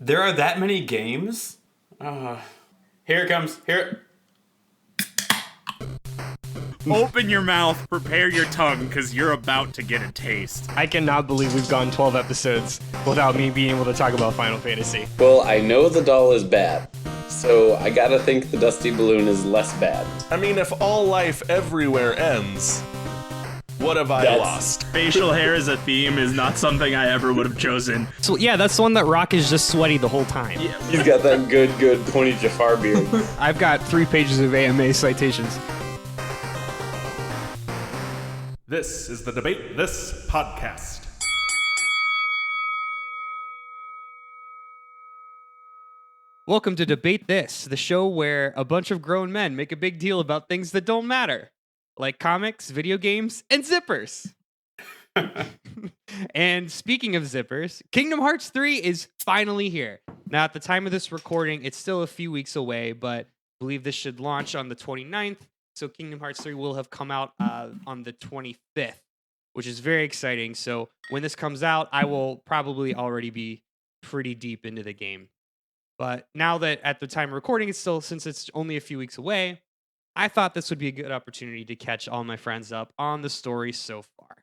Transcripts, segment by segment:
There are that many games? Here it comes. Here. Open your mouth, prepare your tongue, because you're about to get a taste. I cannot believe we've gone 12 episodes without me being able to talk about Final Fantasy. Well, I know the doll is bad, so I gotta think the Dusty Balloon is less bad. I mean, if all life everywhere ends, what have I lost? Facial hair as a theme is not something I ever would have chosen. So yeah, that's the one that Rock is just sweaty the whole time. Yeah. He's got that good pointy Jafar beard. I've got 3 pages of AMA citations. This is the Debate This podcast. Welcome to Debate This, the show where a bunch of grown men make a big deal about things that don't matter, like comics, video games, and zippers. And speaking of zippers, Kingdom Hearts 3 is finally here. Now, at the time of this recording, it's still a few weeks away, but I believe this should launch on the 29th. So Kingdom Hearts 3 will have come out on the 25th, which is very exciting. So when this comes out, I will probably already be pretty deep into the game. But now that at the time of recording, since it's only a few weeks away, I thought this would be a good opportunity to catch all my friends up on the story so far.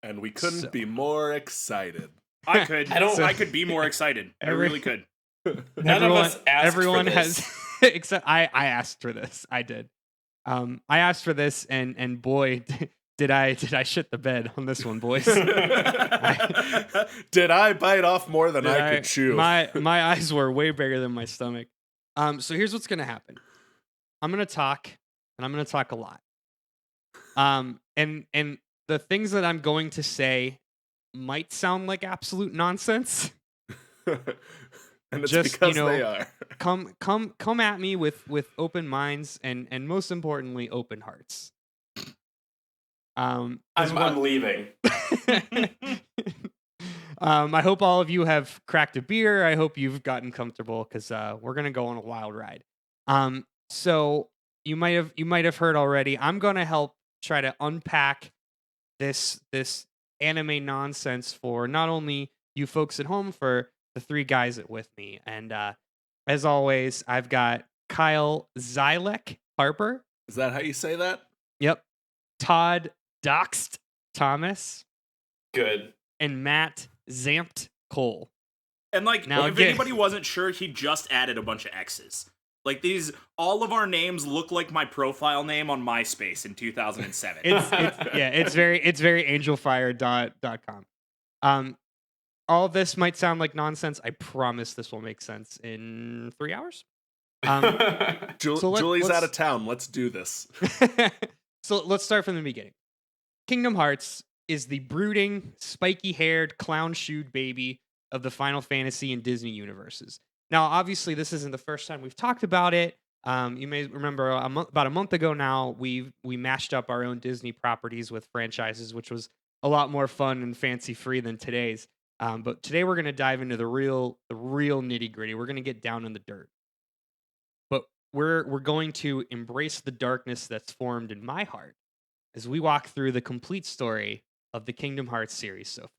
And we couldn't be more excited. I could be more excited. I really could. None of us asked everyone for this. has, except I asked for this. I did. I asked for this, and boy, did I shit the bed on this one, boys. Did I bite off more than I could chew? My eyes were way bigger than my stomach. So here's what's gonna happen. I'm gonna talk, and I'm gonna talk a lot. And the things that I'm going to say might sound like absolute nonsense. And it's just, because they are. Come at me with open minds and most importantly, open hearts. I'm leaving. I hope all of you have cracked a beer. I hope you've gotten comfortable because we're gonna go on a wild ride. So you might have heard already. I'm gonna help try to unpack this anime nonsense for not only you folks at home, for the 3 guys with me. And as always, I've got Kyle Zylek Harper. Is that how you say that? Yep. Todd Doxed Thomas. Good. And Matt Zamped Cole. And like, now, if anybody wasn't sure, he just added a bunch of X's. Like all of our names look like my profile name on MySpace in 2007. It's very angelfire.com. All of this might sound like nonsense. I promise this will make sense in 3 hours. Julie's out of town. Let's do this. So let's start from the beginning. Kingdom Hearts is the brooding, spiky-haired, clown-shoed baby of the Final Fantasy and Disney universes. Now, obviously, this isn't the first time we've talked about it. You may remember about a month ago now, we mashed up our own Disney properties with franchises, which was a lot more fun and fancy-free than today's. But today we're going to dive into the real nitty-gritty. We're going to get down in the dirt. But we're going to embrace the darkness that's formed in my heart as we walk through the complete story of the Kingdom Hearts series so far.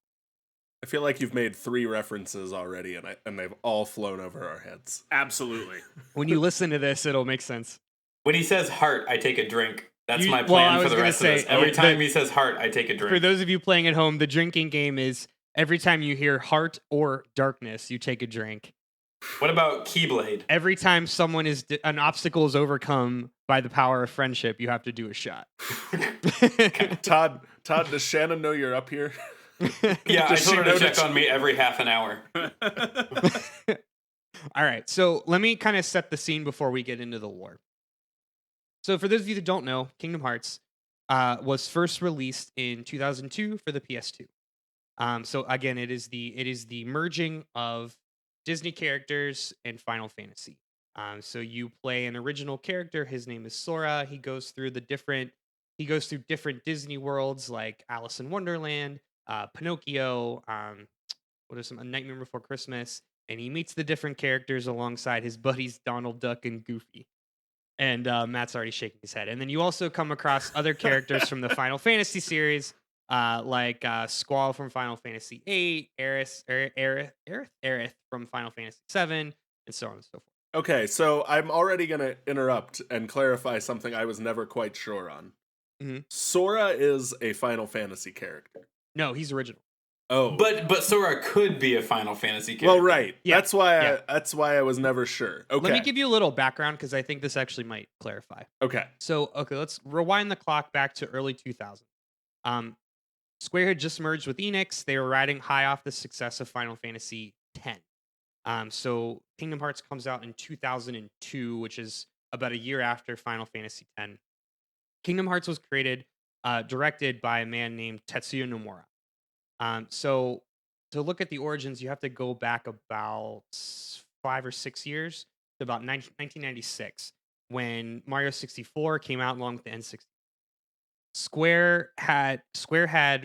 I feel like you've made 3 references already, and they've all flown over our heads. Absolutely. When you listen to this, it'll make sense. When he says heart, I take a drink. That's my plan for the rest of this. Every time he says heart, I take a drink. For those of you playing at home, the drinking game is every time you hear heart or darkness, you take a drink. What about Keyblade? Every time an obstacle is overcome by the power of friendship, you have to do a shot. Todd, does Shannon know you're up here? Yeah, I told her to check on me every half an hour. All right, so let me kind of set the scene before we get into the lore. So for those of you that don't know, Kingdom Hearts was first released in 2002 for the PS2. So again, it is the merging of Disney characters and Final Fantasy. So you play an original character. His name is Sora. He goes through different Disney worlds like Alice in Wonderland, Pinocchio, A Nightmare Before Christmas, and he meets the different characters alongside his buddies Donald Duck and Goofy. And Matt's already shaking his head. And then you also come across other characters from the Final Fantasy series, like Squall from Final Fantasy VIII, Aerith from Final Fantasy VII, and so on and so forth. Okay, so I'm already going to interrupt and clarify something I was never quite sure on. Mm-hmm. Sora is a Final Fantasy character. No, he's original. Oh, but Sora could be a Final Fantasy character. Well, right. Yeah. That's why I was never sure. Okay. Let me give you a little background because I think this actually might clarify. Okay. So, let's rewind the clock back to early 2000. Square had just merged with Enix. They were riding high off the success of Final Fantasy X. So Kingdom Hearts comes out in 2002, which is about a year after Final Fantasy X. Kingdom Hearts was directed by a man named Tetsuya Nomura. So to look at the origins, you have to go back about 5 or 6 years to about 1996 when Mario 64 came out along with the N64. Square had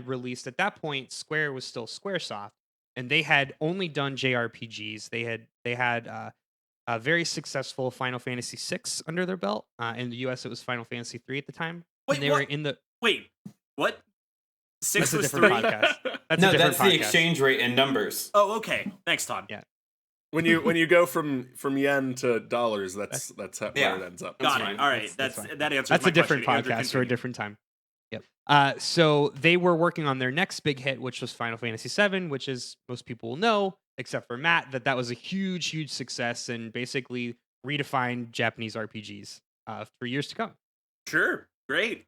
released at that point. Square was still SquareSoft, and they had only done JRPGs. They had a very successful Final Fantasy VI under their belt. In the US, it was Final Fantasy III at the time. Wait, and they were in the Wait, what? Six That's a was different 3? podcast. That's No, a different that's the podcast. exchange rate in numbers. Oh, okay. Thanks, Todd. Yeah. When you go from yen to dollars, that's how where it ends up. Got That's it. fine. All right. That's That fine. answers That's my a different question. Andrew, podcast for a continue. different time. Yep. So they were working on their next big hit, which was Final Fantasy VII, which is most people will know, except for Matt, that was a huge, huge success and basically redefined Japanese RPGs for years to come. Sure. Great.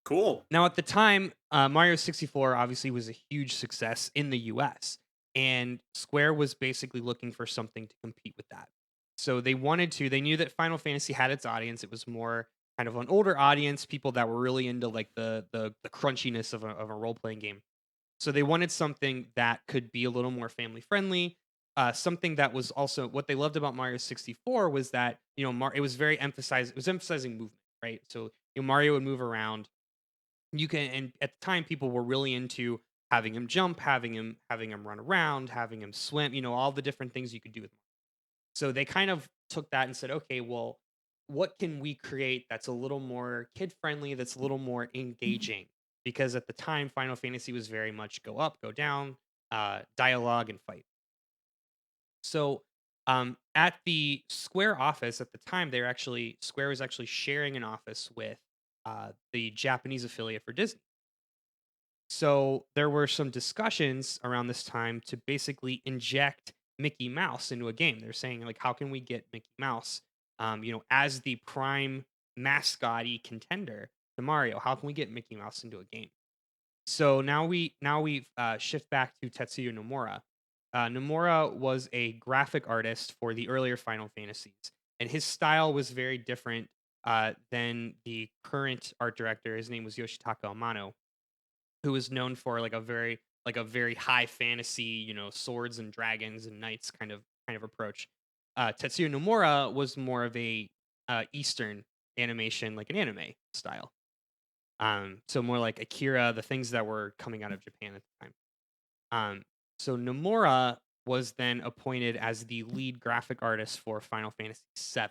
Cool. Now, at the time, Mario 64 obviously was a huge success in the US, and Square was basically looking for something to compete with that. So they knew that Final Fantasy had its audience. It was more kind of an older audience, people that were really into like the crunchiness of a role-playing game. So they wanted something that could be a little more family friendly. Something that was also what they loved about Mario 64 was that, it was emphasizing movement, right? So Mario would move around. And at the time, people were really into having him jump, having him run around, having him swim, all the different things you could do with Mario. So they kind of took that and said, okay, well, what can we create that's a little more kid friendly, that's a little more engaging? Because at the time, Final Fantasy was very much go up, go down, dialogue, and fight. So at the Square office at the time, Square was actually sharing an office with the Japanese affiliate for Disney. So there were some discussions around this time to basically inject Mickey Mouse into a game. They're saying, like, how can we get Mickey Mouse, as the prime mascot-y contender to Mario? How can we get Mickey Mouse into a game? So now we shift back to Tetsuya Nomura. Nomura was a graphic artist for the earlier Final Fantasies, and his style was very different than the current art director. His name was Yoshitaka Amano, who was known for like a very high fantasy, swords and dragons and knights kind of approach. Tetsuya Nomura was more of a Eastern animation, like an anime style. So more like Akira, the things that were coming out of Japan at the time. So Nomura was then appointed as the lead graphic artist for Final Fantasy VII.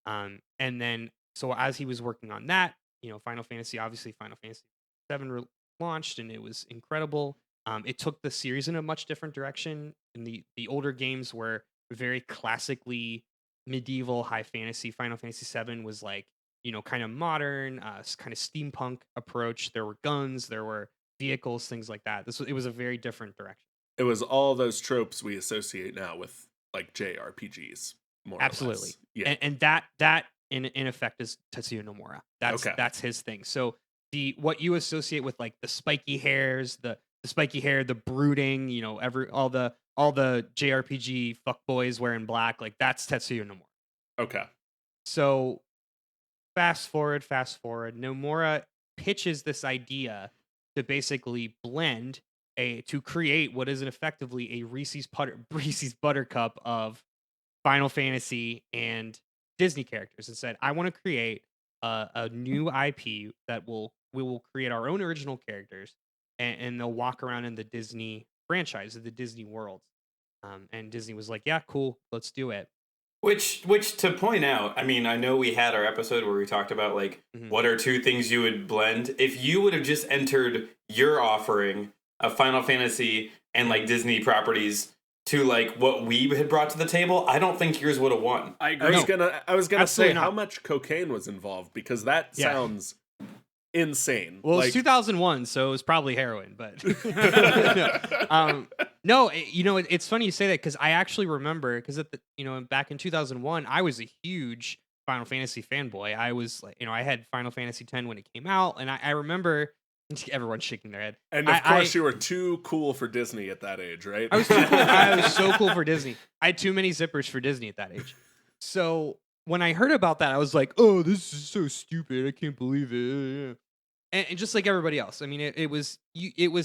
And then, so as he was working on that, Final Fantasy VII launched, and it was incredible. It took the series in a much different direction. And the older games were very classically medieval high fantasy. Final Fantasy VII was like, kind of modern, kind of steampunk approach. There were guns, there were vehicles, things like that. It was a very different direction. It was all those tropes we associate now with like JRPGs, more Absolutely. or less. Yeah. And that in effect is Tetsuya Nomura. That's his thing. So what you associate with like the spiky hairs, the spiky hair, the brooding, all the JRPG fuckboys wearing black, like that's Tetsuya Nomura. Okay. So fast forward, Nomura pitches this idea to basically blend to create what is effectively a Reese's Buttercup of Final Fantasy and Disney characters, and said, I want to create a new IP that we will create our own original characters, and they'll walk around in the Disney franchise, of the Disney world. And Disney was like, yeah, cool, let's do it. Which to point out, I mean, I know we had our episode where we talked about like what are two things you would blend. If you would have just entered your offering of Final Fantasy and like Disney properties to like what we had brought to the table, I don't think yours would have won. I agree. I was gonna say not. how much cocaine was involved, because that sounds insane. Well, like, it's 2001, so it was probably heroin, but no, it's funny you say that, because I actually remember, because back in 2001, I was a huge Final Fantasy fanboy. I was like, I had Final Fantasy X when it came out, and I remember everyone shaking their head. And of course, you were too cool for Disney at that age, right? I was too cool. I was so cool for Disney. I had too many zippers for Disney at that age. So when I heard about that, I was like, "Oh, this is so stupid! I can't believe it." And just like everybody else, I mean, it was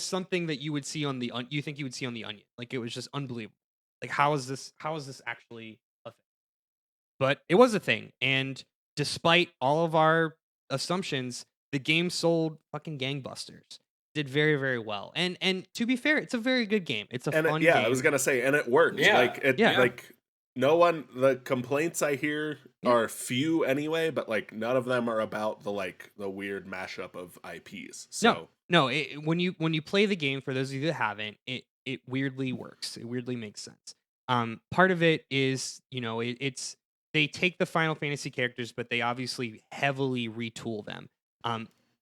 something that you would see on the you think you would see on the Onion. Like, it was just unbelievable. Like, how is this actually a thing? But it was a thing, and despite all of our assumptions, the game sold fucking gangbusters. Did very, very well. And to be fair, it's a very good game. It's a fun game. I was gonna say, and it worked. Yeah. Like the complaints I hear are few anyway, but like none of them are about the weird mashup of IPs. So when you play the game, for those of you that haven't, it weirdly works. It weirdly makes sense. Part of it is, it's they take the Final Fantasy characters, but they obviously heavily retool them.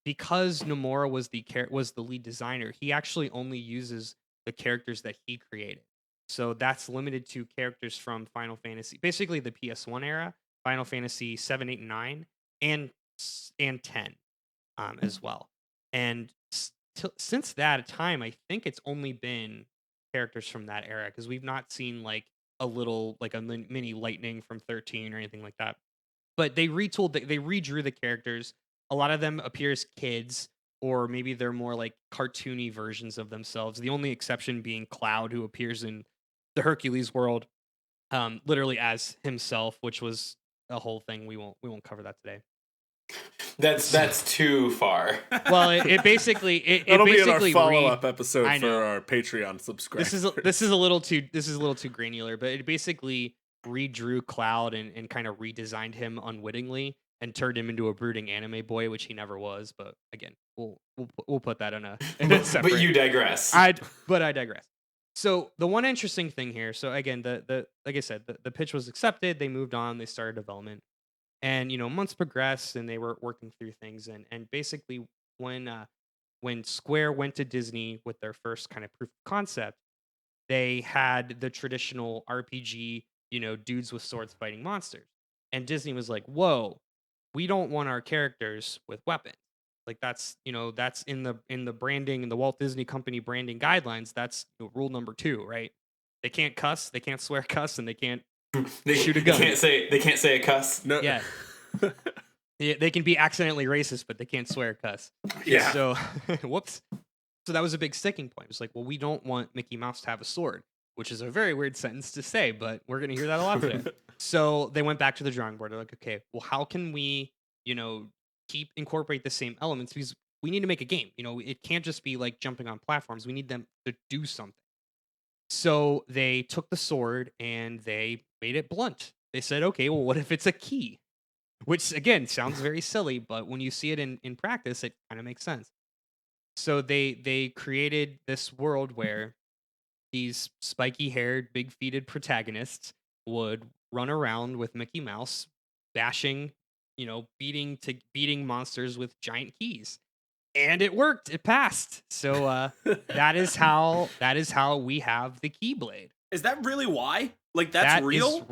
Because Nomura was the lead designer, he actually only uses the characters that he created. So that's limited to characters from Final Fantasy, basically the PS1 era, Final Fantasy 7, 8, and 9, and 10 as well. And since that time, I think it's only been characters from that era, because we've not seen like a mini Lightning from 13 or anything like that. But they redrew the characters. A lot of them appear as kids, or maybe they're more like cartoony versions of themselves. The only exception being Cloud, who appears in the Hercules world, literally as himself, which was a whole thing. We won't cover that today. That's too far. Well, it basically it'll be in our follow-up episode for our Patreon subscribers. This is a little too granular, but it basically redrew Cloud and kind of redesigned him unwittingly and turned him into a brooding anime boy, which he never was. But again, we'll put that in a separate. But you digress. I digress. So the one interesting thing here. So again, like I said, the pitch was accepted. They moved on. They started development, and months progressed, and they were working through things. And basically, when Square went to Disney with their first kind of proof of concept, they had the traditional RPG, dudes with swords fighting monsters, and Disney was like, "Whoa, we don't want our characters with weapons. Like that's in the branding, in the Walt Disney Company branding guidelines, that's rule number 2, right? They can't cuss, they can't swear cuss, and they can't shoot a gun. They can't say a cuss. No. Yeah. Yeah, they can be accidentally racist, but they can't swear cuss. Yeah. So, whoops. So that was a big sticking point. It's like, well, we don't want Mickey Mouse to have a sword, which is a very weird sentence to say, but we're going to hear that a lot today. So they went back to the drawing board. They're like, okay, well, how can we, incorporate the same elements? Because we need to make a game. It can't just be like jumping on platforms. We need them to do something. So they took the sword and they made it blunt. They said, okay, well, what if it's a key? Which, again, sounds very silly, but when you see it in practice, it kind of makes sense. So they created this world where these spiky-haired, big-feeted protagonists would run around with Mickey Mouse, bashing, beating monsters with giant keys. And it worked. It passed. So that is how we have the Keyblade. Is that really why? Like, that's real?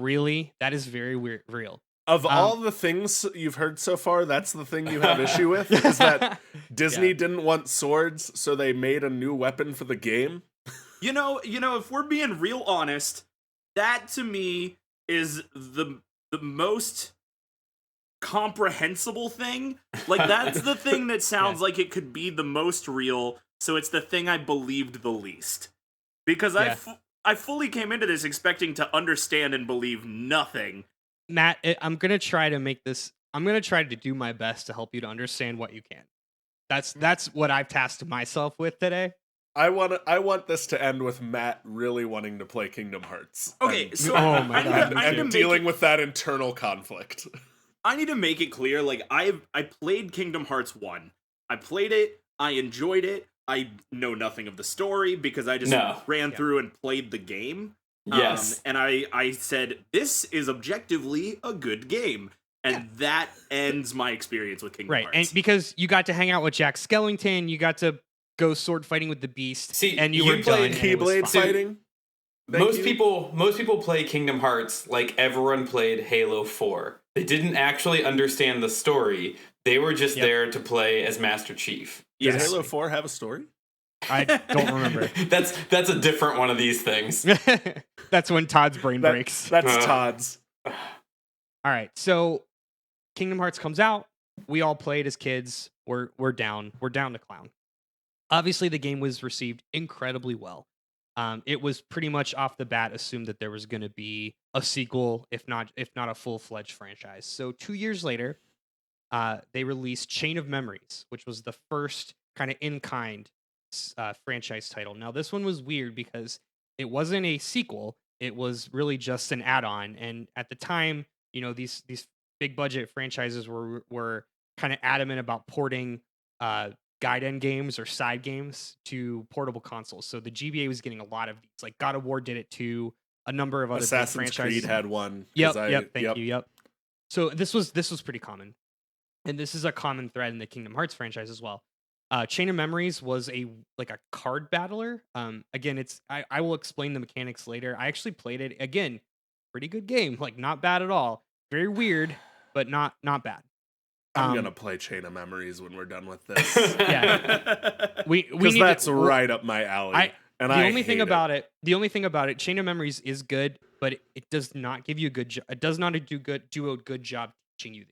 That is very real. Of all the things you've heard so far, that's the thing you have issue with? Is that Disney didn't want swords, so they made a new weapon for the game? If we're being real honest, that to me is the most comprehensible thing. Like, that's the thing that sounds like it could be the most real, so it's the thing I believed the least. Because I fully came into this expecting to understand and believe nothing. Matt, I'm going to try to do my best to help you to understand what you can. That's what I've tasked myself with today. I want this to end with Matt really wanting to play Kingdom Hearts. Okay, and, so Oh my God. and dealing with that internal conflict. I need to make it clear, like, I played Kingdom Hearts 1. I played it, I enjoyed it, I know nothing of the story because I just ran through and played the game. Yes. And I said, this is objectively a good game. And that ends my experience with Kingdom Hearts. And because you got to hang out with Jack Skellington, you got to go sword fighting with the Beast, See, and you you were played done. Keyblade fighting. Most people play Kingdom Hearts like everyone played Halo 4. They didn't actually understand the story. They were just there to play as Master Chief. Does Halo 4 have a story? I don't remember. That's a different one of these things. That's when Todd's brain breaks. That's Todd's. All right, so Kingdom Hearts comes out. We all played as kids. We're down to clown. Obviously, the game was received incredibly well. It was pretty much off the bat assumed that there was going to be a sequel, if not a full-fledged franchise. So 2 years later, they released Chain of Memories, which was the first kind of in-kind franchise title. Now, this one was weird because it wasn't a sequel. It was really just an add-on. And at the time, these big-budget franchises were kind of adamant about porting guide-end games or side games to portable consoles. So the GBA was getting a lot of these. Like God of War did it too. A number of other Assassin's franchises. Creed had one. Thank you. So this was pretty common, and this is a common thread in the Kingdom Hearts franchise as well. Chain of Memories was a card battler. Again, I will explain the mechanics later. I actually played it again. Pretty good game. Like not bad at all. Very weird, but not bad. I'm gonna play Chain of Memories when we're done with this. Because that's right up my alley. The only thing about it, Chain of Memories is good, but it does not give you a good job. It does not do a good job teaching you.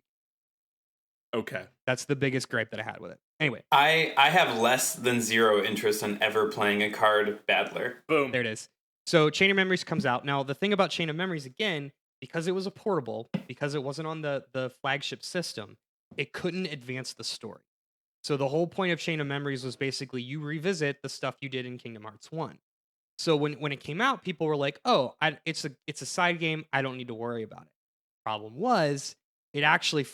Okay, that's the biggest gripe that I had with it. Anyway, I have less than zero interest in ever playing a card battler. Boom, there it is. So Chain of Memories comes out. Now the thing about Chain of Memories again, because it was a portable, because it wasn't on the flagship system, it couldn't advance the story. So the whole point of Chain of Memories was basically you revisit the stuff you did in Kingdom Hearts 1. So when it came out, people were like, "Oh, it's a side game. I don't need to worry about it." Problem was, it actually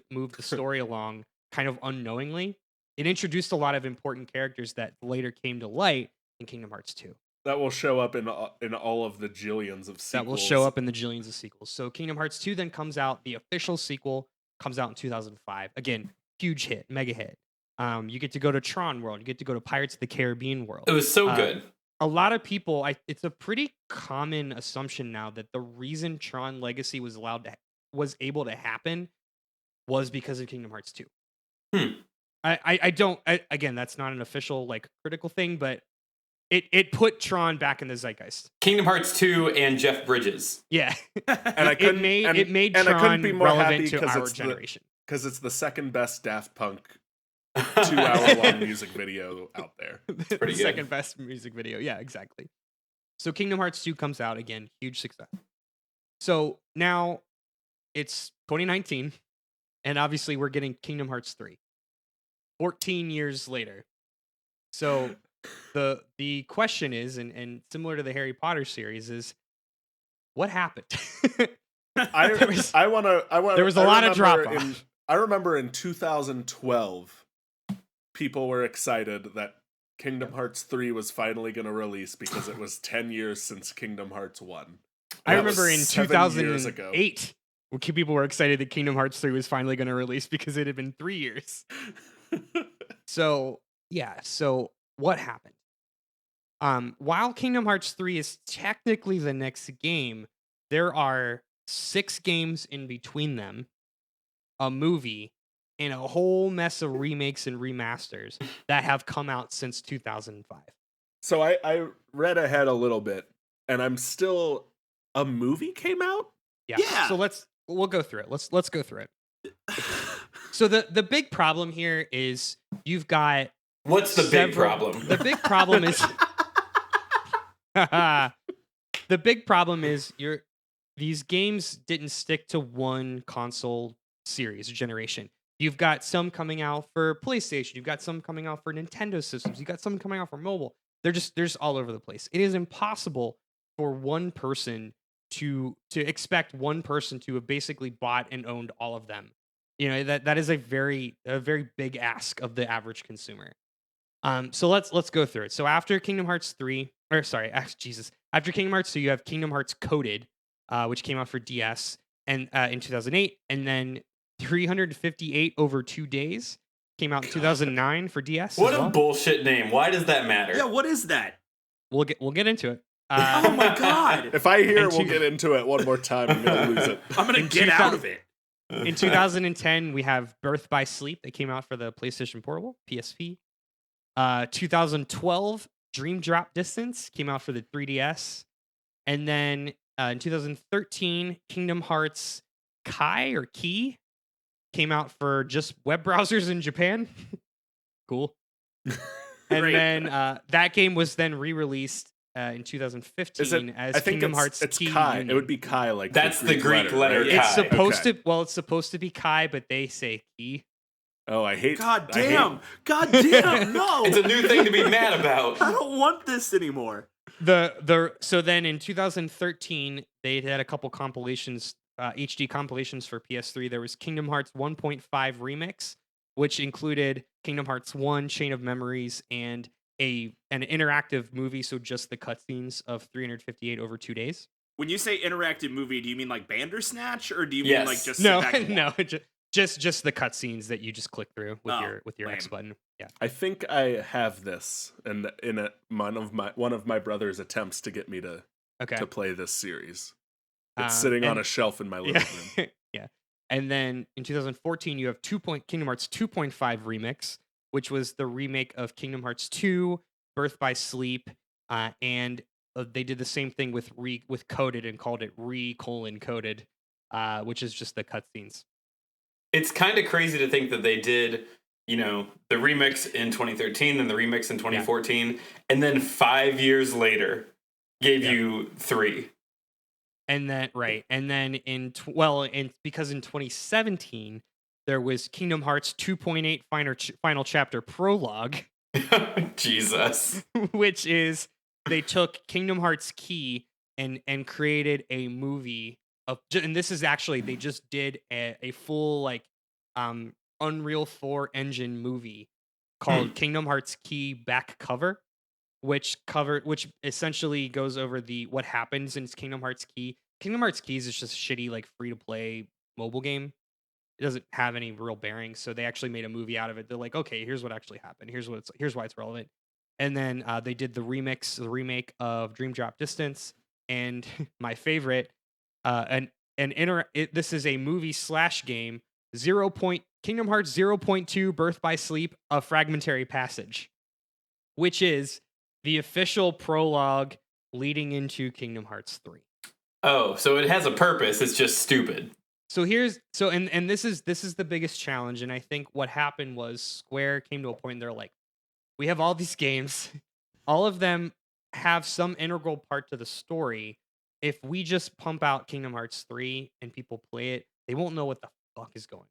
moved the story along kind of unknowingly. It introduced a lot of important characters that later came to light in Kingdom Hearts 2. That will show up in all of the jillions of sequels. That will show up in the jillions of sequels. So Kingdom Hearts 2 then comes out. The official sequel comes out in 2005. Again, huge hit, mega hit. You get to go to Tron World. You get to go to Pirates of the Caribbean World. It was so good. A lot of people, it's a pretty common assumption now that the reason Tron Legacy was able to happen was because of Kingdom Hearts 2. Again, that's not an official critical thing, but it put Tron back in the zeitgeist. Kingdom Hearts 2 and Jeff Bridges. Yeah. And it made Tron relevant to our generation. Because it's the second best Daft Punk 2-hour-long music video out there. It's pretty good. Second best music video. Yeah, exactly. So Kingdom Hearts 2 comes out again, huge success. So now it's 2019, and obviously we're getting Kingdom Hearts 3. 14 years later. So the question is, and similar to the Harry Potter series, is what happened? There was a lot of drop off. I remember in 2012, people were excited that Kingdom Hearts 3 was finally going to release because it was 10 years since Kingdom Hearts 1. I remember in 2008, people were excited that Kingdom Hearts 3 was finally going to release because it had been 3 years. So what happened? While Kingdom Hearts 3 is technically the next game, there are 6 games in between them, a movie, and a whole mess of remakes and remasters that have come out since 2005. So I read ahead a little bit, and I'm still... A movie came out? Yeah. So we'll go through it. Let's go through it. So the big problem here is you've got... What's the big problem? The big problem is... the big problem is these games didn't stick to one console series or generation. You've got some coming out for PlayStation. You've got some coming out for Nintendo systems. You've got some coming out for mobile. They're just all over the place. It is impossible for one person to expect one person to have basically bought and owned all of them. That is a very big ask of the average consumer. So let's go through it. So after Kingdom Hearts 3, after Kingdom Hearts 2, you have Kingdom Hearts Coded, which came out for DS and in 2008, and then 358 over 2 days came out in 2009 for DS. What a bullshit name! Why does that matter? Yeah, what is that? We'll get into it. Oh my god! If I hear we'll get into it one more time, I'm gonna lose it. I'm gonna get out of it. In 2010, we have Birth by Sleep that came out for the PlayStation Portable, PSP. 2012, Dream Drop Distance came out for the 3DS. And then in 2013, Kingdom Hearts Kai or Key came out for just web browsers in Japan. Cool. And then that game was then re-released in 2015 as Kingdom Hearts it's Key Kai. Union. It would be Kai, like that's the Greek letter. Right? Kai. It's supposed to be Kai, but they say Key. Oh, I hate. God damn! No! It's a new thing to be mad about. I don't want this anymore. So then in 2013 they had a couple compilations, HD compilations for PS3. There was Kingdom Hearts 1.5 Remix, which included Kingdom Hearts 1 Chain of Memories and an interactive movie, so just the cutscenes of 358 over 2 days. When you say interactive movie, do you mean like Bandersnatch, or do you mean like just no? Just the cutscenes that you just click through with your X button. Yeah, I think I have this, and one of my brother's attempts to get me to play this series. It's sitting on a shelf in my living room. Yeah, and then in 2014 you have Kingdom Hearts 2.5 Remix, which was the remake of Kingdom Hearts 2, Birth by Sleep, and they did the same thing with Coded and called it Coded, which is just the cutscenes. It's kind of crazy to think that they did, the remix in 2013 and the remix in 2014, and then 5 years later gave you 3. And then because in 2017 there was Kingdom Hearts 2.8 Final Chapter Prologue. Jesus. Which is they took Kingdom Hearts Key and created a movie. And this is actually, they just did a full Unreal 4 engine movie called Kingdom Hearts Key Back Cover, which essentially goes over what happens in Kingdom Hearts Key. Kingdom Hearts Keys is just a shitty free to play mobile game. It doesn't have any real bearing, so they actually made a movie out of it. They're like, okay, here's what actually happened. Here's why it's relevant. And then they did the remake of Dream Drop Distance, and my favorite, this is a movie / game, Kingdom Hearts 0.2 Birth by Sleep, A Fragmentary Passage, which is the official prologue leading into Kingdom Hearts 3. Oh, so it has a purpose. It's just stupid. So this is the biggest challenge, and I think what happened was Square came to a point they're like, we have all these games, all of them have some integral part to the story. If we just pump out Kingdom Hearts 3 and people play it, they won't know what the fuck is going on.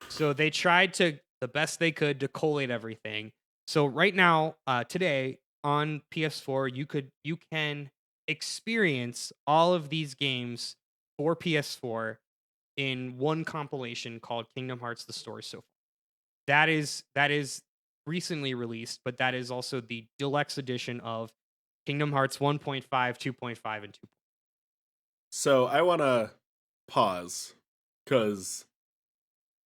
So they tried the best they could to collate everything. So right now, today on PS4, you can experience all of these games for PS4 in one compilation called Kingdom Hearts: The Story So Far. That is recently released, but that is also the deluxe edition of Kingdom Hearts 1.5, 2.5, and 2. So I want to pause because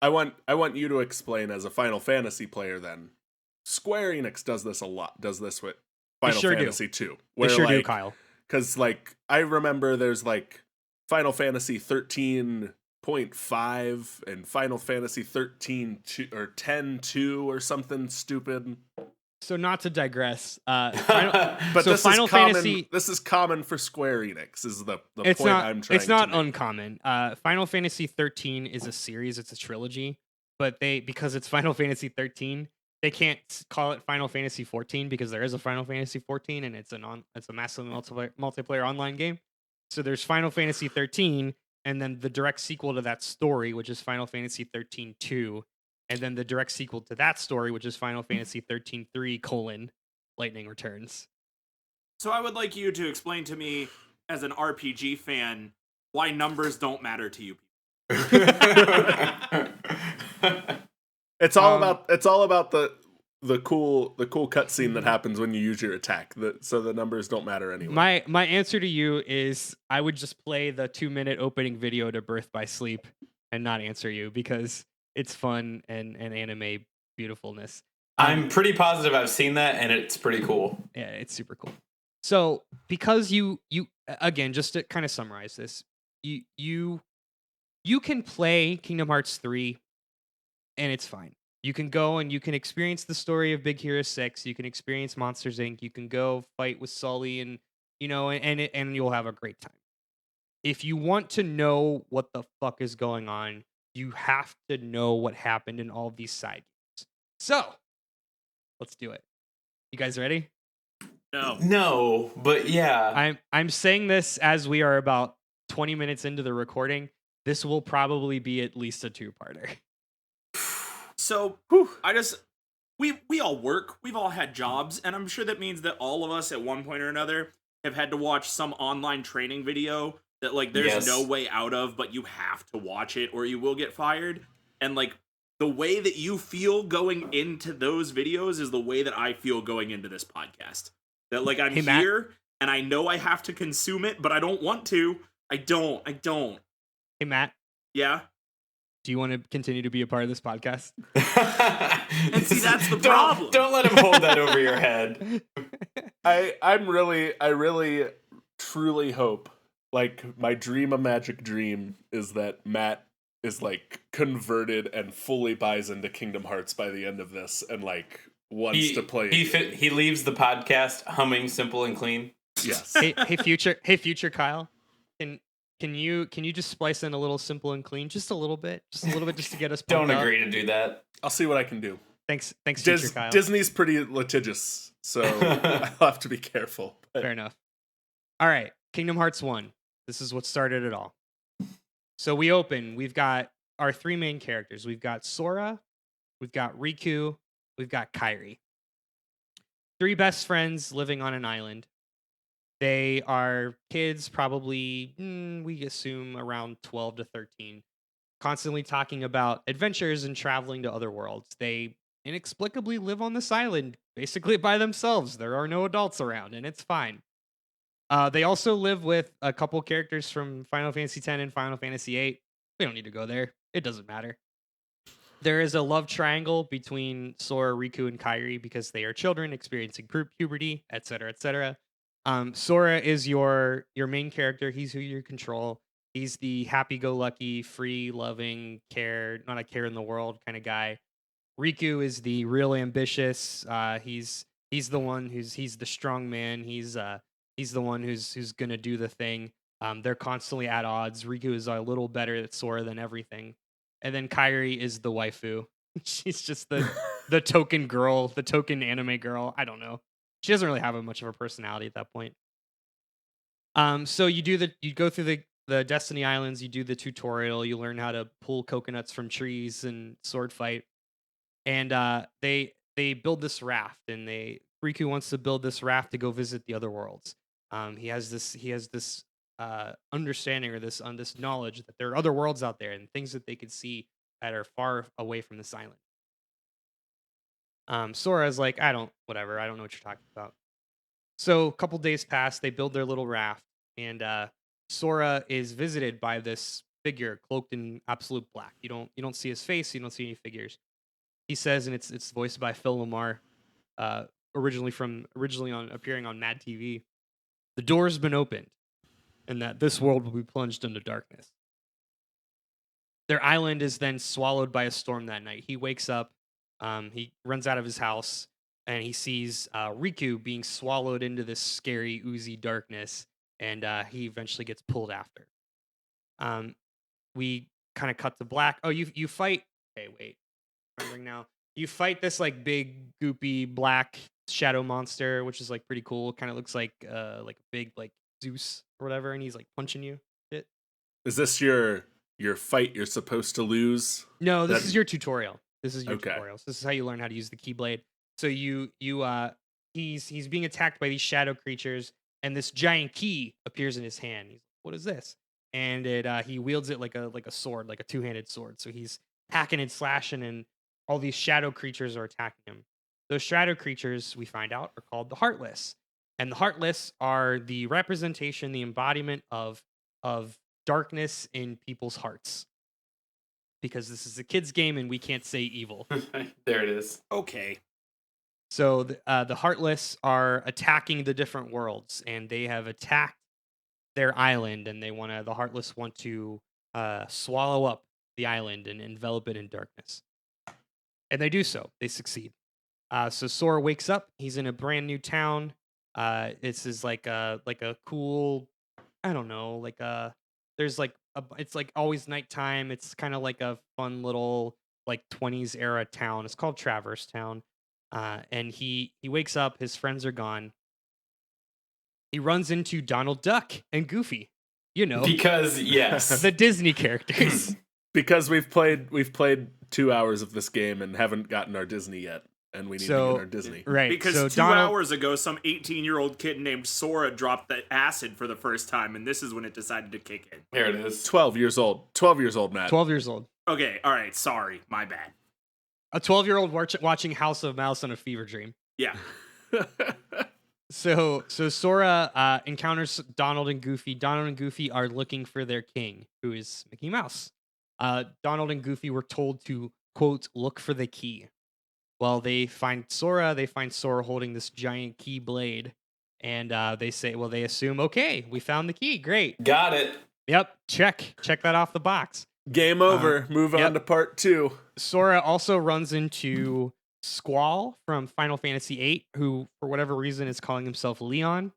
I want you to explain as a Final Fantasy player. Then Square Enix does this a lot. Does this with Final Fantasy 2? They sure do, Kyle. Because I remember there's Final Fantasy 13.5 and Final Fantasy 13 or 10.2 or something stupid. So not to digress, this is common for Square Enix. Is the point I'm trying to make. It's not uncommon. Final Fantasy 13 is a series. It's a trilogy, but because it's Final Fantasy 13, they can't call it Final Fantasy 14 because there is a Final Fantasy 14 and it's a massive multiplayer online game. So there's Final Fantasy 13, and then the direct sequel to that story, which is Final Fantasy 13-2. And then the direct sequel to that story, which is Final Fantasy 13-3: Lightning Returns. So I would like you to explain to me, as an RPG fan, why numbers don't matter to you. It's all about the cool cutscene that happens when you use your attack. So the numbers don't matter anyway. My answer to you is I would just play the 2-minute opening video to Birth by Sleep and not answer you because it's fun and anime beautifulness. I'm pretty positive I've seen that and it's pretty cool. Yeah, it's super cool. So because you again, just to kind of summarize this, you can play Kingdom Hearts 3 and it's fine. You can go and you can experience the story of Big Hero 6. You can experience Monsters Inc. You can go fight with Sully and and you'll have a great time. If you want to know what the fuck is going on, you have to know what happened in all of these side games. So, let's do it. You guys ready? No, but yeah. I'm saying this as we are about 20 minutes into the recording. This will probably be at least a 2-parter. So, we all work, we've all had jobs, and I'm sure that means that all of us at one point or another have had to watch some online training video that, like, there's no way out of, but you have to watch it or you will get fired. And, like, the way that you feel going into those videos is the way that I feel going into this podcast. That, like, I'm here, and I know I have to consume it, but I don't want to. I don't. Hey, Matt. Yeah? Do you want to continue to be a part of this podcast? And see, that's the problem. Don't let him hold that over your head. I really truly hope, like, my magic dream is that Matt is, like, converted and fully buys into Kingdom Hearts by the end of this and, like, wants to play. He leaves the podcast humming Simple and Clean. Yes. Hey future Kyle. Can you just splice in a little Simple and Clean, just a little bit, just to get us pumped Don't up? agree to do that. I'll see what I can do. Thanks, future Kyle. Disney's pretty litigious, so I'll have to be careful. Fair enough. All right, Kingdom Hearts 1. This is what started it all. So we open. We've got our 3 main characters. We've got Sora, we've got Riku, we've got Kairi. 3 best friends living on an island. They are kids, probably, we assume, around 12 to 13, constantly talking about adventures and traveling to other worlds. They inexplicably live on this island, basically by themselves. There are no adults around, and it's fine. They also live with a couple characters from Final Fantasy X and Final Fantasy VIII. We don't need to go there. It doesn't matter. There is a love triangle between Sora, Riku, and Kairi because they are children experiencing puberty, etc., etc. Sora is your main character. He's who you control. He's the happy-go-lucky, free-loving, not a care in the world kind of guy. Riku is the real ambitious. He's the one he's the strong man. He's the one who's gonna do the thing. They're constantly at odds. Riku is a little better at Sora than everything, and then Kairi is the waifu. She's just the token girl, the token anime girl. I don't know. She doesn't really have much of a personality at that point. So you go through the Destiny Islands, you do the tutorial, you learn how to pull coconuts from trees and sword fight. And they build this raft, and Riku wants to build this raft to go visit the other worlds. He has this understanding or this knowledge that there are other worlds out there and things that they could see that are far away from this island. Sora's like, I don't know what you're talking about. So a couple days pass, they build their little raft, and Sora is visited by this figure cloaked in absolute black. You don't see his face, you don't see any figures. He says, and it's voiced by Phil Lamar, originally appearing on Mad TV, the door's been opened, and that this world will be plunged into darkness. Their island is then swallowed by a storm that night. He wakes up. He runs out of his house and he sees Riku being swallowed into this scary, oozy darkness, and he eventually gets pulled after. We kind of cut to black. Oh, you fight. Okay, wait. Remembering now. You fight this like big, goopy, black shadow monster, which is like pretty cool. Kind of looks like a big like Zeus or whatever, and he's like punching you. Is this your fight you're supposed to lose? No, this is your tutorial. This is your tutorial. So this is how you learn how to use the Keyblade. So he's being attacked by these shadow creatures, and this giant key appears in his hand. He's like, what is this? And he wields it like a sword, like a two-handed sword. So he's hacking and slashing, and all these shadow creatures are attacking him. Those shadow creatures, we find out, are called the Heartless. And the Heartless are the representation, the embodiment of darkness in people's hearts. Because this is a kid's game and we can't say evil. There it is. Okay. So the Heartless are attacking the different worlds, and they have attacked their island, and the Heartless want to swallow up the island and envelop it in darkness. And they do so. They succeed. So Sora wakes up. He's in a brand new town. This is like a cool, I don't know, there's it's like always nighttime. It's kind of like a fun little like 20s era town. It's called Traverse Town. And he wakes up. His friends are gone. He runs into Donald Duck and Goofy. Because yes, the Disney characters. Because we've played 2 hours of this game and haven't gotten our Disney yet. And we need to get our Disney. Right. Because so 2 hours ago, some 18-year-old kid named Sora dropped the acid for the first time, and this is when it decided to kick in. There it is. 12 years old. 12 years old, Matt. 12 years old. Okay, all right, sorry. My bad. A 12-year-old watching House of Mouse on a fever dream. Yeah. So Sora encounters Donald and Goofy. Donald and Goofy are looking for their king, who is Mickey Mouse. Donald and Goofy were told to, quote, look for the key. Well, they find Sora holding this giant key blade, and they assume, okay, we found the key, great. Got it. Yep, check that off the box. Game over. Move on to part 2. Sora also runs into Squall from Final Fantasy VIII, who, for whatever reason, is calling himself Leon.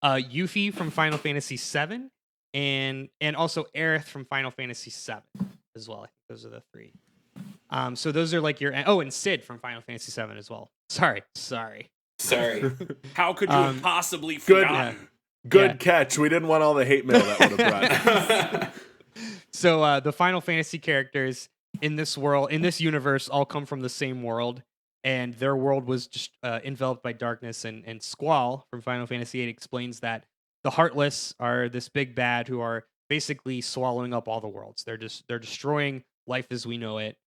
Yuffie from Final Fantasy VII, and also Aerith from Final Fantasy VII as well. I think those are the 3. So those are like and Sid from Final Fantasy VII as well. Sorry. How could you have possibly forgotten? Good catch. We didn't want all the hate mail that would have brought. So the Final Fantasy characters in this universe, all come from the same world, and their world was just enveloped by darkness. And Squall from Final Fantasy VIII explains that the Heartless are this big bad who are basically swallowing up all the worlds. They're destroying life as we know it.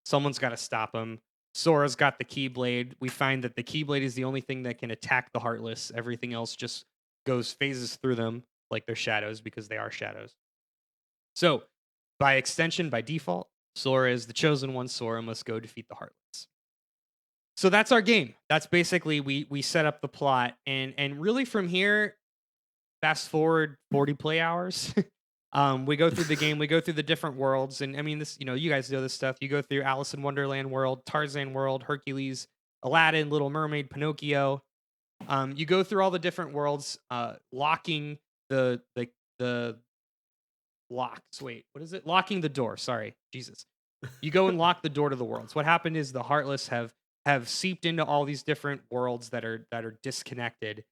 Someone's got to stop them. Sora's got the Keyblade. We find that the Keyblade is the only thing that can attack the Heartless. Everything else just phases through them like they're shadows, because they are shadows. So, by extension, by default, Sora is the chosen one. Sora must go defeat the Heartless. So that's our game. That's basically, we set up the plot, and really from here, fast forward 40 play hours. We go through the game, we go through the different worlds, and I mean, this, you guys know this stuff. You go through Alice in Wonderland world, Tarzan world, Hercules, Aladdin, Little Mermaid, Pinocchio. You go through all the different worlds, locking the locks. Wait, what is it? Locking the door. Sorry, Jesus. You go and lock the door to the worlds. What happened is the Heartless have seeped into all these different worlds that are disconnected,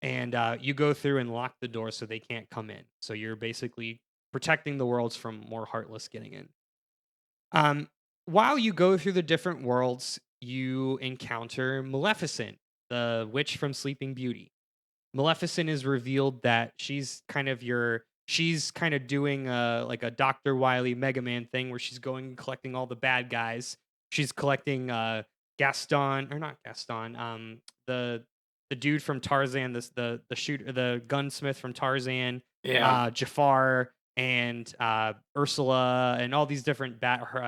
and you go through and lock the door so they can't come in. So you're basically protecting the worlds from more Heartless getting in. While you go through the different worlds, you encounter Maleficent, the witch from Sleeping Beauty. Maleficent is revealed that she's kind of doing like a Dr. Wily Mega Man thing, where she's going and collecting all the bad guys. She's collecting the dude from Tarzan, the shooter, the gunsmith from Tarzan, Jafar, and Ursula, and all these different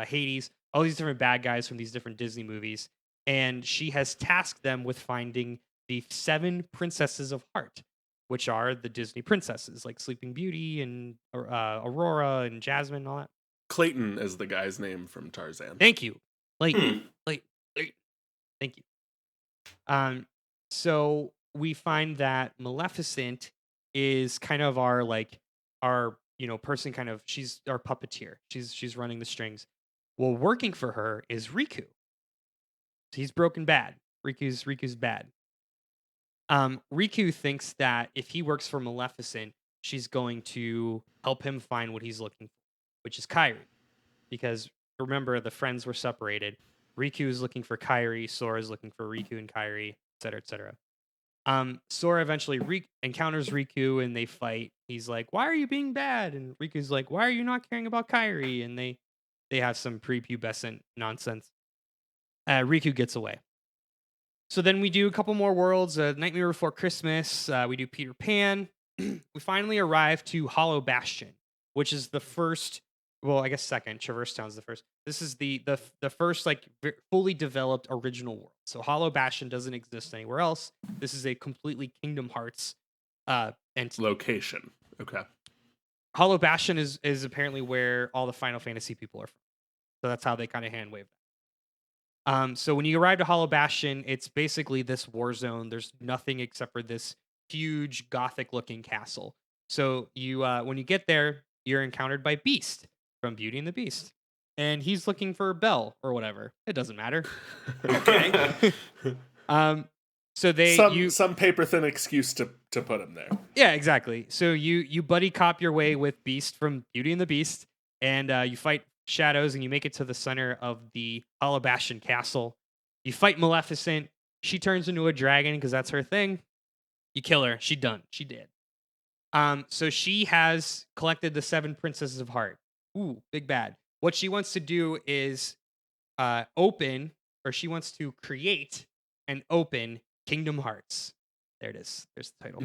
Hades, all these different bad guys from these different Disney movies. And she has tasked them with finding the 7 princesses of heart, which are the Disney princesses, like Sleeping Beauty and Aurora and Jasmine and all that. Clayton is the guy's name from Tarzan. Thank you. Clayton. Thank you. So we find that Maleficent is kind of our person, kind of, she's our puppeteer. She's running the strings. Well, working for her is Riku. He's broken bad. Riku's bad. Riku thinks that if he works for Maleficent, she's going to help him find what he's looking for, which is Kairi. Because remember the friends were separated. Riku is looking for Kairi. Sora is looking for Riku and Kairi, etc., etc. Sora eventually encounters Riku and they fight. He's like, "Why are you being bad?" And Riku's like, "Why are you not caring about Kairi?" And they have some prepubescent nonsense. Riku gets away. So then we do a couple more worlds. Nightmare Before Christmas. We do Peter Pan. We finally arrive to Hollow Bastion, which is the first. Well, I guess second. Traverse Town's the first. This is the first like fully developed original world. So Hollow Bastion doesn't exist anywhere else. This is a completely Kingdom Hearts entity. Location. Okay. Hollow Bastion is apparently where all the Final Fantasy people are from. So that's how they kind of hand wave that. So when you arrive to Hollow Bastion, it's basically this war zone. There's nothing except for this huge gothic-looking castle. So you when you get there, you're encountered by Beast from Beauty and the Beast. And he's looking for Belle or whatever. It doesn't matter. Okay. So some paper thin excuse to put him there. Yeah, exactly. So you buddy cop your way with Beast from Beauty and the Beast, and you fight shadows, and you make it to the center of the Hollow Bastion castle. You fight Maleficent. She turns into a dragon because that's her thing. You kill her. She done. She did. So she has collected the 7 Princesses of Heart. Ooh, big bad. What she wants to do is she wants to create and open Kingdom Hearts. There it is. There's the title.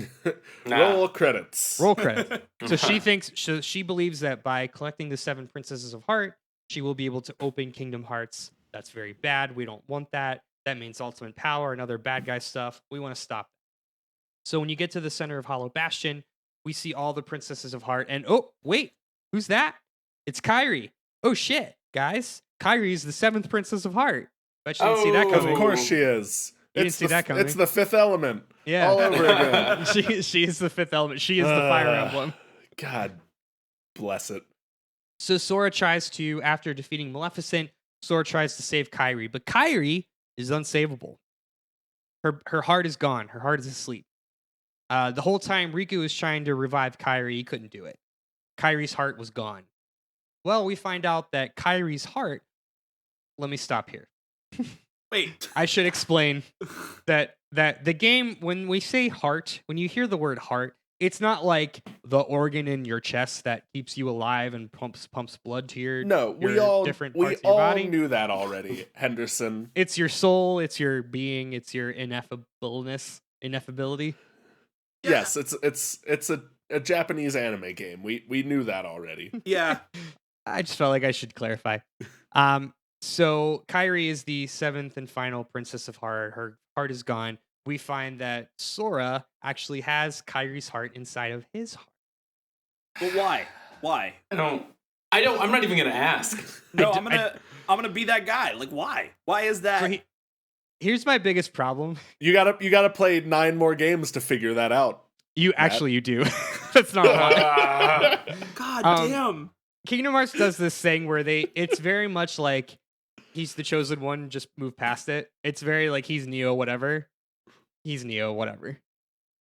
Roll credits. Roll credits. So she believes that by collecting the 7 Princesses of Heart, she will be able to open Kingdom Hearts. That's very bad. We don't want that. That means ultimate power and other bad guy stuff. We want to stop that. So when you get to the center of Hollow Bastion, we see all the Princesses of Heart. And oh, wait, who's that? It's Kairi. Oh shit, guys. Kairi is the 7th Princess of Heart. Bet you didn't see that coming. Of course she is. You didn't see that coming. It's the 5th element. Yeah. All over again. she is the 5th element. She is the Fire Emblem. God bless it. So Sora tries to, after defeating Maleficent, Sora tries to save Kairi. But Kairi is unsavable. Her heart is gone. Her heart is asleep. The whole time Riku was trying to revive Kairi, he couldn't do it. Kairi's heart was gone. Well, we find out that Kairi's heart... Let me stop here. Wait. I should explain that the game, when we say heart, when you hear the word heart, it's not like the organ in your chest that keeps you alive and pumps blood to your different parts of your body. We all knew that already, Henderson. It's your soul, it's your being, it's your ineffability. Yeah. Yes, it's a Japanese anime game. We knew that already. Yeah. I just felt like I should clarify. So Kairi is the 7th and final Princess of Heart. Her heart is gone. We find that Sora actually has Kairi's heart inside of his heart. But why? Why? I'm not even gonna ask. No, I'm gonna be that guy. Like, why? Why is that? Here's my biggest problem. You gotta play 9 more games to figure that out. You do. That's not why. God damn. Kingdom Hearts does this thing where it's very much like he's the chosen one, just move past it. It's very like he's Neo, whatever.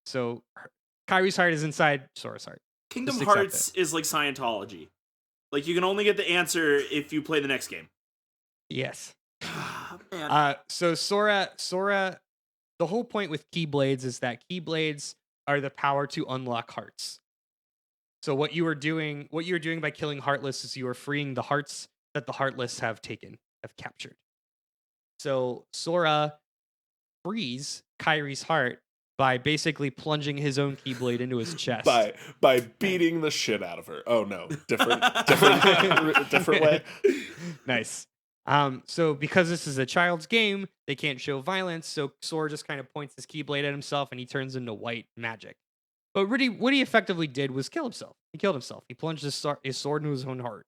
So Kairi's heart is inside Sora's heart. Kingdom Hearts is like Scientology. Like you can only get the answer if you play the next game. Yes. Man. So Sora, the whole point with Keyblades is that Keyblades are the power to unlock hearts. So what you're doing by killing Heartless is you are freeing the hearts that the Heartless have captured. So Sora frees Kairi's heart by basically plunging his own Keyblade into his chest. By beating the shit out of her. Oh no, different way. Nice. So because this is a child's game, they can't show violence. So Sora just kind of points his Keyblade at himself, and he turns into white magic. But really, what he effectively did was kill himself. He killed himself. He plunged his sword into his own heart.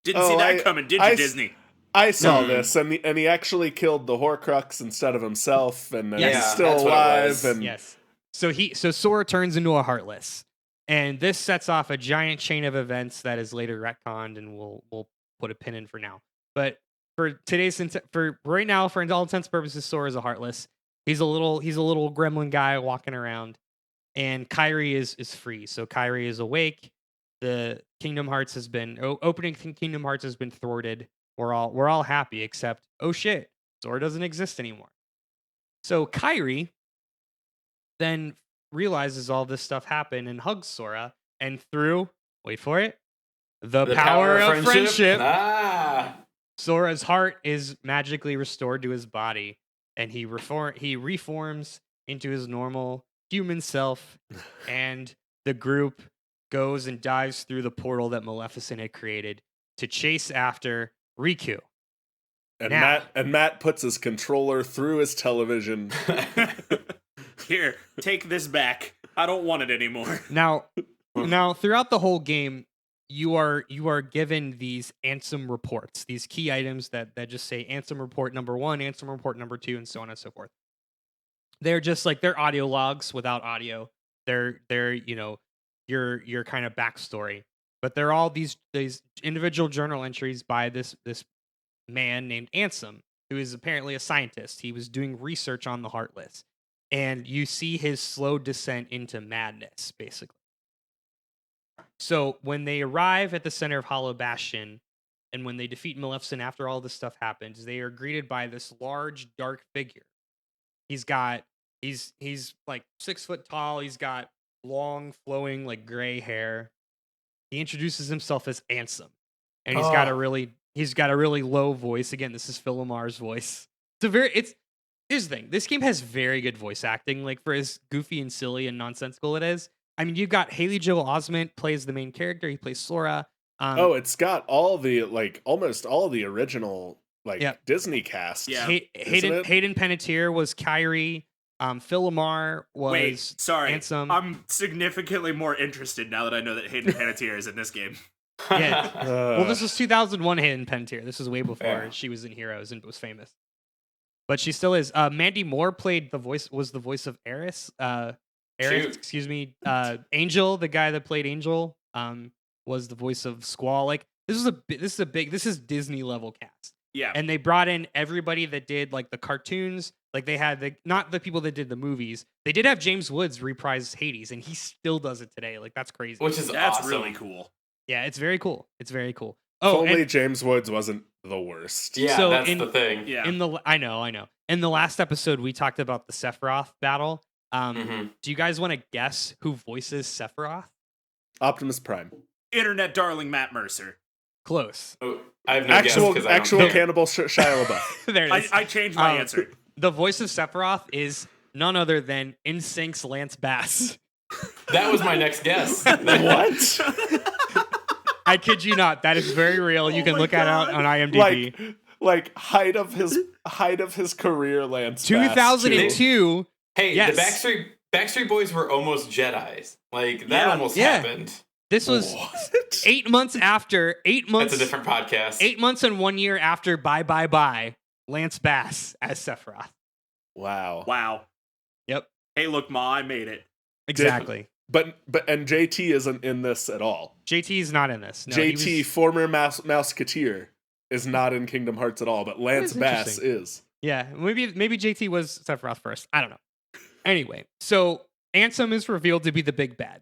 Didn't see that coming, did you, Disney? I saw this, and he actually killed the Horcrux instead of himself, and he's still alive. And yes, so Sora turns into a Heartless, and this sets off a giant chain of events that is later retconned, and we'll put a pin in for now. But for right now, for all intents and purposes, Sora's a Heartless. He's a little gremlin guy walking around. And Kairi is free. So Kairi is awake. The Kingdom Hearts opening Kingdom Hearts has been thwarted. We're all happy, except, oh shit, Sora doesn't exist anymore. So Kairi then realizes all this stuff happened and hugs Sora, and through, wait for it, the power of friendship. Sora's heart is magically restored to his body, and he reforms into his normal human self, and the group goes and dives through the portal that Maleficent had created to chase after Riku. And Matt puts his controller through his television. Here, take this back. I don't want it anymore. Now throughout the whole game, you are given these Ansem reports, these key items that just say Ansem report number 1, Ansem report number 2, and so on and so forth. They're just like, they're audio logs without audio. They're your kind of backstory, but they're all these individual journal entries by this man named Ansem, who is apparently a scientist. He was doing research on the Heartless, and you see his slow descent into madness, basically. So when they arrive at the center of Hollow Bastion, and when they defeat Maleficent after all this stuff happens, they are greeted by this large, dark figure. He's like 6 foot tall. He's got long, flowing, like gray hair. He introduces himself as Ansem, and he's got a really low voice. Again, this is Phil Lamar's voice. Here's the thing. This game has very good voice acting, like for as goofy and silly and nonsensical it is. I mean, you've got Haley Joel Osment plays the main character. He plays Sora. It's got all the almost all the original Disney cast. Yeah. Hayden Panettiere was Kairi. Phil Lamar was Ansem. I'm significantly more interested now that I know that Hayden Panettiere is in this game. Yeah. Well, this was 2001 Hayden Panettiere. This was way before she was in Heroes and was famous. But she still is. Mandy Moore was the voice of Eris. Angel, the guy that played Angel, was the voice of Squall. Like, this is Disney level cast. Yeah. And they brought in everybody that did like the cartoons. Like, they had not the people that did the movies. They did have James Woods reprise Hades, and he still does it today. Like, that's crazy. That's awesome. really cool. Yeah, it's very cool. Oh, if only James Woods wasn't the worst. Yeah, so that's the thing. Yeah. I know. In the last episode, we talked about the Sephiroth battle. Do you guys want to guess who voices Sephiroth? Optimus Prime. Internet darling Matt Mercer. Close. Oh, I have no guess. Actual cannibal Shia LaBeouf. There it is. I changed my answer. The voice of Sephiroth is none other than NSYNC's Lance Bass. That was my next guess. What? I kid you not. That is very real. You can look at it on IMDb. Like height of his career, Lance. 2002. Hey, yes. The Backstreet Boys were almost Jedis. Like, that almost happened. This was 8 months after. 8 months. That's a different podcast. 8 months and 1 year after Bye Bye Bye. Lance Bass as Sephiroth. Wow. Yep. Hey, look, Ma, I made it. Exactly. But JT isn't in this at all. JT is not in this. No, JT, former Mouseketeer, is not in Kingdom Hearts at all, but Lance Bass is. Yeah, maybe JT was Sephiroth first. I don't know. Anyway, so Ansem is revealed to be the big bad.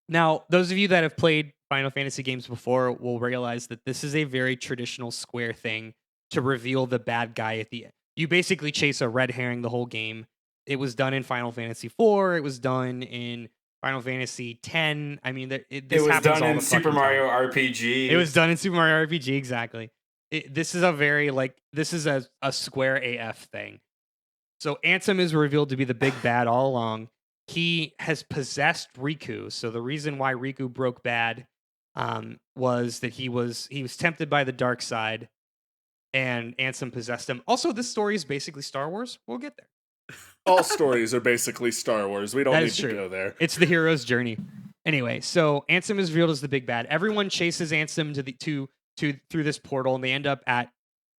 Now, those of you that have played Final Fantasy games before will realize that this is a very traditional Square thing to reveal the bad guy at the end. You basically chase a red herring the whole game. It was done in Final Fantasy IV. It was done in Final Fantasy X. I mean, it was done in Super Mario RPG. It was done in Super Mario RPG, exactly. This is a Square AF thing. So Ansem is revealed to be the big bad all along. He has possessed Riku. So the reason why Riku broke bad was that he was tempted by the dark side, and Ansem possessed him. Also, this story is basically Star Wars. We'll get there. All stories are basically Star Wars. We don't need to go there. It's the hero's journey. Anyway, so Ansem is revealed as the big bad. Everyone chases Ansem through this portal, and they end up at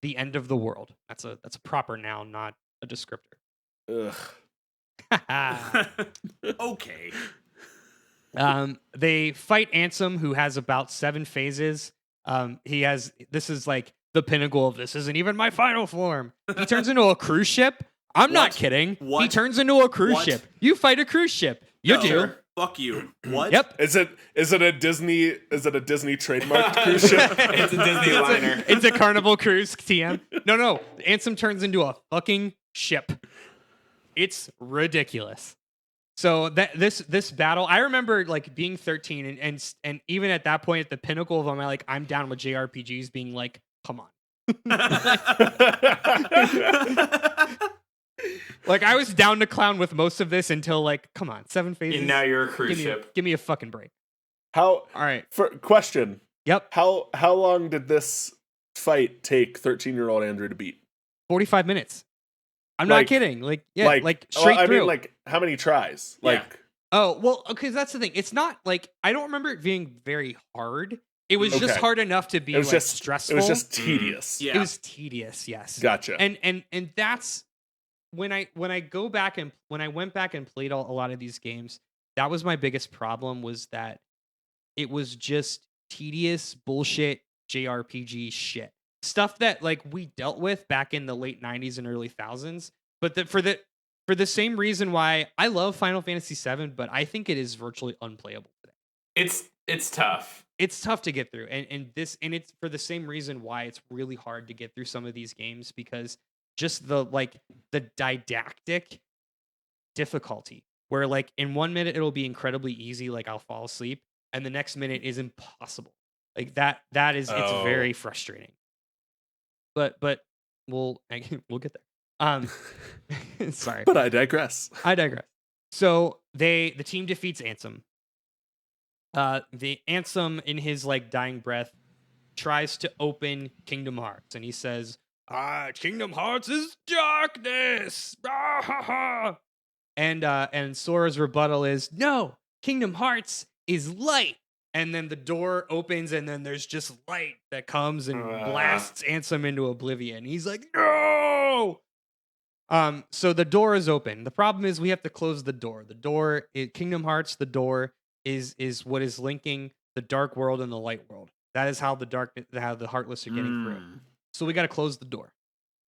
the end of the world. That's a proper noun, not a descriptor. Ugh. Okay. They fight Ansem, who has about 7 phases. This is like the pinnacle of this isn't even my final form. He turns into a cruise ship. I'm not kidding. What? He turns into a cruise ship. You fight a cruise ship. You do. Sure. Fuck you. What? Yep. Is it a Disney trademarked cruise ship? It's a Disney liner. It's a Carnival Cruise TM. No. Ansem turns into a fucking ship. It's ridiculous. So this battle, I remember like being 13 and even at that point at the pinnacle of I'm down with JRPGs being like, come on. Like I was down to clown with most of this until like, come on, 7 phases. And now you're a cruise ship. Give me a fucking break. All right. Question. Yep. How long did this fight take 13-year-old Andrew to beat? 45 minutes. I'm not kidding. Like straight through. I mean, like how many tries? Yeah. Like oh well, okay. That's the thing. It's not like I don't remember it being very hard. It was just hard enough to be stressful. It was just tedious. Yeah. It was tedious. Yes. Gotcha. And that's when I went back and played a lot of these games. That was my biggest problem, was that it was just tedious bullshit JRPG shit. Stuff that like we dealt with back in the late 90s and early thousands, but for the same reason why I love Final Fantasy VII, but I think it is virtually unplayable today. It's tough. It's tough to get through, and it's for the same reason why it's really hard to get through some of these games, because just the didactic difficulty, where like in 1 minute it'll be incredibly easy, like I'll fall asleep, and the next minute is impossible. Like that is it's very frustrating. But we'll get there. Sorry. But I digress. So the team defeats Ansem. The Ansem, in his like dying breath, tries to open Kingdom Hearts, and he says, Kingdom Hearts is darkness. And Sora's rebuttal is, no, Kingdom Hearts is light. And then the door opens, and then there's just light that comes and blasts Ansem into oblivion. He's like, no! So the door is open. The problem is we have to close the door. Kingdom Hearts, the door is what is linking the dark world and the light world. That is how the Heartless are getting through. So we got to close the door.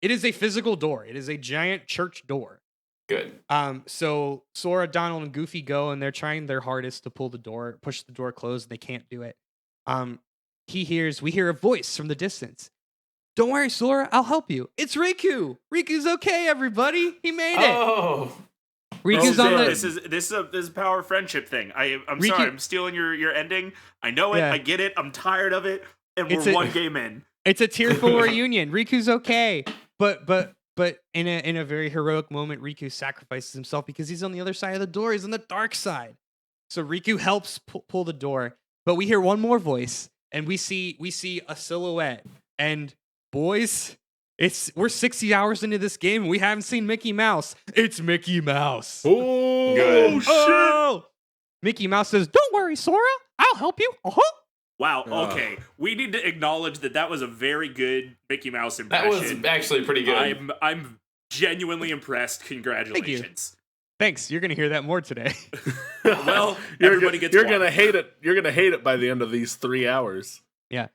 It is a physical door. It is a giant church door. Good. So Sora, Donald, and Goofy go, and they're trying their hardest to push the door closed, and they can't do it. We hear a voice from the distance. Don't worry, Sora, I'll help you. It's Riku. Riku's okay, everybody. He made it. Oh. Riku's on the. This is a power friendship thing. I'm sorry, I'm stealing your ending. I know it. Yeah. I get it. I'm tired of it. And we're one game in. It's a tearful reunion. Riku's okay, but in a very heroic moment, Riku sacrifices himself because he's on the other side of the door. He's on the dark side. So Riku helps pull the door, but we hear one more voice, and we see a silhouette. And boys, we're 60 hours into this game, and we haven't seen Mickey Mouse. It's Mickey Mouse. Oh, good. Shit. Mickey Mouse says, "Don't worry, Sora. I'll help you." Wow, okay. We need to acknowledge that was a very good Mickey Mouse impression. That was actually pretty good. I'm genuinely impressed. Congratulations. Thanks. You're going to hear that more today. Well, everybody gets You're going to hate it. You're going to hate it by the end of these 3 hours. Yeah.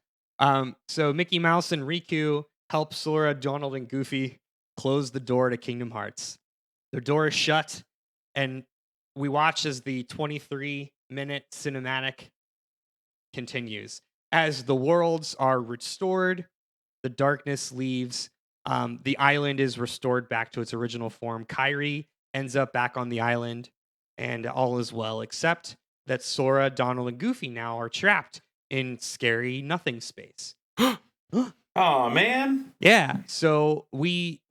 So Mickey Mouse and Riku help Sora, Donald, and Goofy close the door to Kingdom Hearts. The door is shut, and we watch as the 23-minute cinematic continues. As the worlds are restored, the darkness leaves, the island is restored back to its original form. Kairi ends up back on the island, and all is well, except that Sora, Donald, and Goofy now are trapped in scary nothing space. Oh man. Yeah. So we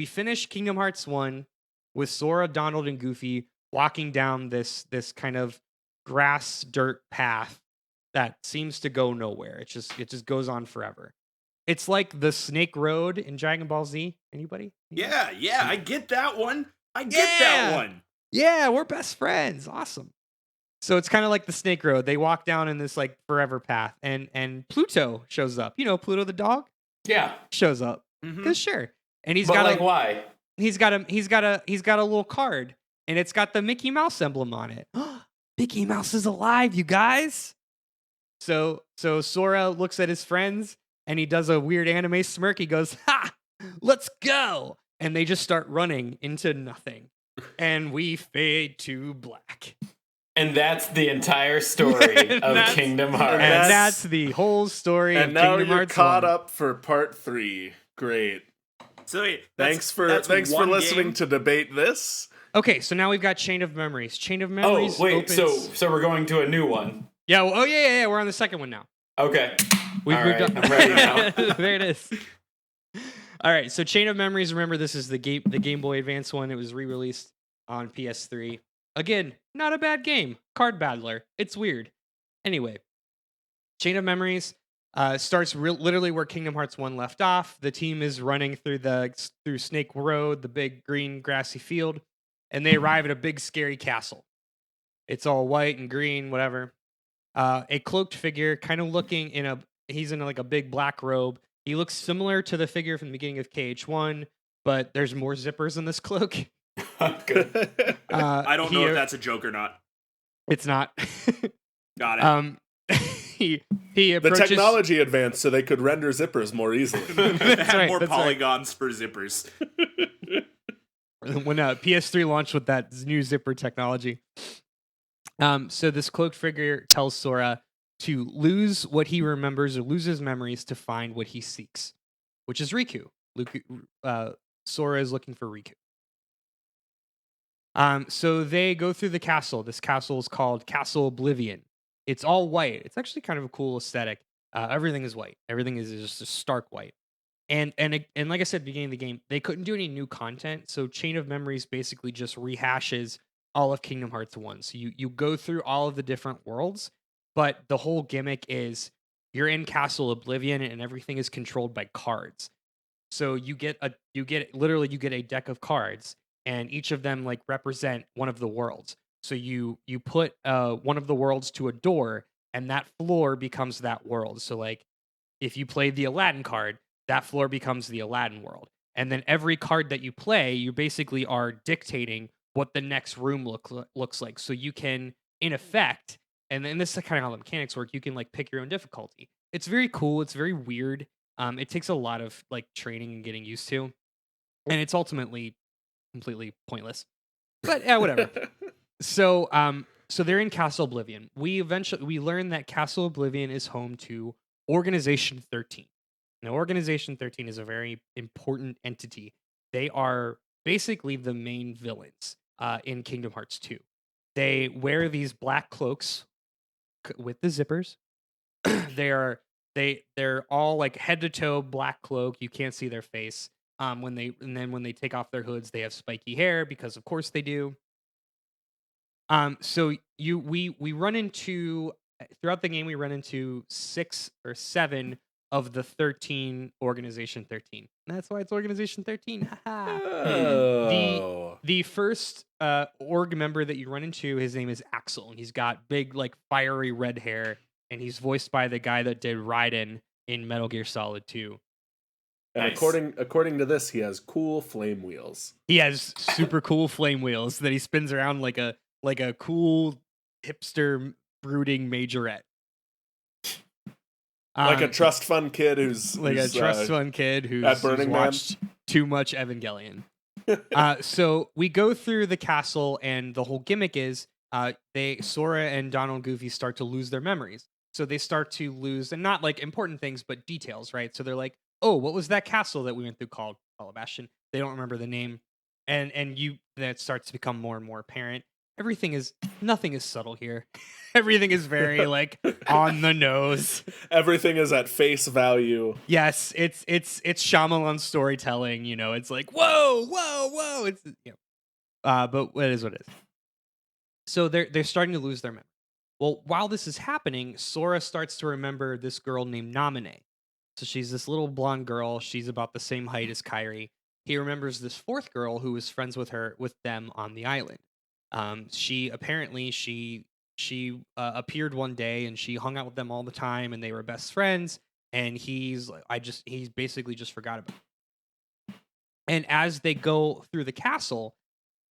finish Kingdom Hearts 1 with Sora, Donald, and Goofy walking down this kind of grass dirt path that seems to go nowhere. It just goes on forever. It's like the Snake Road in Dragon Ball Z. Anybody? Yeah, I get that one. That one. Yeah, we're best friends. Awesome. So it's kind of like the Snake Road. They walk down in this like forever path, and Pluto shows up. You know Pluto the dog? Yeah. Shows up. Mm-hmm. Cause sure. And he's but got why? He's got a little card, and it's got the Mickey Mouse emblem on it. Mickey Mouse is alive, you guys. So Sora looks at his friends, and he does a weird anime smirk. He goes, "Ha! Let's go!" And they just start running into nothing, and we fade to black. And that's the entire story of Kingdom Hearts. And that's the whole story of Kingdom Hearts. And now you're caught up for part 3. Great. So wait, thanks for listening to debate this. Okay, so now we've got Chain of Memories. Chain of Memories. Oh wait, opens... so we're going to a new one. Yeah. Well, yeah. We're on the second one now. Okay. We've All right, on. I'm ready now. There it is. All right, so Chain of Memories. Remember, this is the Game Boy Advance one. It was re-released on PS3. Again, not a bad game. Card battler. It's weird. Anyway, Chain of Memories starts literally where Kingdom Hearts 1 left off. The team is running through Snake Road, the big green grassy field, and they arrive at a big scary castle. It's all white and green, whatever. A cloaked figure, kind of looking he's in like a big black robe. He looks similar to the figure from the beginning of KH1, but there's more zippers in this cloak. Good. I don't know if that's a joke or not. It's not. Got it. He approaches... The technology advanced so they could render zippers more easily. They had more polygons for zippers. When PS3 launched with that new zipper technology. So this cloaked figure tells Sora to lose what he remembers or lose his memories to find what he seeks, which is Riku. Sora is looking for Riku. So they go through the castle. This castle is called Castle Oblivion. It's all white. It's actually kind of a cool aesthetic. Everything is white. Everything is just a stark white. And like I said, beginning of the game, they couldn't do any new content. So Chain of Memories basically just rehashes all of Kingdom Hearts 1. So you go through all of the different worlds, but the whole gimmick is you're in Castle Oblivion and everything is controlled by cards. So you get a deck of cards, and each of them like represent one of the worlds. So you put one of the worlds to a door, and that floor becomes that world. So like if you play the Aladdin card, that floor becomes the Aladdin world. And then every card that you play, you basically are dictating what the next room looks like. So you can, in effect, and this is kind of how the mechanics work, you can like pick your own difficulty. It's very cool. It's very weird. It takes a lot of like training and getting used to. And it's ultimately completely pointless. But yeah, whatever. So they're in Castle Oblivion. We learn that Castle Oblivion is home to Organization 13. Now, Organization 13 is a very important entity. They are basically the main villains in Kingdom Hearts 2. They wear these black cloaks with the zippers. They're all like head to toe black cloak. You can't see their face. When they take off their hoods, they have spiky hair because of course they do. So we run into throughout the game, we run into 6 or 7 of the 13 Organization 13. And that's why it's Organization 13. Oh. The first org member that you run into, his name is Axel, and he's got big like fiery red hair, and he's voiced by the guy that did Raiden in Metal Gear Solid 2. And Nice. according to this, he has cool flame wheels. He has super cool flame wheels that he spins around like a cool hipster brooding majorette. Like a trust fund kid who's at Burning watched too much Evangelion. So we go through the castle, and the whole gimmick is Sora and Donald and Goofy start to lose their memories. So they start to lose, and not like important things, but details, right? So they're like, oh, what was that castle that we went through called Bastion? They don't remember the name. And that starts to become more and more apparent. Nothing is subtle here. Everything is very like on the nose. Everything is at face value. Yes, it's Shyamalan storytelling, you know. It's like, whoa. It's but it is what it is. So they're starting to lose their memory. Well, while this is happening, Sora starts to remember this girl named Naminé. So she's this little blonde girl. She's about the same height as Kairi. He remembers this fourth girl who was friends with them on the island. She appeared one day, and she hung out with them all the time, and they were best friends. And he basically just forgot about it. And as they go through the castle,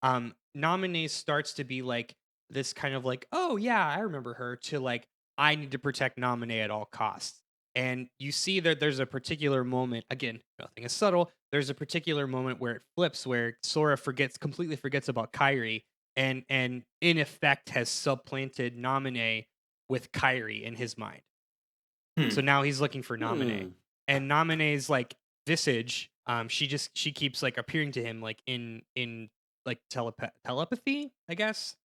Naminé starts to be like this kind of like, oh yeah, I remember her, to like, I need to protect Naminé at all costs. And you see that there's a particular moment, again, nothing is subtle, there's a particular moment where it flips, where Sora completely forgets about Kairi, and in effect has supplanted Naminé with Kairi in his mind. So now he's looking for Naminé, and Naminé's like visage, she keeps like appearing to him like in like telepathy, I guess.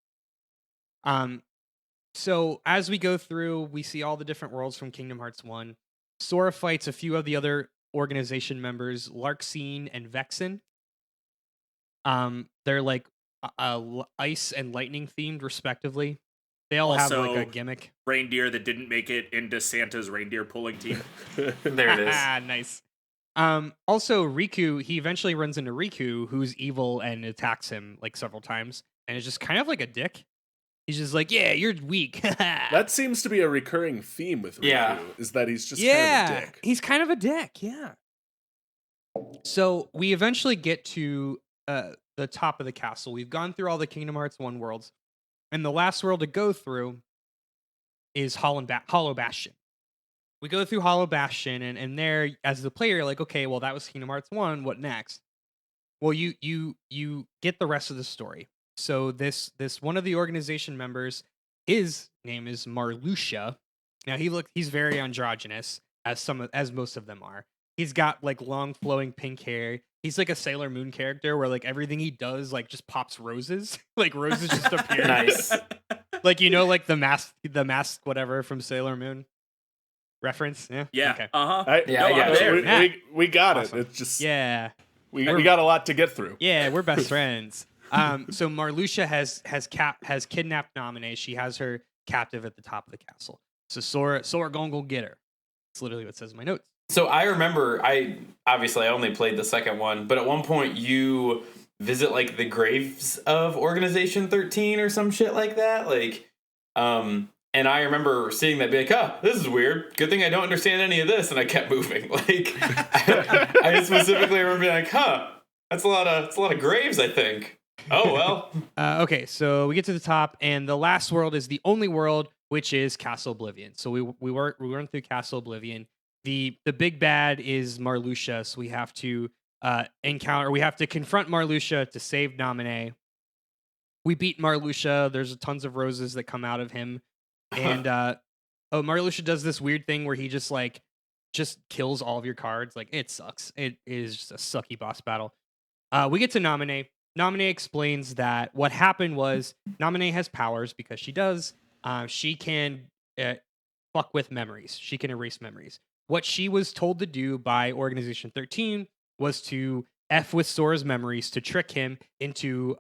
So as we go through, we see all the different worlds from Kingdom Hearts 1. Sora fights a few of the other organization members, Larxene and Vexen. They're like ice and lightning themed, respectively. They all have like a gimmick. Reindeer that didn't make it into Santa's reindeer pulling team. There it is. Nice. Also, Riku, he eventually runs into Riku, who's evil and attacks him like several times, and is just kind of like a dick. He's just like, yeah, you're weak. That seems to be a recurring theme with Riku, is that he's just kind of a dick. He's kind of a dick, yeah. So we eventually get to the top of the castle. We've gone through all the Kingdom Hearts 1 worlds, and the last world to go through is Hollow Bastion. We go through Hollow Bastion, and there, as the player, you're like, okay, well, that was Kingdom Hearts 1, what next? Well, you get the rest of the story. So this one of the organization members, his name is Marluxia. Now he's very androgynous, as most of them are. He's got like long flowing pink hair. He's like a Sailor Moon character where like everything he does like just pops roses. Like roses just appear. Nice. Like like the mask whatever from Sailor Moon. Reference? Yeah. Yeah. Okay. We got awesome. it. It's just we got a lot to get through. Yeah, we're best friends. So Marluxia has kidnapped Naminé. She has her captive at the top of the castle. So Sora gonna go get her. It's literally what it says in my notes. So I remember, I only played the second one, but at one point you visit like the graves of Organization 13 or some shit like that. Like, and I remember seeing that, be like, oh, this is weird. Good thing I don't understand any of this, and I kept moving. Like, I specifically remember being like, that's a lot of graves, I think. Oh well. Okay, so we get to the top, and the last world is the only world, which is Castle Oblivion. So we run through Castle Oblivion. The big bad is Marluxia, so we have to confront Marluxia to save Naminé. We beat Marluxia. There's tons of roses that come out of him, and Marluxia does this weird thing where he just kills all of your cards. Like, it sucks. It is just a sucky boss battle. We get to Naminé. Naminé explains that what happened was Naminé has powers because she does. She can fuck with memories. She can erase memories. What she was told to do by Organization 13 was to F with Sora's memories to trick him into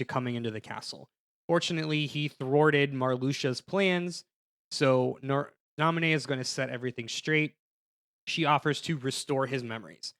coming into the castle. Fortunately, he thwarted Marluxia's plans, so Naminé is going to set everything straight. She offers to restore his memories.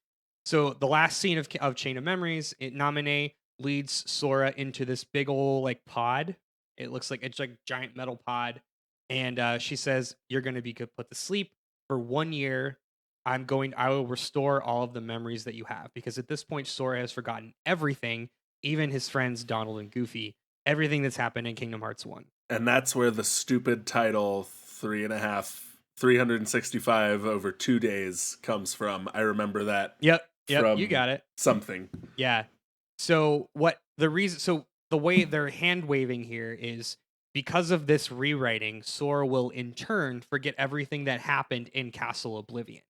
So the last scene of Chain of Memories, Naminé leads Sora into this big old like pod. It looks like it's like a giant metal pod, and she says, "You're going to be put to sleep for 1 year. I will restore all of the memories that you have," because at this point Sora has forgotten everything, even his friends Donald and Goofy, everything that's happened in Kingdom Hearts 1. And that's where the stupid title 365 over 2 days comes from. I remember that. Yep, you got it. Something. Yeah. So the way they're hand waving here is because of this rewriting, Sora will in turn forget everything that happened in Castle Oblivion.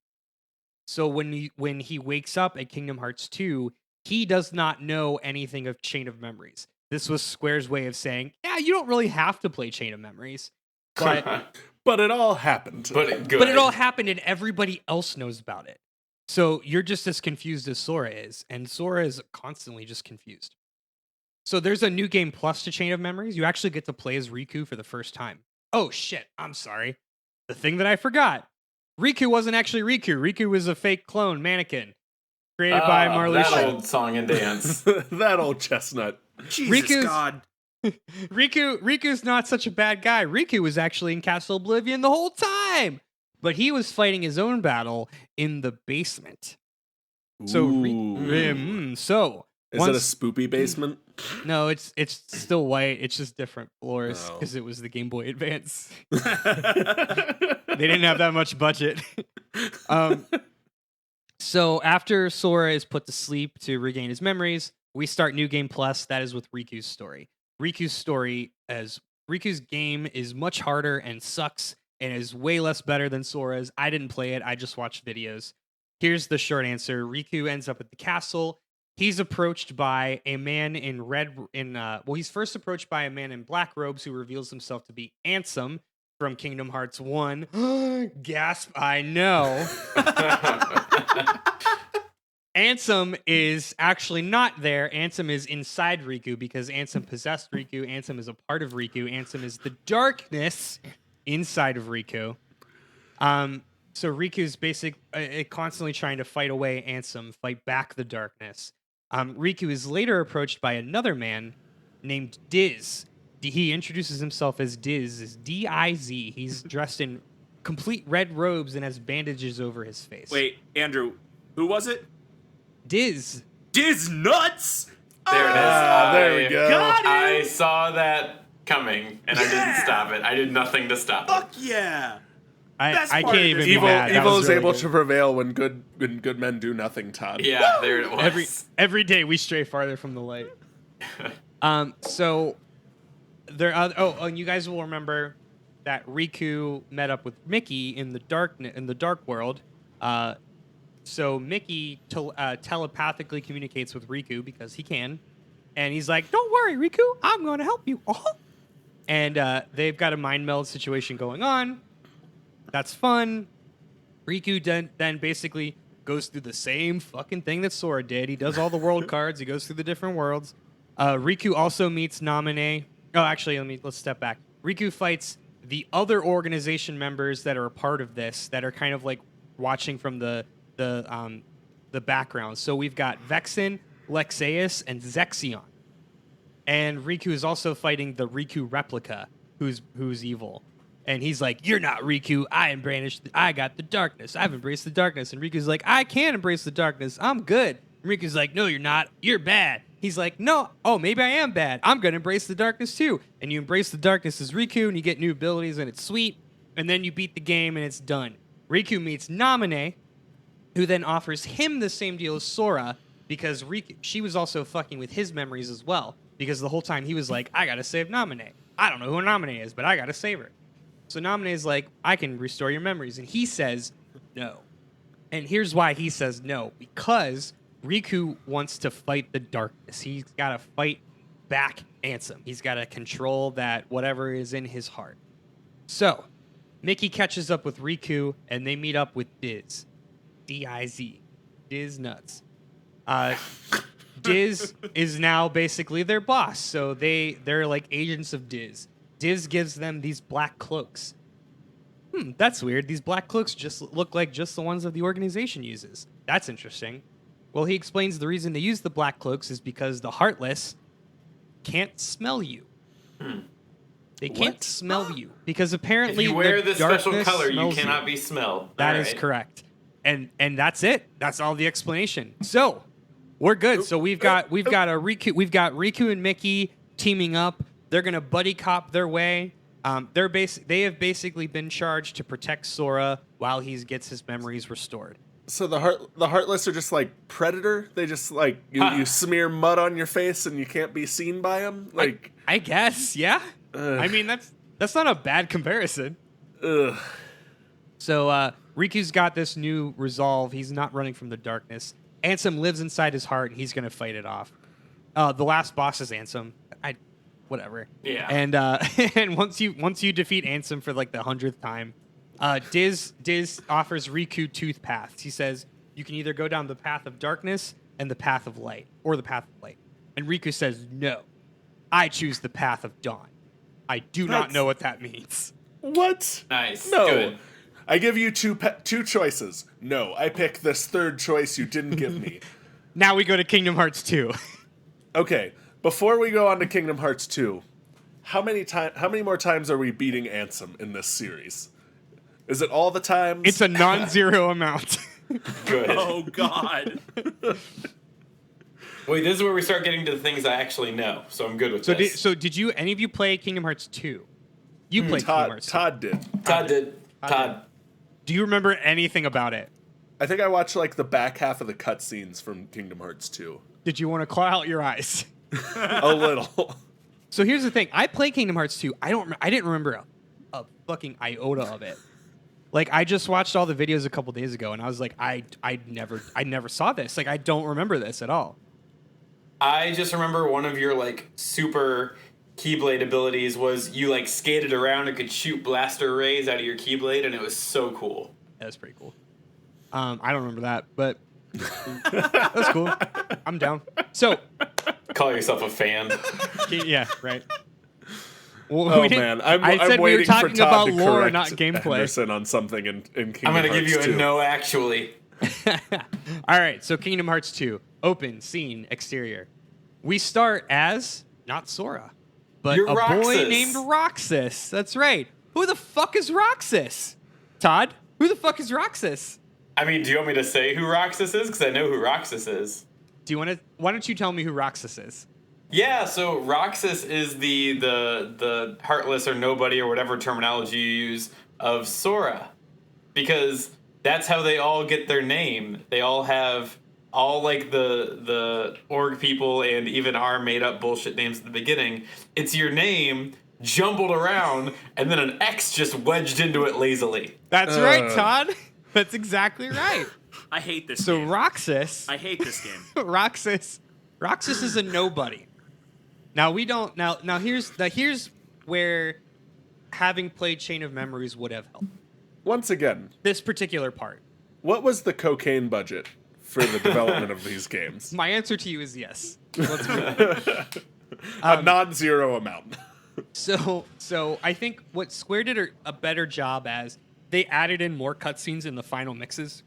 So when he wakes up at Kingdom Hearts 2, he does not know anything of Chain of Memories. This was Square's way of saying, yeah, you don't really have to play Chain of Memories. But but it all happened. But it all happened and everybody else knows about it. So you're just as confused as Sora is, and Sora is constantly just confused. So there's a new game plus to Chain of Memories. You actually get to play as Riku for the first time. Oh shit, I'm sorry. The thing that I forgot. Riku wasn't actually Riku. Riku was a fake clone mannequin created by Marluxia. That old song and dance. That old chestnut. Jesus God. Riku's not such a bad guy. Riku was actually in Castle Oblivion the whole time. But he was fighting his own battle in the basement. So, Is it a spoopy basement? No, it's still white. It's just different floors because it was the Game Boy Advance. They didn't have that much budget. So after Sora is put to sleep to regain his memories, we start New Game Plus. That is with Riku's story. Riku's story as Riku's game is much harder and sucks and is way less better than Sora's. I didn't play it. I just watched videos. Here's the short answer. Riku ends up at the castle. He's approached by a man he's first approached by a man in black robes who reveals himself to be Ansem from Kingdom Hearts 1. Gasp, I know. Ansem is actually not there. Ansem is inside Riku because Ansem possessed Riku. Ansem is a part of Riku. Ansem is the darkness inside of Riku. So Riku's constantly trying to fight away Ansem, fight back the darkness. Riku is later approached by another man named Diz. He introduces himself as Diz, as D-I-Z. He's dressed in complete red robes and has bandages over his face. Wait, Andrew, who was it? Diz. Diz nuts! There it is. There we go. Got it! I saw that coming, and I didn't stop it. I did nothing to stop it. Fuck yeah! I can't even be mad. Evil is really able good. to prevail when good men do nothing, Todd. Yeah, there it was. Every day we stray farther from the light. So there. And you guys will remember that Riku met up with Mickey in the dark world. So Mickey telepathically communicates with Riku because he can, and he's like, "Don't worry, Riku, I'm going to help you." And they've got a mind meld situation going on. That's fun. Riku then basically goes through the same fucking thing that Sora did. He does all the world cards. He goes through the different worlds. Riku also meets Naminé. Oh, actually, let's step back. Riku fights the other organization members that are a part of this, that are kind of like watching from the background. So we've got Vexen, Lexaeus, and Zexion. And Riku is also fighting the Riku replica, who's evil. And he's like, "You're not Riku. I got the darkness. I've embraced the darkness." And Riku's like, "I can't embrace the darkness. I'm good." And Riku's like, "No, you're not. You're bad." He's like, "No. Oh, maybe I am bad. I'm going to embrace the darkness too." And you embrace the darkness as Riku, and you get new abilities, and it's sweet. And then you beat the game, and it's done. Riku meets Naminé, who then offers him the same deal as Sora, because she was also fucking with his memories as well. Because the whole time he was like, "I got to save Naminé. I don't know who Naminé is, but I got to save her." So Naminé is like, "I can restore your memories." And he says no. And here's why he says no. Because Riku wants to fight the darkness. He's got to fight back Ansem. He's got to control that whatever is in his heart. So Mickey catches up with Riku, and they meet up with Diz. D-I-Z. Diz nuts. Diz is now basically their boss. So they're like agents of Diz. Diz gives them these black cloaks. That's weird. These black cloaks just look like just the ones that the organization uses. That's interesting. Well, he explains the reason they use the black cloaks is because the Heartless can't smell you. They can't smell you because apparently if you wear the this special darkness color, you smells cannot be smelled. That is correct. And that's it. That's all the explanation. So we're good. So we've got Riku and Mickey teaming up. They're gonna buddy cop their way. They have basically been charged to protect Sora while he gets his memories restored. So the Heartless are just like Predator. They just like you smear mud on your face and you can't be seen by them. Like I guess, yeah. I mean that's not a bad comparison. Ugh. So Riku's got this new resolve. He's not running from the darkness. Ansem lives inside his heart, and he's gonna fight it off. The last boss is Ansem. Whatever. Yeah. And and once you defeat Ansem for like the 100th time, Diz offers Riku tooth paths. He says you can either go down the path of darkness and the path of light, or the path of light. And Riku says, "No, I choose the path of dawn." I do not know what that means. What? Nice. No. Good. I give you two choices. No, I pick this third choice you didn't give me. Now we go to Kingdom Hearts 2. Okay, before we go on to Kingdom Hearts 2, how many more times are we beating Ansem in this series? Is it all the times? It's a non-zero amount. Good. Oh, God. Wait, this is where we start getting to the things I actually know, so I'm good with this. Did any of you play Kingdom Hearts 2? You played Kingdom Hearts 2. Todd did. Todd did. Todd. Do you remember anything about it? I think I watched like the back half of the cutscenes from Kingdom Hearts 2. Did you want to claw out your eyes? A little. So here's the thing. I played Kingdom Hearts 2. I didn't remember a fucking iota of it. Like, I just watched all the videos a couple days ago, and I was like, I never saw this. Like, I don't remember this at all. I just remember one of your, like, super Keyblade abilities was you, like, skated around and could shoot blaster rays out of your Keyblade, and it was so cool. That was pretty cool. I don't remember that, but that's cool. I'm down. So, call yourself a fan. Yeah, right. Well, man, I'm said waiting we were talking for Todd about to lore, correct not gameplay. Henderson on something in Kingdom I'm gonna Hearts give you a 2. no, actually. All right, so Kingdom Hearts 2, open scene, exterior. We start as not Sora, but You're a boy Roxas. named Roxas. That's right. Who the fuck is Roxas? Todd, who the fuck is Roxas? I mean, do you want me to say who Roxas is? Because I know who Roxas is. Do you want to? Why don't you tell me who Roxas is? Yeah, so Roxas is the heartless or nobody or whatever terminology you use of Sora. Because that's how they all get their name. They all have all like the org people and even our made up bullshit names at the beginning. It's your name jumbled around and then an X just wedged into it lazily. That's right, Todd. That's exactly right. I hate this So game. Roxas. I hate this game. Roxas is a nobody. Now we don't. Now here's where having played Chain of Memories would have helped. Once again, This particular part. what was the cocaine budget for the development of these games? My answer to you is yes. Let's move A non-zero amount. So I think what Square did a better job as they added in more cutscenes in the final mixes.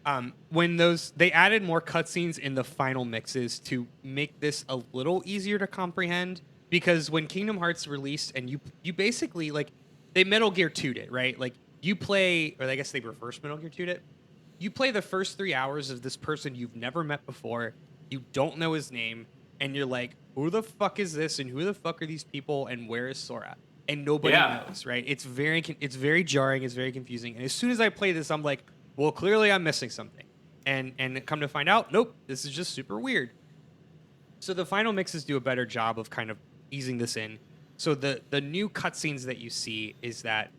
They added more cutscenes in the final mixes to make this a little easier to comprehend, because when Kingdom Hearts released and you basically, like, they Metal Gear 2'd it, right? Like, you play, or I guess they reverse Metal Gear 2'd it. You play the first 3 hours of this person you've never met before, you don't know his name, and you're like, who the fuck is this, and who the fuck are these people, and where is Sora? And nobody knows, right? It's very jarring, it's very confusing. And as soon as I play this, I'm like, well, clearly I'm missing something. And come to find out, nope, this is just super weird. So the final mixes do a better job of kind of easing this in. So the new cutscenes that you see is that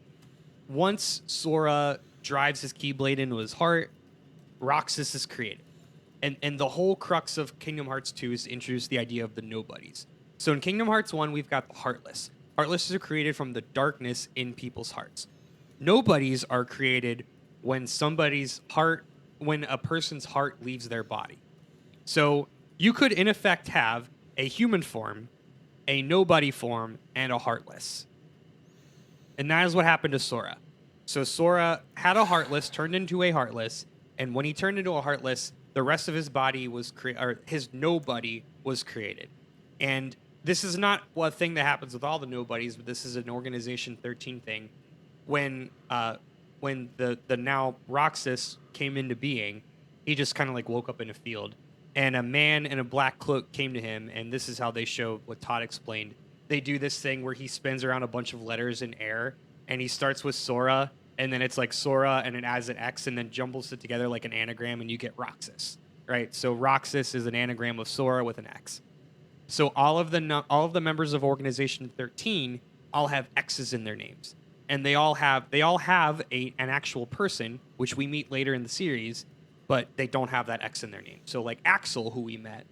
once Sora drives his Keyblade into his heart, Roxas is created. And the whole crux of Kingdom Hearts 2 is to introduce the idea of the nobodies. So in Kingdom Hearts 1, we've got the Heartless. Heartless are created from the darkness in people's hearts. Nobodies are created when when a person's heart leaves their body. So you could, in effect, have a human form, a nobody form, and a Heartless. And that is what happened to Sora. So Sora had a Heartless, turned into a Heartless, and when he turned into a Heartless, the rest of his body was his nobody was created. And this is not a thing that happens with all the nobodies, but this is an Organization 13 thing. When the now Roxas came into being, he just kind of like woke up in a field, and a man in a black cloak came to him, and this is how they show what Todd explained. They do this thing where he spins around a bunch of letters in air, and he starts with Sora, and then it's like Sora, and it adds an X, and then jumbles it together like an anagram, and you get Roxas, right? So Roxas is an anagram of Sora with an X. So all of the members of Organization 13 all have X's in their names, and they all have an actual person, which we meet later in the series, but they don't have that X in their name. So like Axel, who we met,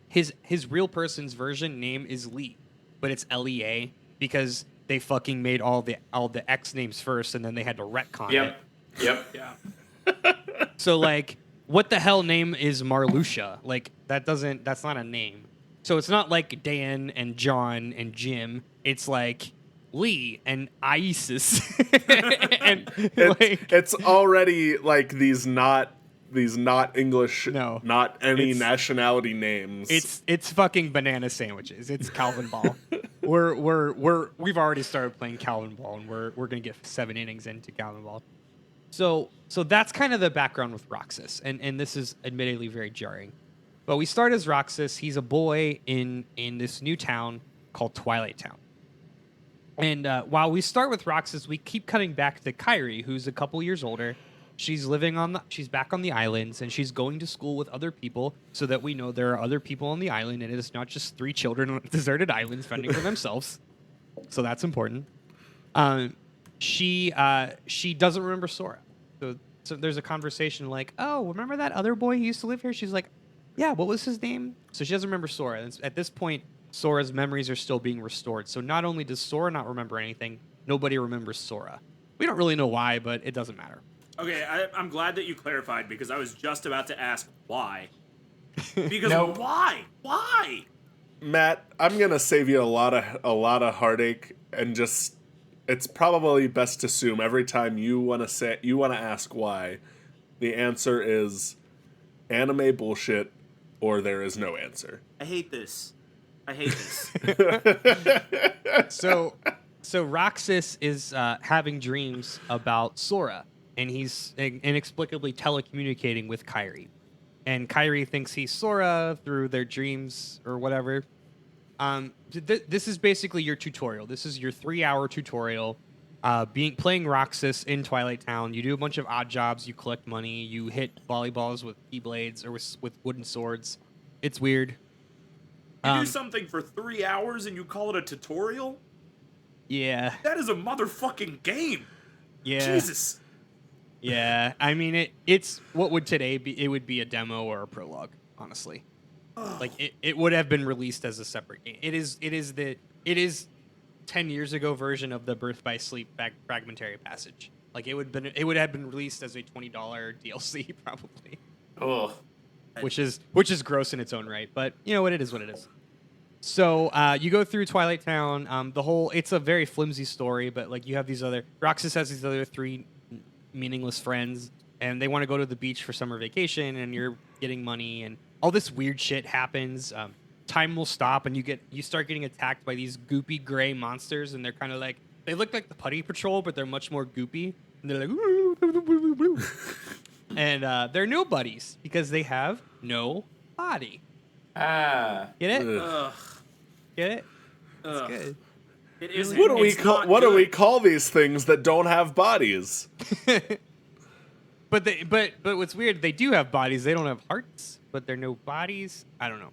his real person's version name is Lee, but it's Lea because they fucking made all the X names first, and then they had to retcon it. Yep. Yeah. So like, what the hell name is Marluxia? Like that's not a name. So it's not like Dan and John and Jim. It's like Lee and Isis. And it's already like these not English, No. not any It's- nationality names. it's fucking banana sandwiches. It's Calvin Ball. We've already started playing Calvin Ball, and we're gonna get 7 innings into Calvin Ball. So that's kind of the background with Roxas, and this is admittedly very jarring. But we start as Roxas. He's a boy in this new town called Twilight Town. And while we start with Roxas, we keep cutting back to Kairi, who's a couple years older, she's back on the islands, and she's going to school with other people so that we know there are other people on the island, and it is not just 3 children on a deserted island fending for themselves. So that's important. She doesn't remember Sora. So there's a conversation like, oh, remember that other boy who used to live here? She's like, yeah, what was his name? So she doesn't remember Sora. And at this point, Sora's memories are still being restored. So not only does Sora not remember anything, nobody remembers Sora. We don't really know why, but it doesn't matter. Okay, I'm glad that you clarified, because I was just about to ask why. Because why? Why? Matt, I'm gonna save you a lot of heartache, and just it's probably best to assume every time you want to ask why, the answer is anime bullshit, or there is no answer. I hate this. So Roxas is having dreams about Sora, and he's inexplicably telecommunicating with Kairi. And Kairi thinks he's Sora through their dreams or whatever. This is basically your tutorial. This is your 3-hour tutorial. Playing Roxas in Twilight Town. You do a bunch of odd jobs. You collect money. You hit volleyballs with keyblades or with wooden swords. It's weird. You do something for 3 hours and you call it a tutorial? Yeah. That is a motherfucking game. Yeah. Jesus. Yeah. I mean, it's what would today be? It would be a demo or a prologue, honestly. Like it would have been released as a separate game. It is 10 years ago version of the Birth by Sleep fragmentary passage. Like it would have been released as a $20 DLC probably. Oh. Which is gross in its own right, but you know what, it is what it is. So you go through Twilight Town. It's a very flimsy story, but like you have Roxas has these other 3 meaningless friends, and they want to go to the beach for summer vacation, and you're getting money, and all this weird shit happens. Time will stop, and you start getting attacked by these goopy gray monsters, and they're kind of like, they look like the Putty Patrol, but they're much more goopy, and they're like, and they're nobodies because they have no body. Get it? Ugh. Get it? Ugh. It's good. It is. What do we call these things that don't have bodies? But what's weird? They do have bodies. They don't have hearts, but they're no bodies. I don't know.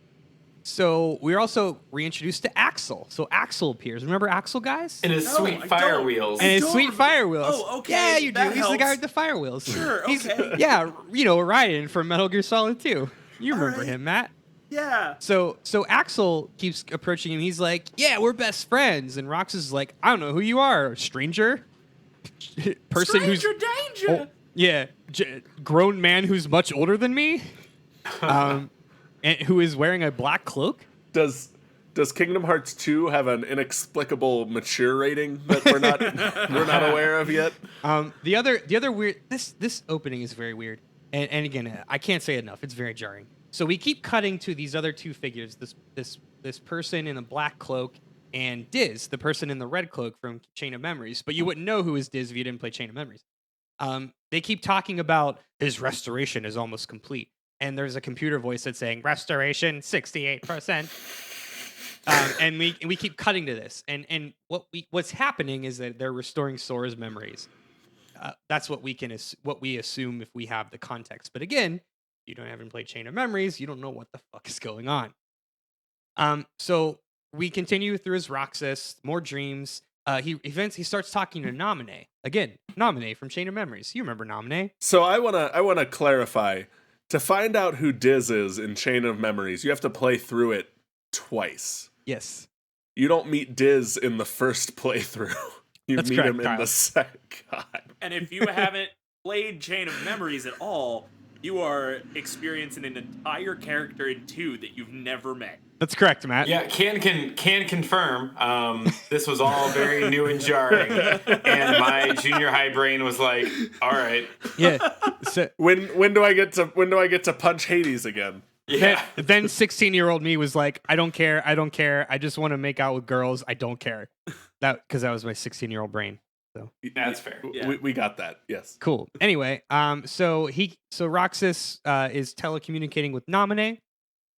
So we're also reintroduced to Axel. So Axel appears. Remember Axel, guys? And his sweet fire wheels. And his sweet fire wheels. Oh, okay. Yeah, you do. That He's helps. the guy with the fire wheels. Sure. Okay. Yeah, Ryan from Metal Gear Solid 2. You remember him, Matt? Yeah. So Axel keeps approaching him. He's like, "Yeah, we're best friends." And Rox is like, "I don't know who you are, stranger, person Stranger who's danger." Oh, yeah, grown man who's much older than me, and who is wearing a black cloak." Does Kingdom Hearts 2 have an inexplicable mature rating that we're not aware of yet? The other weird, this opening is very weird, and again, I can't say it enough. It's very jarring. So we keep cutting to these other 2 figures, this person in a black cloak and Diz, the person in the red cloak from Chain of Memories. But you wouldn't know who is Diz if you didn't play Chain of Memories. They keep talking about his restoration is almost complete. And there's a computer voice that's saying, restoration, 68%. And we keep cutting to this. And what's happening is that they're restoring Sora's memories. That's what we assume if we have the context. But again, you haven't played Chain of Memories, you don't know what the fuck is going on. So we continue through his Roxas, more dreams. He starts talking to Naminé. Again, Naminé from Chain of Memories. You remember Naminé? So I wanna clarify. To find out who Diz is in Chain of Memories, you have to play through it twice. Yes. You don't meet Diz in the first playthrough. That's meet correct, him in Kyle. the second. God. And if you haven't played Chain of Memories at all, you are experiencing an entire character in 2 that you've never met. That's correct, Matt. Yeah, can confirm. This was all very new and jarring, and my junior high brain was like, "All right, Yeah. So, When do I get to punch Hades again? yeah." then 16-year-old me was like, I don't care. I just want to make out with girls. I don't care. Because that was my 16-year-old brain. So That's fair. Yeah. We got that. Yes. cool. Anyway, so Roxas is telecommunicating with Naminé,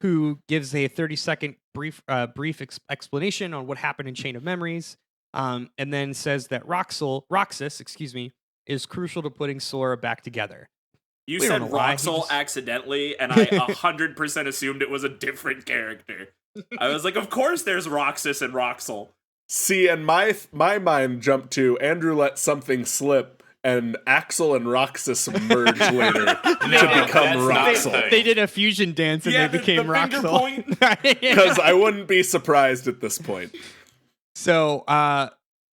who gives a 30-second brief explanation on what happened in Chain of Memories, and then says that Roxas, is crucial to putting Sora back together. You said Roxel accidentally, and I 100% assumed it was a different character. I was like, of course there's Roxas and Roxel. See, and my mind jumped to Andrew let something slip, and Axel and Roxas merged later to become Roxel. They did a fusion dance and they became Roxel. Because I wouldn't be surprised at this point. So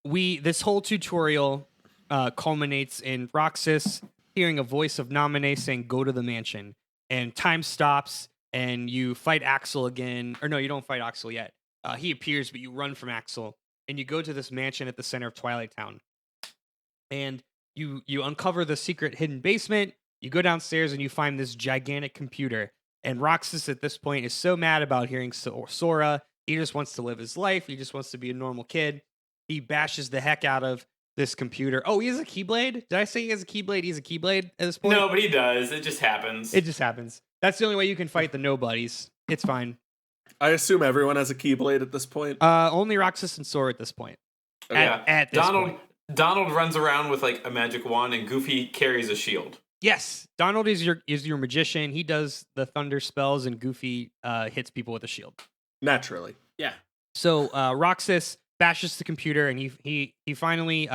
this whole tutorial culminates in Roxas hearing a voice of Naminé saying, "Go to the mansion," and time stops, and you fight Axel again. Or no, you don't fight Axel yet. He appears, but you run from Axel, and you go to this mansion at the center of Twilight Town. And you uncover the secret hidden basement. You go downstairs, and you find this gigantic computer. And Roxas at this point is so mad about hearing Sora. He just wants to live his life. He just wants to be a normal kid. He bashes the heck out of this computer. Oh, he has a Keyblade? Did I say he has a Keyblade? He's a Keyblade at this point? No, but he does. It just happens. It just happens. That's the only way you can fight the nobodies. It's fine. I assume everyone has a Keyblade at this point? Only Roxas and Sora at this point. At this point. Donald runs around with like a magic wand, and Goofy carries a shield. Yes, Donald is your magician. He does the thunder spells, and Goofy hits people with a shield. Naturally. Yeah. So Roxas bashes the computer, and he finally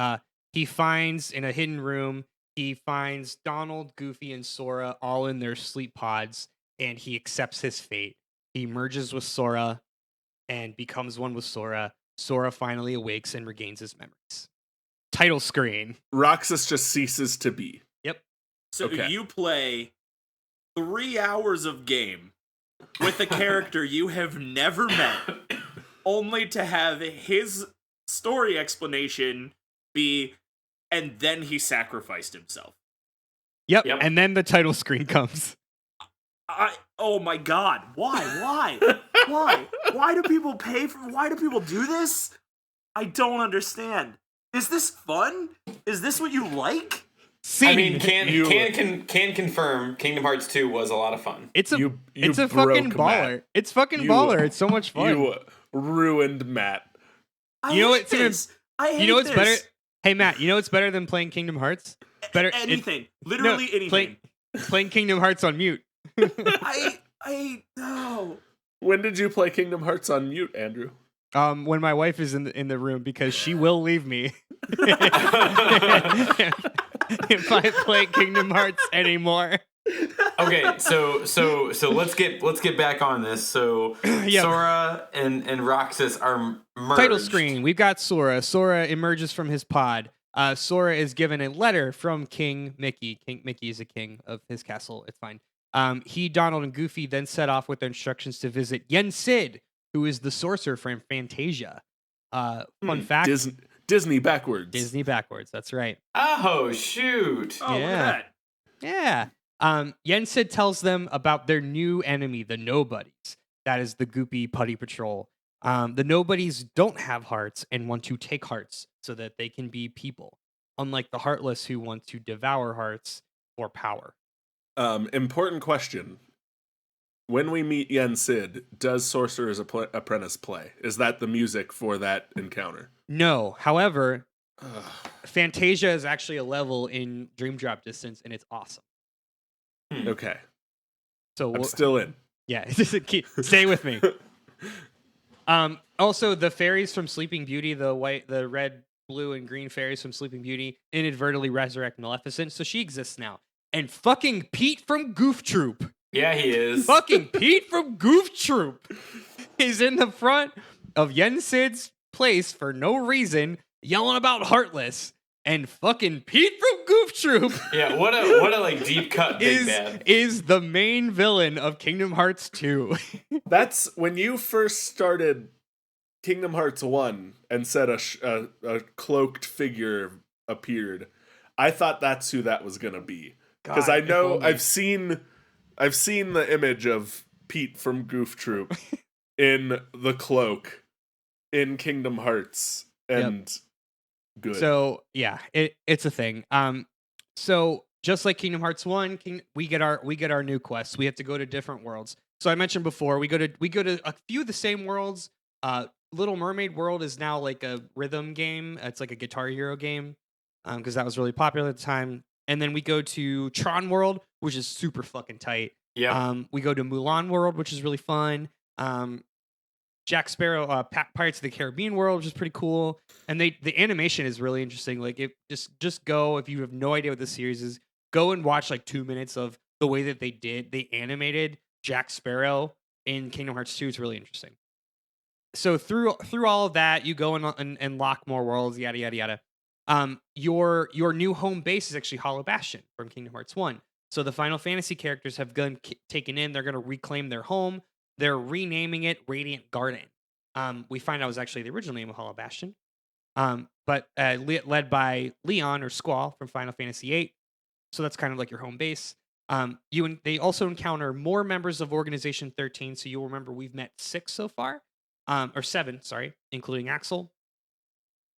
he finds in a hidden room, he finds Donald, Goofy, and Sora all in their sleep pods, and he accepts his fate. He merges with Sora and becomes one with Sora. Sora finally awakes and regains his memories. Title screen. Roxas just ceases to be. Yep. So you play 3 hours of game with a character you have never met, only to have his story explanation be, and then he sacrificed himself. Yep. And then the title screen comes. Oh my god. Why? Why do people pay for, why do people do this? I don't understand. Is this fun? Is this what you like? I mean, can confirm Kingdom Hearts 2 was a lot of fun. It's a fucking baller. Matt. It's fucking baller. It's so much fun. You ruined Matt. You know what's better? Hey Matt, you know what's better than playing Kingdom Hearts? Better anything. Literally anything. Playing Kingdom Hearts on mute. I no. When did you play Kingdom Hearts on mute, Andrew? When my wife is in the room, because she will leave me if I play Kingdom Hearts anymore. Okay, so let's get back on this. So Sora and Roxas are merged. Title screen. We've got Sora. Sora emerges from his pod. Sora is given a letter from King Mickey. King Mickey is a king of his castle. It's fine. He, Donald, and Goofy then set off with their instructions to visit Yen Sid, who is the sorcerer from Fantasia. Fun fact. Disney backwards. Disney backwards. That's right. Oh, shoot. Oh, look at that. Yeah. Yen Sid tells them about their new enemy, the Nobodies. That is the Goopy Putty Patrol. The Nobodies don't have hearts and want to take hearts so that they can be people, unlike the Heartless who want to devour hearts for power. Important question. When we meet Yen Sid, does Sorcerer's Apprentice play? Is that the music for that encounter? No. However, Fantasia is actually a level in Dream Drop Distance, and it's awesome. Okay. So I'm still in. Yeah, stay with me. Also, the fairies from Sleeping Beauty, the red, blue, and green fairies from Sleeping Beauty, inadvertently resurrect Maleficent, so she exists now. And fucking Pete from Goof Troop. Yeah, he is. Fucking Pete from Goof Troop is in the front of Yen Sid's place for no reason, yelling about Heartless. And fucking Pete from Goof Troop. Yeah, what a like deep cut big bad. Is the main villain of Kingdom Hearts 2. That's when you first started Kingdom Hearts 1 and said a cloaked figure appeared. I thought that's who that was gonna be. Because I know I've seen the image of Pete from Goof Troop in the cloak in Kingdom Hearts, and good. So yeah, it's a thing. So just like Kingdom Hearts 1, we get our new quests. We have to go to different worlds. So I mentioned before, we go to a few of the same worlds. Little Mermaid World is now like a rhythm game. It's like a Guitar Hero game. because that was really popular at the time. And then we go to Tron World, which is super fucking tight. Yeah. We go to Mulan World, which is really fun. Jack Sparrow, Pirates of the Caribbean World, which is pretty cool. And the animation is really interesting. Like, it just go, if you have no idea what the series is, go and watch like 2 minutes of the way that they animated Jack Sparrow in Kingdom Hearts 2. It's really interesting. So through all of that, you go and unlock more worlds, yada yada yada. Your new home base is actually Hollow Bastion from Kingdom Hearts 1. So the Final Fantasy characters have been taken in. They're going to reclaim their home. They're renaming it Radiant Garden. We find out it was actually the original name of Hollow Bastion, but led by Leon or Squall from Final Fantasy VIII. So that's kind of like your home base. They also encounter more members of Organization 13. So you'll remember we've met 6 so far, or 7, sorry, including Axel.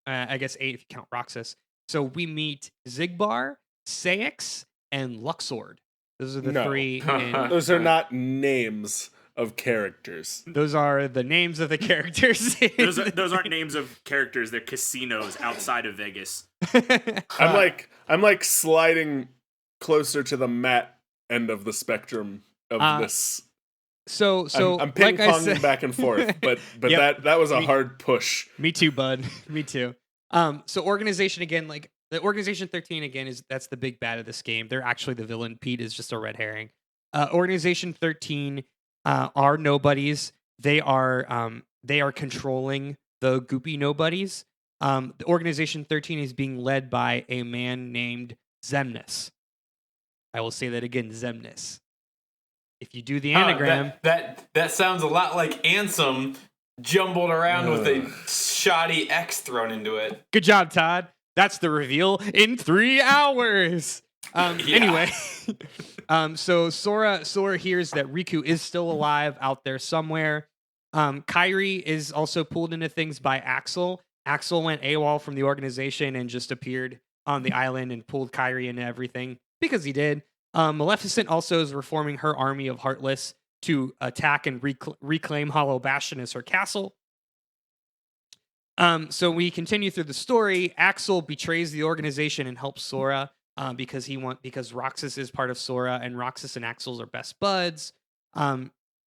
I guess 8 if you count Roxas. So we meet Zigbar, Saix, and Luxord. Those are the 3. Those are not names of characters. Those are the names of the characters. those aren't names of characters. They're casinos outside of Vegas. I'm like sliding closer to the Matt end of the spectrum of this. So I'm ping ponging like back and forth, but yep. that was a hard push. Me too, bud. Me too. So Organization again, like the Organization 13 again that's the big bad of this game. They're actually the villain. Pete is just a red herring. Organization 13 are nobodies. They are controlling the goopy nobodies. The Organization 13 is being led by a man named Xemnas. I will say that again, Xemnas. If you do the anagram, that sounds a lot like Ansem jumbled around with a shoddy X thrown into it. Good job, Todd. That's the reveal in 3 hours. Anyway, so Sora hears that Riku is still alive out there somewhere. Kairi is also pulled into things by Axel. Axel went AWOL from the organization and just appeared on the island and pulled Kairi into everything because he did. Maleficent also is reforming her army of Heartless to attack and reclaim Hollow Bastion as her castle. So we continue through the story. Axel betrays the organization and helps Sora because Roxas is part of Sora, and Roxas and Axel are best buds.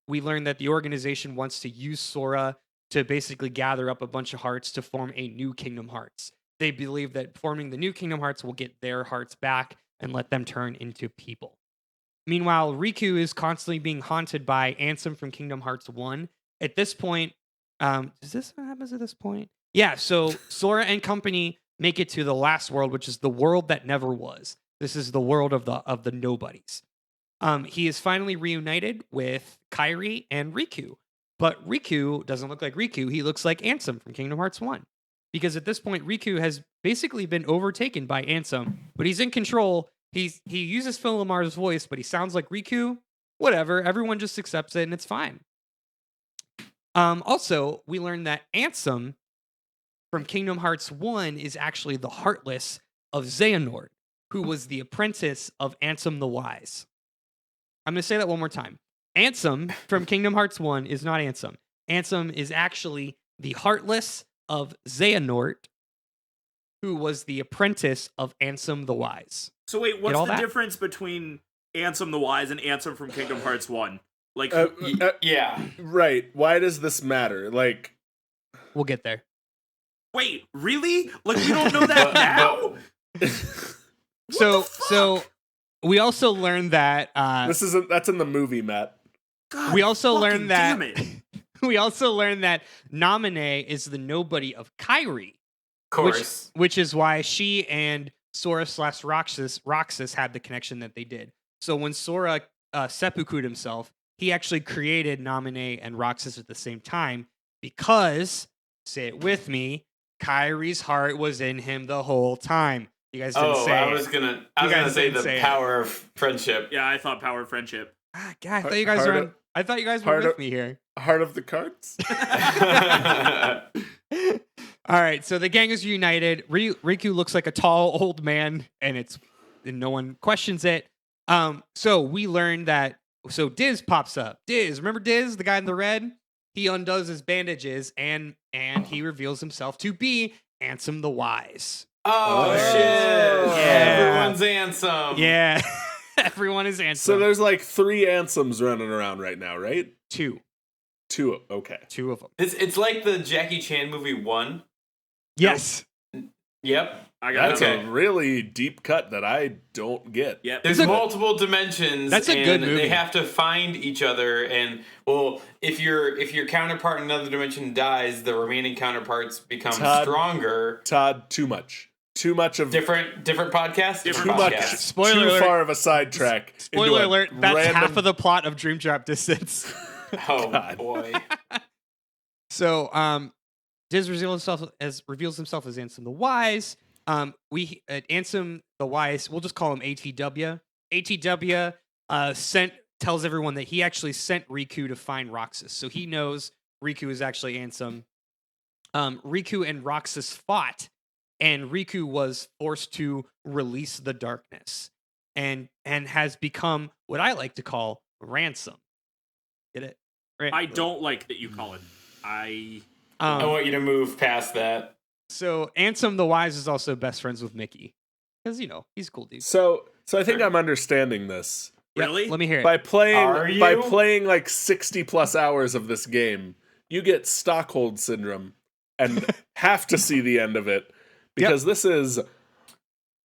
We learn that the organization wants to use Sora to basically gather up a bunch of hearts to form a new Kingdom Hearts. They believe that forming the new Kingdom Hearts will get their hearts back and let them turn into people. Meanwhile, Riku is constantly being haunted by Ansem from Kingdom Hearts 1. At this point, is this what happens at this point? Yeah, so Sora and company make it to the last world, which is the world that never was. This is the world of the nobodies. He is finally reunited with Kairi and Riku. But Riku doesn't look like Riku. He looks like Ansem from Kingdom Hearts 1. Because at this point, Riku has basically been overtaken by Ansem, but he's in control. He uses Phil Lamar's voice, but he sounds like Riku. Whatever. Everyone just accepts it, and it's fine. Also, we learned that Ansem from Kingdom Hearts 1 is actually the Heartless of Xehanort, who was the apprentice of Ansem the Wise. I'm going to say that one more time. Ansem from Kingdom Hearts 1 is not Ansem. Ansem is actually the Heartless of Xehanort, who was the apprentice of Ansem the Wise. So wait, what's the difference between Ansem the Wise and Ansem from Kingdom Hearts 1? Like, yeah. Right. Why does this matter? Like, we'll get there. Wait, really? Like, we don't know that now? So we also learned that that's in the movie, Matt. God, we also learned that damn it. we also learned that Naminé is the nobody of Kairi. Of course. Which is why she and Sora/Roxas had the connection that they did. So when Sora seppuku'd himself, he actually created Naminé and Roxas at the same time because, say it with me, Kairi's heart was in him the whole time. You guys didn't say I was gonna say the power of friendship. Yeah, I thought power of friendship. God, I thought you guys were. I thought you guys were with me here. Heart of the cards. All right, so the gang is reunited. Riku looks like a tall old man, and no one questions it. So we learned that. So Diz pops up. Diz, remember Diz, the guy in the red? He undoes his bandages and he reveals himself to be Ansem the Wise. Oh, shit. Yeah. Everyone's Ansem. Yeah. Everyone is Ansem. So there's like 3 Ansems running around right now, right? 2. 2. Okay. 2 of them. It's like the Jackie Chan movie 1. Yes. Yep. That's a really deep cut that I don't get. Yep. There's multiple dimensions. That's a good movie. They have to find each other, and if your counterpart in another dimension dies, the remaining counterparts become stronger. Todd, too much of different podcast. Too much. Spoiler alert. Too far of a sidetrack. Spoiler alert. That's half of the plot of Dream Drop Distance. Oh God. Boy. So, Diz reveals himself as Ansem the Wise. Ansem the Wise, we'll just call him ATW. ATW tells everyone that he actually sent Riku to find Roxas, so he knows Riku is actually Ansem. Riku and Roxas fought, and Riku was forced to release the darkness, and has become what I like to call ransom. Get it? I don't like that you call it. I want you to move past that. So Ansem the Wise is also best friends with Mickey, because he's a cool dude. So I think I'm understanding this. Really? Let me hear it. By playing like 60 plus hours of this game, you get Stockholm syndrome and have to see the end of it because this is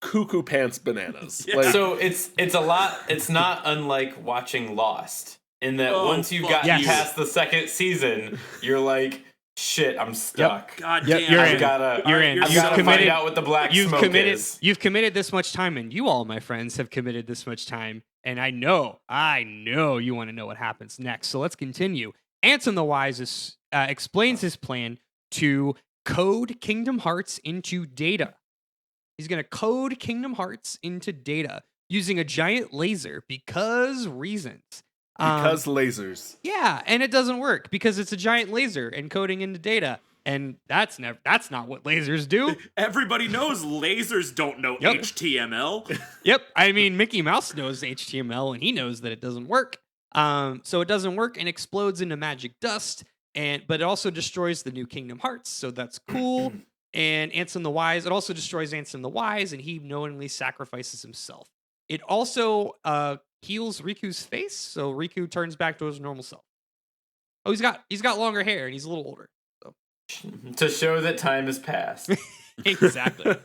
cuckoo pants bananas. Yeah. Like, So it's a lot. It's not unlike watching Lost in that once you've gotten past the second season, you're like, shit, I'm stuck. God Yep, damn. you're I've in. gotta You're in. I've You've gotta committed- find out what the black smoke is. You've committed this much time, and you all, my friends, have committed this much time. And I know you want to know what happens next. So let's continue. Ansem the Wise explains his plan to code Kingdom Hearts into data. He's going to code Kingdom Hearts into data using a giant laser because reasons. because lasers. Yeah, and it doesn't work because it's a giant laser encoding into data. And that's not what lasers do. Everybody knows lasers don't know HTML. Yep. I mean, Mickey Mouse knows HTML, and he knows that it doesn't work. So it doesn't work and explodes into magic dust. But it also destroys the new Kingdom Hearts, so that's cool. And Ansem the Wise, it also destroys Ansem the Wise, and he knowingly sacrifices himself. It also heals Riku's face, so Riku turns back to his normal self. Oh, he's got longer hair, and he's a little older. To show that time has passed. Exactly.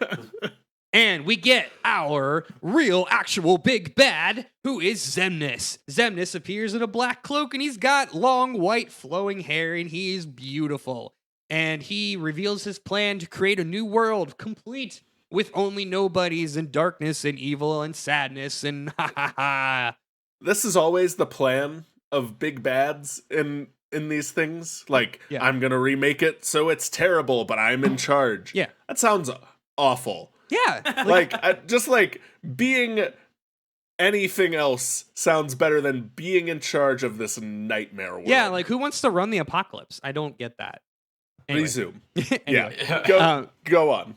And we get our real, actual big bad, who is Xemnas. Xemnas appears in a black cloak, and he's got long, white, flowing hair, and he is beautiful. And he reveals his plan to create a new world, complete with only nobodies and darkness and evil and sadness and ha ha ha. This is always the plan of big bads in these things. Like, I'm gonna remake it so it's terrible, but I'm in charge. Yeah. That sounds awful. Yeah. Just like being anything else sounds better than being in charge of this nightmare world. Yeah, like who wants to run the apocalypse? I don't get that. Anyway. Resume. Anyway. Yeah. Go on.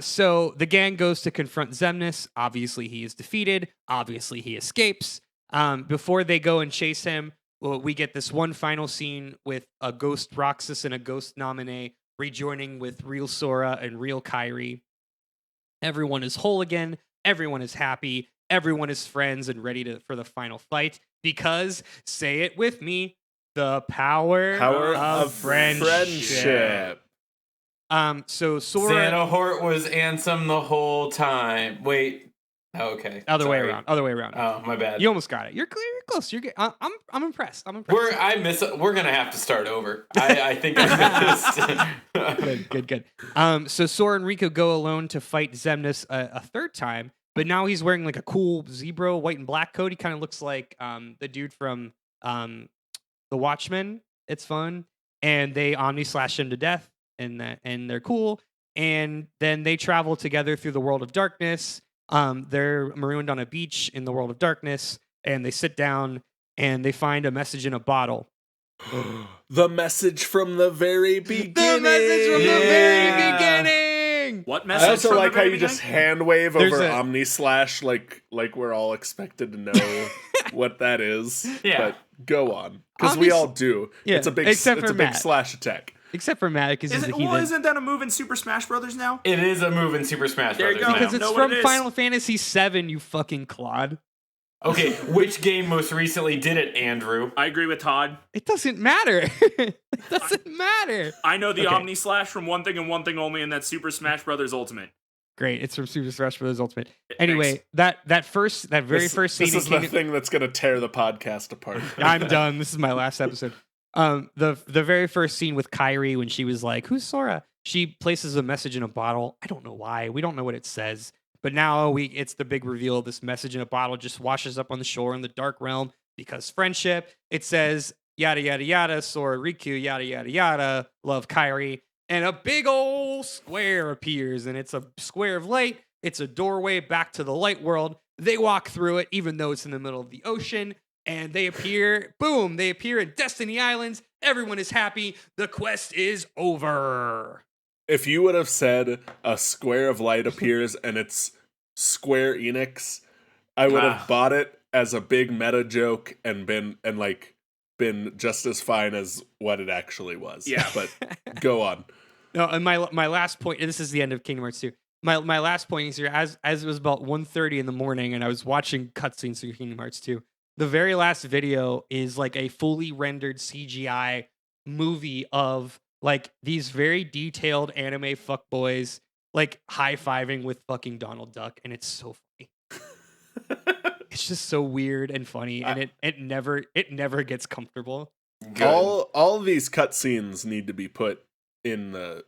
So the gang goes to confront Xemnas. Obviously, he is defeated. Obviously, he escapes. Before they go and chase him, we get this one final scene with a ghost Roxas and a ghost Naminé rejoining with real Sora and real Kairi. Everyone is whole again. Everyone is happy. Everyone is friends and ready for the final fight because, say it with me, the power of friendship. So Sora... Xanahort was Ansem the whole time. Wait. Oh, okay. Other way around. Oh, my bad. You almost got it. You're close. You're good. I'm impressed. We're gonna have to start over. I think I missed. Good. So Sora and Riku go alone to fight Xemnas a third time, but now he's wearing like a cool zebra white and black coat. He kind of looks like the dude from The Watchmen. It's fun, and they Omni slash him to death, and they're cool. And then they travel together through the world of darkness. They're marooned on a beach in the world of darkness, and they sit down and they find a message in a bottle. The message from the very beginning. The message from the very beginning. What message? I also from like the how very you just beginning? hand wave over Omni slash like we're all expected to know what that is. Yeah. But go on, because we all do. Yeah, It's a big except for Matt. slash attack. Except for Matt, because he's a heathen. Well, isn't that a move in Super Smash Brothers now? It is a move in Super Smash There you Brothers go. now. Because it's from Final Fantasy VII, you fucking clod. Okay, which game most recently did it, Andrew? I agree with Todd. It doesn't matter. It doesn't matter. I know the Omni Slash from one thing and one thing only, and that's Super Smash Brothers Ultimate. Great, it's from Super Smash Bros. Ultimate. Anyway, that very first scene. This is the thing that's gonna tear the podcast apart. I'm done. This is my last episode. The very first scene with Kairi when she was like, "Who's Sora?" She places a message in a bottle. I don't know why. We don't know what it says. But now it's the big reveal. This message in a bottle just washes up on the shore in the Dark Realm because friendship. It says yada yada yada, Sora Riku, yada yada yada, love Kairi. And a big old square appears, and it's a square of light. It's a doorway back to the light world. They walk through it, even though it's in the middle of the ocean, and they appear, boom, they appear in Destiny Islands. Everyone is happy. The quest is over. If you would have said a square of light appears and it's Square Enix, I would have bought it as a big meta joke and been just as fine as what it actually was. Yeah. But go on. No, and my last point, and this is the end of Kingdom Hearts 2. My last point is here, as it was about 1:30 in the morning and I was watching cutscenes through Kingdom Hearts 2, the very last video is like a fully rendered CGI movie of like these very detailed anime fuckboys like high-fiving with fucking Donald Duck, and it's so funny. It's just so weird and funny, and it never gets comfortable. Good. All these cutscenes need to be put in the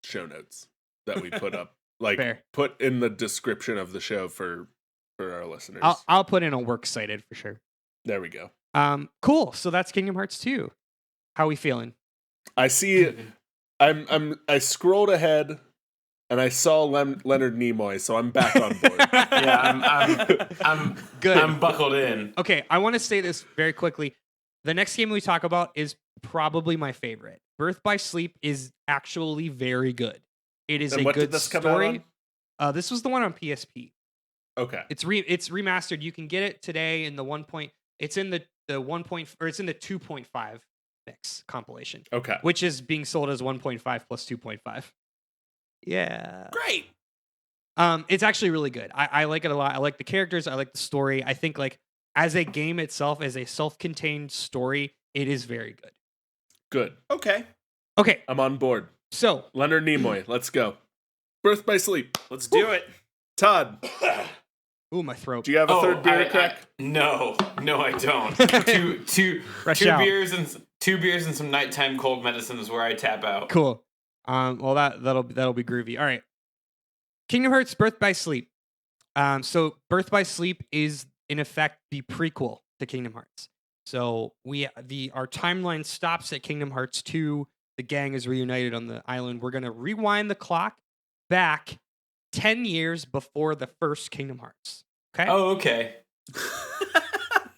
show notes that we put up. Like Fair. Put in the description of the show for our listeners. I'll put in a works cited for sure. There we go. Cool. So that's Kingdom Hearts 2. How we feeling? I see. I scrolled ahead, and I saw Leonard Nimoy, so I'm back on board. Yeah, I'm good. I'm buckled in. Okay, I want to say this very quickly. The next game we talk about is probably my favorite. Birth by Sleep is actually very good. It is And a what good did this come story. out This was the one on PSP. Okay. It's remastered. You can get it today in the 1. It's in the 1. Or it's in the 2.5 mix compilation. Okay. Which is being sold as 1.5 plus 2.5. Yeah. Great. It's actually really good. I like it a lot. I like the characters. I like the story. I think like as a game itself, as a self-contained story, it is very good. Good. Okay. Okay. I'm on board. So Leonard Nimoy, let's go. Birth by Sleep. Let's do it. Todd, ooh, my throat. do you have a third beer to crack? No, I don't. two out. beers and some nighttime cold medicine is where I tap out. Cool. Well, that'll be groovy. All right. Kingdom Hearts Birth by Sleep. So Birth by Sleep is in effect the prequel to Kingdom Hearts. So our timeline stops at Kingdom Hearts 2. The gang is reunited on the island. We're gonna rewind the clock back 10 years before the first Kingdom Hearts. Okay. Oh, okay.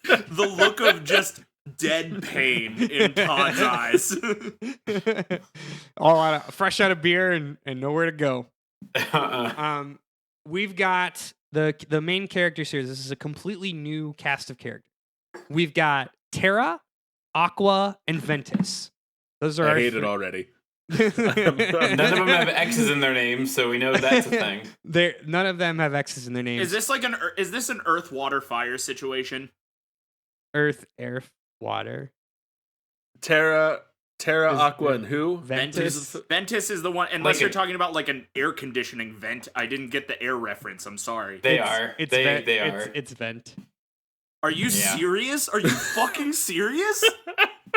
The look of just dead pain in Todd's eyes. Fresh out of beer and nowhere to go. We've got the main characters here. This is a completely new cast of characters. We've got Terra, Aqua, and Ventus. Those are I hate it already. None of them have X's in their names, so we know that's a thing. None of them have X's in their names. Is this an earth, water, fire situation? Earth, air, water. Terra, Aqua, and who? Ventus. Ventus is the one. Unless you're talking about like an air conditioning vent. I didn't get the air reference. I'm sorry. They are. It's Vent. Are you serious? Are you fucking serious?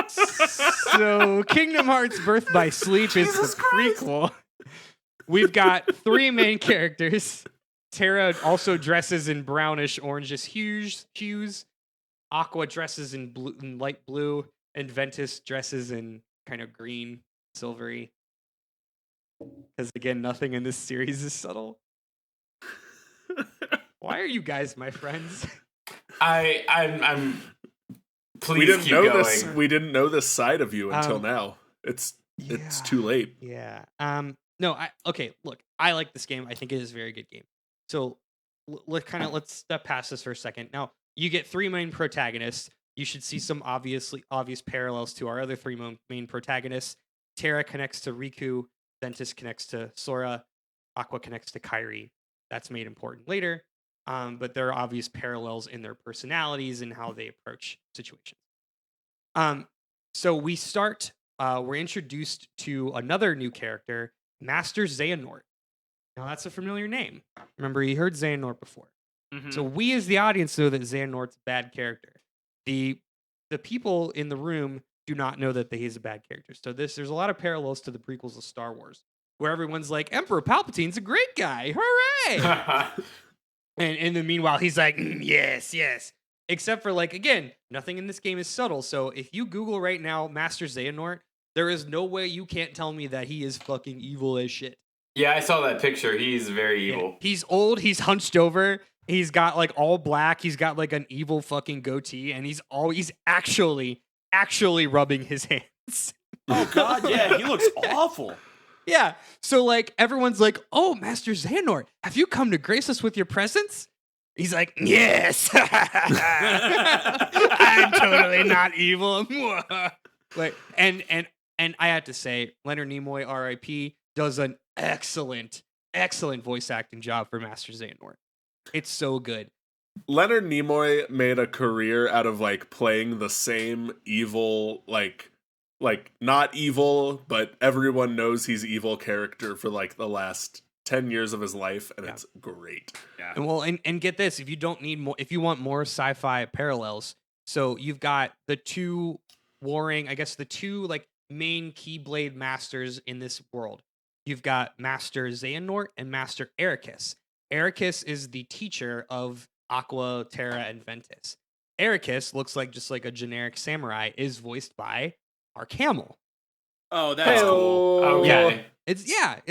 So, Kingdom Hearts Birth by Sleep is the prequel. We've got 3 main characters. Terra also dresses in brownish orangish hues. Aqua dresses in light blue, and Ventus dresses in kind of green, silvery. Because again, nothing in this series is subtle. Why are you guys my friends? I'm. Please we didn't keep know going. this. We didn't know this side of you until now. It's too late. Yeah. No. Okay. Look, I like this game. I think it is a very good game. So let's step past this for a second. Now you get 3 main protagonists. You should see some obvious parallels to our other 3 main protagonists. Terra connects to Riku, Ventus connects to Sora, Aqua connects to Kairi. That's made important later. But there are obvious parallels in their personalities and how they approach situations. So we start, we're introduced to another new character, Master Xehanort. Now that's a familiar name. Remember, you heard Xehanort before. Mm-hmm. So we as the audience know that Xehanort's a bad character. The people in the room do not know that he's a bad character. So there's a lot of parallels to the prequels of Star Wars, where everyone's like, Emperor Palpatine's a great guy. Hooray! and in the meanwhile, he's like, yes. Except for, like, again, nothing in this game is subtle. So if you Google right now Master Xehanort, there is no way you can't tell me that he is fucking evil as shit. Yeah, I saw that picture. He's very evil. Yeah. He's old. He's hunched over. He's got like all black. He's got like an evil fucking goatee, and he's actually rubbing his hands. Oh God, yeah, he looks awful. Yeah. So like everyone's like, "Oh, Master Xehanort, have you come to grace us with your presence?" He's like, "Yes, I'm totally not evil." Like, and I have to say, Leonard Nimoy, R.I.P., does an excellent voice acting job for Master Xehanort. It's so good. Leonard Nimoy made a career out of like playing the same evil, like not evil, but everyone knows he's evil character for like the last 10 years of his life, and it's great. Yeah. And well, and get this, if you don't need more, if you want more sci-fi parallels, so you've got the two like main Keyblade masters in this world. You've got Master Xehanort and Master Ericus. Ericus is the teacher of Aqua, Terra, and Ventus. Ericus looks like just like a generic samurai, is voiced by our camel. Oh, that's cool. Okay.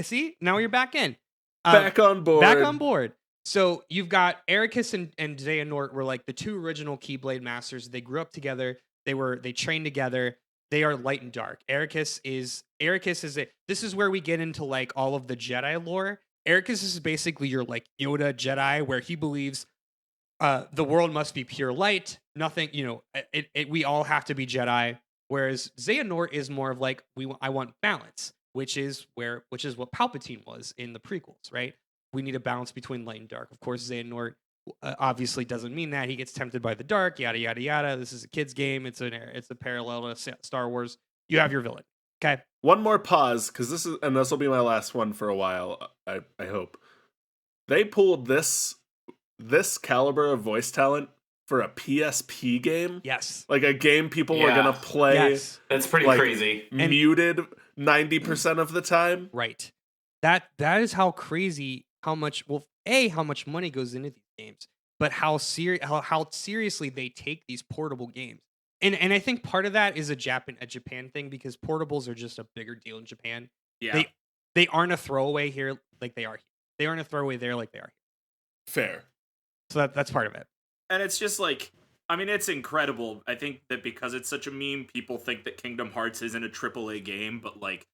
See, now you're back in. Back on board. So you've got Ericus and Xehanort were like the two original Keyblade masters. They grew up together. They trained together. They are light and dark. Ericus is this is where we get into like all of the Jedi lore. Ericus is basically your like Yoda Jedi, where he believes the world must be pure light. Nothing, we all have to be Jedi. Whereas Xehanort is more of like I want balance, which is what Palpatine was in the prequels, right? We need a balance between light and dark. Of course, Xehanort obviously doesn't mean that. He gets tempted by the dark, yada yada yada. This is a kid's game. It's a parallel to Star Wars. You have your villain. Okay. One more pause, because this will be my last one for a while. I hope they pulled this caliber of voice talent for a PSP game. Yes, like a game people were gonna play. Yes. That's pretty crazy. Muted 90% of the time. Right. That is how crazy. How much money goes into these games, but how seriously they take these portable games. And I think part of that is a Japan thing, because portables are just a bigger deal in Japan. Yeah. They aren't a throwaway here like they are here. They aren't a throwaway there like they are here. Fair. So that's part of it. And it's just like, I mean, it's incredible. I think that because it's such a meme, people think that Kingdom Hearts isn't a AAA game, but like,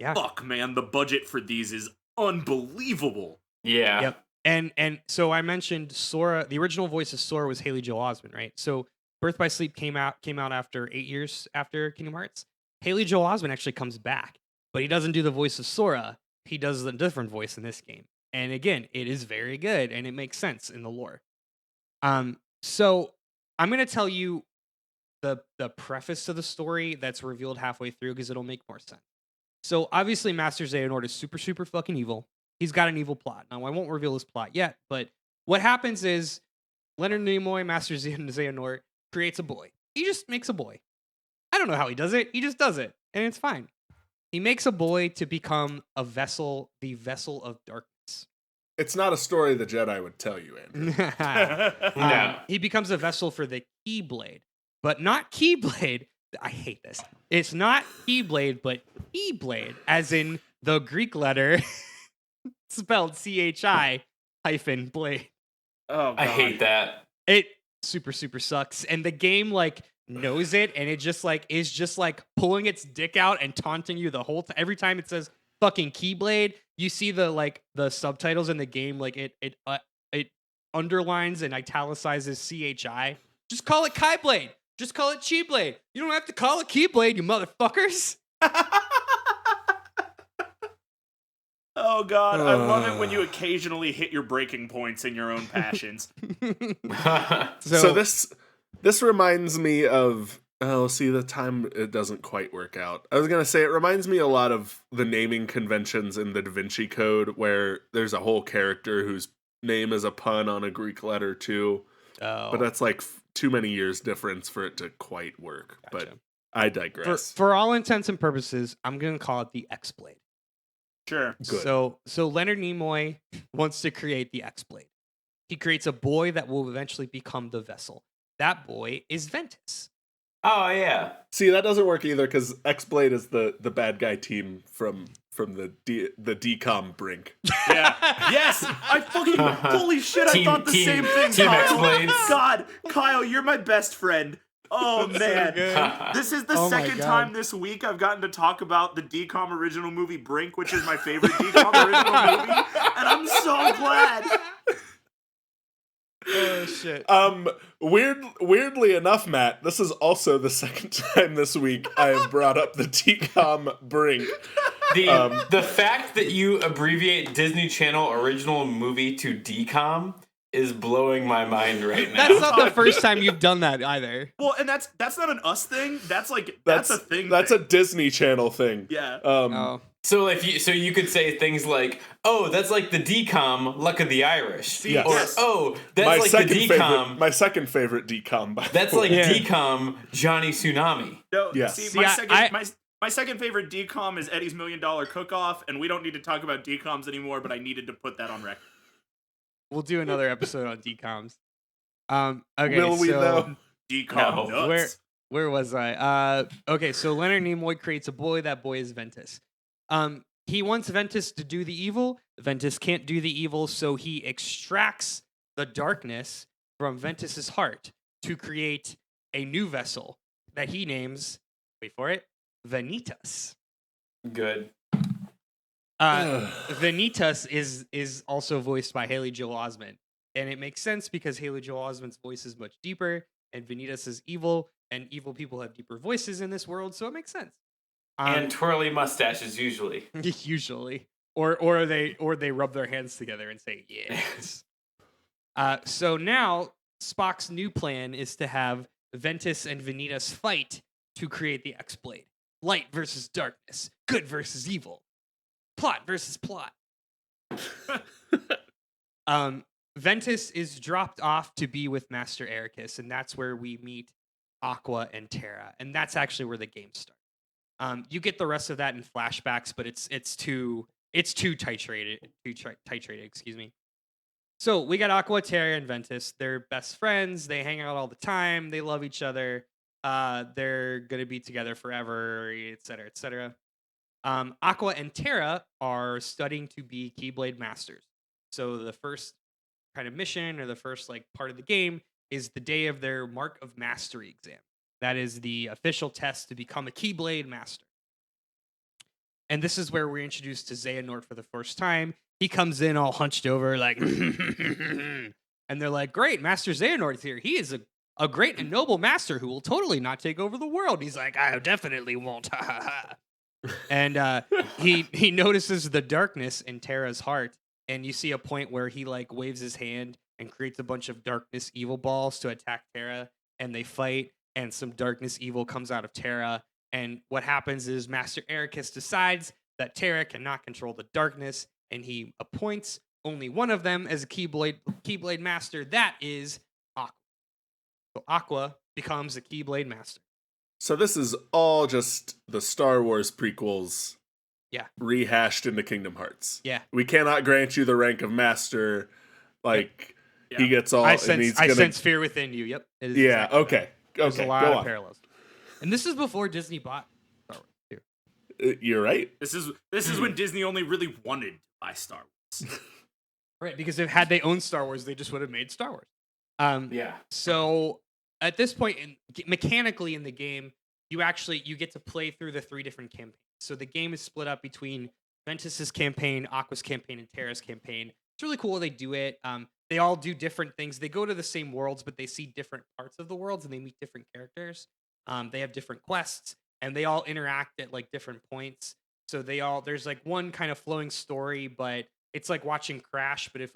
fuck, man, the budget for these is unbelievable. Yeah. Yep. And so I mentioned Sora. The original voice of Sora was Haley Joel Osment, right? So Birth by Sleep came out after 8 years after Kingdom Hearts. Haley Joel Osment actually comes back, but he doesn't do the voice of Sora. He does a different voice in this game. And again, it is very good, and it makes sense in the lore. So I'm gonna tell you the preface to the story that's revealed halfway through, because it'll make more sense. So obviously, Master Xehanort is super, super fucking evil. He's got an evil plot. Now, I won't reveal his plot yet, but what happens is Leonard Nimoy, Master Xehanort, creates a boy. He just makes a boy. I don't know how he does it. He just does it, and it's fine. He makes a boy to become a vessel, the vessel of darkness. It's not a story the Jedi would tell you, Andrew. No. He becomes a vessel for the Keyblade, but not Keyblade. I hate this. It's not Keyblade, but Keyblade, as in the Greek letter spelled CHI -blade. Oh, God. I hate that. It super, super sucks. And the game like knows it, and it just like is just like pulling its dick out and taunting you the whole time. Every time it says fucking Keyblade, you see the subtitles in the game, like it underlines and italicizes CHI. Just call it Keyblade. Just call it Chi-Blade. You don't have to call it Keyblade, you motherfuckers. Oh God, I love it when you occasionally hit your breaking points in your own passions. So this reminds me of the time it doesn't quite work out. I was gonna say it reminds me a lot of the naming conventions in the Da Vinci Code, where there's a whole character whose name is a pun on a Greek letter too. Oh, but that's like too many years difference for it to quite work. Gotcha. But I digress. For all intents and purposes, I'm gonna call it the X-Blade. Sure. Good. So Leonard Nimoy wants to create the X-Blade. He creates a boy that will eventually become the vessel. That boy is Ventus. Oh yeah. See, that doesn't work either because X-Blade is the bad guy team from the decom brink. Yeah. Yes. I fucking holy shit! I thought the same thing. Team Kyle. X-Blades. God, Kyle, you're my best friend. Oh man, this is the second time this week I've gotten to talk about the DCOM original movie Brink, which is my favorite DCOM original movie, and I'm so glad. Oh shit. Weirdly enough, Matt, this is also the second time this week I have brought up the decom brink. The fact that you abbreviate Disney Channel original movie to DCOM is blowing my mind right now. That's not the first time you've done that either. Well, and that's not an us thing. That's a thing. That's a Disney Channel thing. Yeah. So you could say things like, "Oh, that's like the DCOM Luck of the Irish," Yes. or "Oh, that's like the DCOM." My second favorite decom. That's like DCOM Johnny Tsunami. No, Yes. see, See, my second favorite DCOM is Eddie's $1 Million Cook-Off, and we don't need to talk about DCOMs anymore, but I needed to put that on record. We'll do another episode on DCOMs. Okay, Will we though? DCOM No. nuts. Where was I? Okay, so Leonard Nimoy creates a boy. That boy is Ventus. He wants Ventus to do the evil. Ventus can't do the evil, so he extracts the darkness from Ventus's heart to create a new vessel that he names, wait for it, Vanitas. Good. Vanitas is also voiced by Haley Joel Osment, and it makes sense because Haley Joel Osment's voice is much deeper, and Vanitas is evil, and evil people have deeper voices in this world, so it makes sense. And twirly mustaches usually. Usually, or they rub their hands together and say yes. So now Spock's new plan is to have Ventus and Vanitas fight to create the X-Blade. Light versus darkness, good versus evil, plot versus plot. Ventus is dropped off to be with Master Ericus, and that's where we meet Aqua and Terra, and that's actually where the game starts. You get the rest of that in flashbacks, but it's too titrated. Excuse me. So we got Aqua, Terra, and Ventus. They're best friends. They hang out all the time. They love each other. They're gonna be together forever, etc., etc. Aqua and Terra are studying to be Keyblade Masters. So the first kind of mission or the first like part of the game is the day of their Mark of Mastery exam. That is the official test to become a Keyblade Master. And this is where we're introduced to Xehanort for the first time. He comes in all hunched over, like, and they're like, great, Master Xehanort's here. He is a great and noble master who will totally not take over the world. He's like, I definitely won't. And he notices the darkness in Terra's heart. And you see a point where he like waves his hand and creates a bunch of darkness evil balls to attack Terra. And they fight. And some darkness evil comes out of Terra. And what happens is Master Ericus decides that Terra cannot control the darkness, and he appoints only one of them as a Keyblade Master. That is Aqua. So Aqua becomes a Keyblade Master. So this is all just the Star Wars prequels, rehashed into Kingdom Hearts. Yeah, we cannot grant you the rank of Master. Like he gets all. I sense fear within you. Yep. It is exactly okay. That. There's a lot of parallels. And this is before Disney bought Star Wars too. You're right. This is when Disney only really wanted to buy Star Wars. Right, because had they owned Star Wars, they just would have made Star Wars. So at this point, mechanically in the game, you get to play through the 3 different campaigns. So the game is split up between Ventus's campaign, Aqua's campaign, and Terra's campaign. It's really cool how they do it. They all do different things. They go to the same worlds, but they see different parts of the worlds, and they meet different characters. They have different quests, and they all interact at like different points. So there's like one kind of flowing story, but it's like watching Crash, but if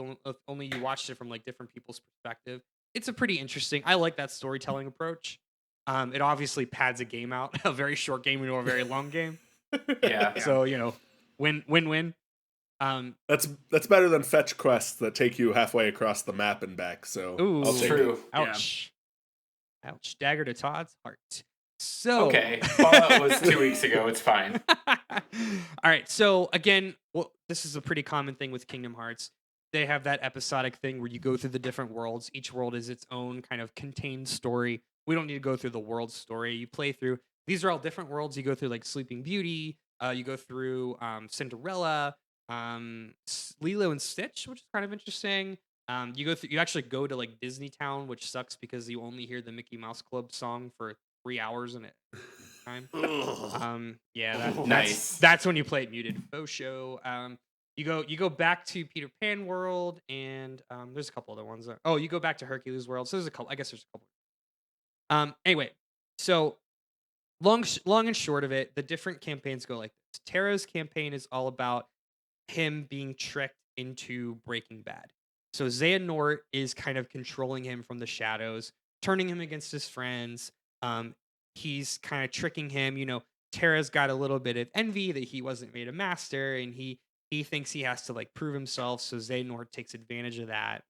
only you watched it from like different people's perspective. It's a pretty interesting. I like that storytelling approach. It obviously pads a game out, a very short game into a very long game. Yeah. So win. That's better than fetch quests that take you halfway across the map and back. So ooh, I'll take true. it. Ouch. Yeah. Ouch. Dagger to Todd's heart. So okay, Fallout was 2 weeks ago. It's fine. All right. So again, well, this is a pretty common thing with Kingdom Hearts. They have that episodic thing where you go through the different worlds. Each world is its own kind of contained story. We don't need to go through the world story. You play through. These are all different worlds. You go through like Sleeping Beauty. You go through Cinderella, Lilo and Stitch, which is kind of interesting. You actually go to like Disney Town, which sucks because you only hear the Mickey Mouse Club song for 3 hours in it time. Nice. That's when you play it muted. Faux show. You go back to Peter Pan World, and there's a couple other ones. You go back to Hercules World. So there's a couple. I guess there's a couple. Anyway, so long and short of it, the different campaigns go like this. Terra's campaign is all about him being tricked into Breaking Bad. So Xehanort is kind of controlling him from the shadows, turning him against his friends. He's kind of tricking him. Terra's got a little bit of envy that he wasn't made a master, and he thinks he has to like prove himself. So Xehanort takes advantage of that.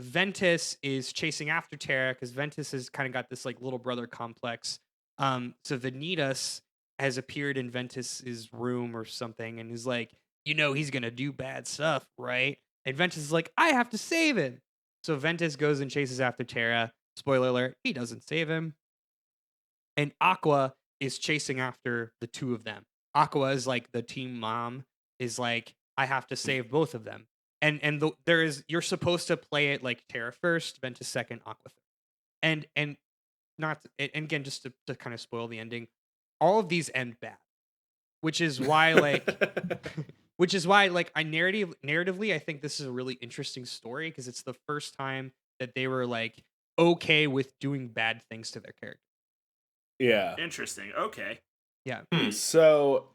Ventus is chasing after Terra because Ventus has kind of got this like little brother complex. So Vanitas has appeared in Ventus's room or something, and is like, he's gonna do bad stuff, right? And Ventus is like, I have to save him. So Ventus goes and chases after Terra. Spoiler alert, he doesn't save him. And Aqua is chasing after the two of them. Aqua is like the team mom, is like, I have to save both of them. And you're supposed to play it like Terra first, Ventus second, Aqua third. And again, just to kind of spoil the ending, all of these end bad. Which is why narratively, I think this is a really interesting story because it's the first time that they were like okay with doing bad things to their character. Yeah. Interesting. Okay. Yeah. So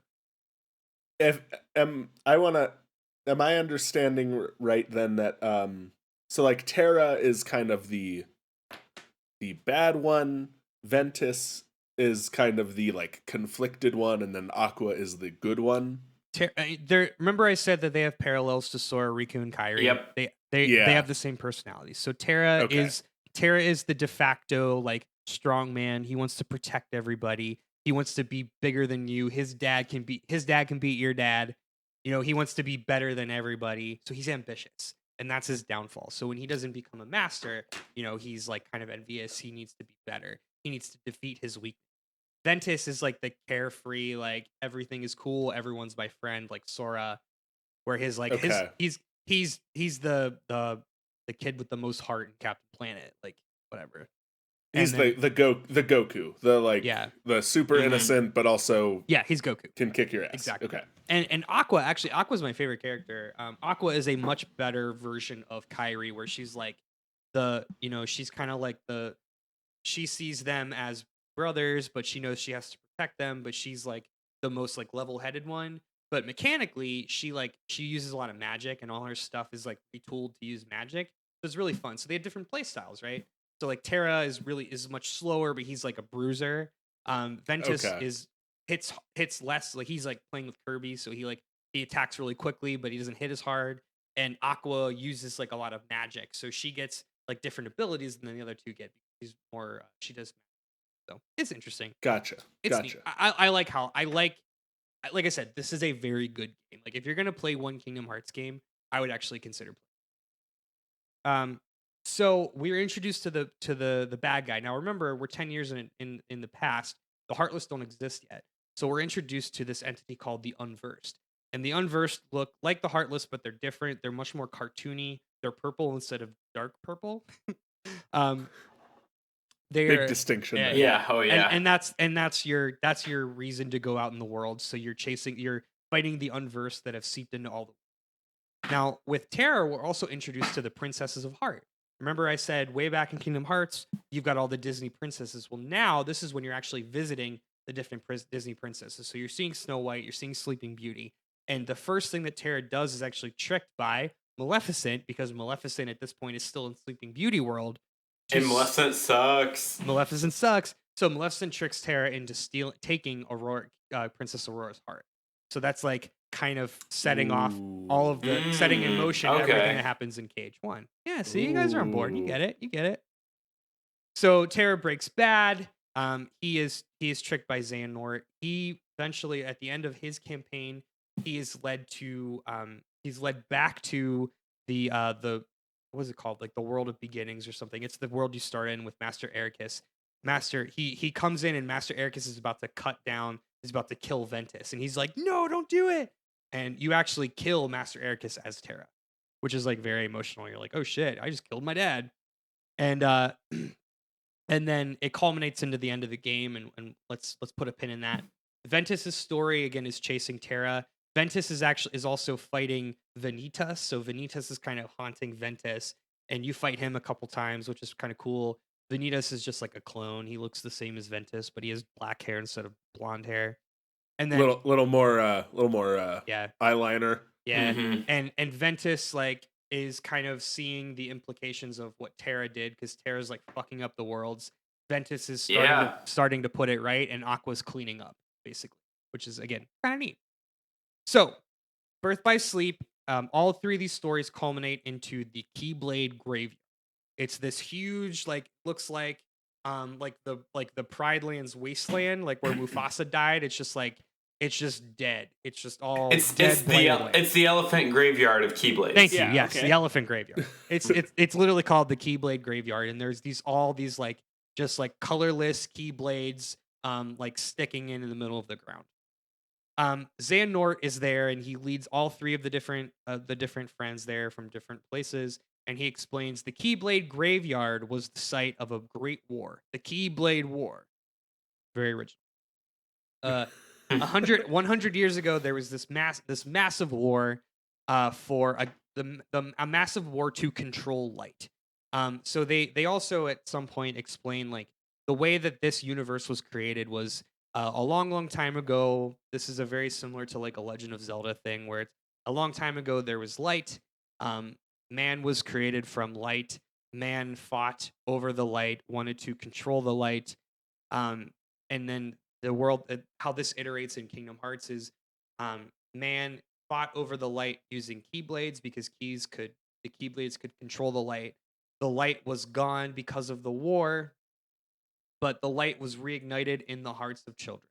am I understanding right then that so like Terra is kind of the bad one, Ventus is kind of the like conflicted one, and then Aqua is the good one. Remember I said that they have parallels to Sora, Riku, and Kairi. Yep. They have the same personalities. So Terra is the de facto like strong man. He wants to protect everybody. He wants to be bigger than you. His dad can beat your dad. He wants to be better than everybody. So he's ambitious, and that's his downfall. So when he doesn't become a master, he's like kind of envious. He needs to be better. He needs to defeat his weakness. Ventus is like the carefree, like everything is cool, everyone's my friend, like Sora, where his like he's the kid with the most heart in Captain Planet, like whatever. He's the Goku, the super innocent, but also he's Goku, can kick your ass. Exactly. Okay. And Aqua's my favorite character. Aqua is a much better version of Kairi, where she's like she's kind of like she sees them as brothers, but she knows she has to protect them, but she's like the most like level-headed one. But mechanically, she uses a lot of magic, and all her stuff is like retooled to use magic. So it's really fun. So they have different play styles, right? So like Terra is much slower, but he's like a bruiser. Ventus hits less, like he's like playing with Kirby, so he attacks really quickly, but he doesn't hit as hard. And Aqua uses like a lot of magic, so she gets like different abilities than the other two get. She's more she does. So it's interesting. Gotcha. Neat. I like I said, this is a very good game. Like if you're gonna play one Kingdom Hearts game, I would actually consider playing. So we were introduced to the bad guy. Now remember, we're 10 years in the past. The Heartless don't exist yet. So we're introduced to this entity called the Unversed. And the Unversed look like the Heartless, but they're different. They're much more cartoony. They're purple instead of dark purple. Big distinction. Yeah. Oh yeah. And that's your reason to go out in the world. So you're fighting the Unversed that have seeped into all the. Now with Terra, we're also introduced to the Princesses of Heart. Remember I said way back in Kingdom Hearts, you've got all the Disney princesses. Well, now this is when you're actually visiting Disney princesses. So you're seeing Snow White, you're seeing Sleeping Beauty, and the first thing that Terra does is actually tricked by Maleficent, because Maleficent at this point is still in Sleeping Beauty world. And Maleficent sucks. Maleficent sucks. So Maleficent tricks Terra into taking Princess Aurora's heart. So that's like kind of setting off all of the setting in motion everything that happens in Cage 1. Yeah, see, you guys are on board. You get it. So Terra breaks bad. He is tricked by Xehanort. He eventually, at the end of his campaign, he is led back to the what is it called? Like the World of Beginnings or something. It's the world you start in with Master Ericus. He comes in and Master Ericus is about to kill Ventus, and he's like, "No, don't do it!" And you actually kill Master Ericus as Terra, which is like very emotional. You're like, "Oh shit, I just killed my dad," and and then it culminates into the end of the game, and let's put a pin in that. Ventus's story again is chasing Terra. Ventus is also fighting Vanitas, so Vanitas is kind of haunting Ventus, and you fight him a couple times, which is kind of cool. Vanitas is just like a clone. He looks the same as Ventus, but he has black hair instead of blonde hair. And then little more eyeliner. Yeah. And Ventus like is kind of seeing the implications of what Terra did, because Terra's like fucking up the worlds. Ventus is starting to put it right, and Aqua's cleaning up, basically, which is again kind of neat. So, Birth by Sleep, all three of these stories culminate into the Keyblade Graveyard. It's this huge, like, looks like the Pride Lands wasteland, like where Mufasa died. It's just dead. It's just all dead. It's the elephant graveyard of Keyblades. Thank you. Yes, okay. The elephant graveyard. It's literally called the Keyblade Graveyard, and there's all these like just like colorless Keyblades like sticking in the middle of the ground. Xehanort is there, and he leads all three of the different friends there from different places, and he explains the Keyblade Graveyard was the site of a great war, the Keyblade War. Very original. 100 years ago, there was this massive war for a massive war to control light. So they also at some point explain like the way that this universe was created was a long time ago. This is a very similar to like a Legend of Zelda thing, where it's a long time ago there was light. Man was created from light. Man fought over the light, wanted to control the light, and then the world, how this iterates in Kingdom Hearts is man fought over the light using Keyblades, because the Keyblades could control the light. The light was gone because of the war, but the light was reignited in the hearts of children.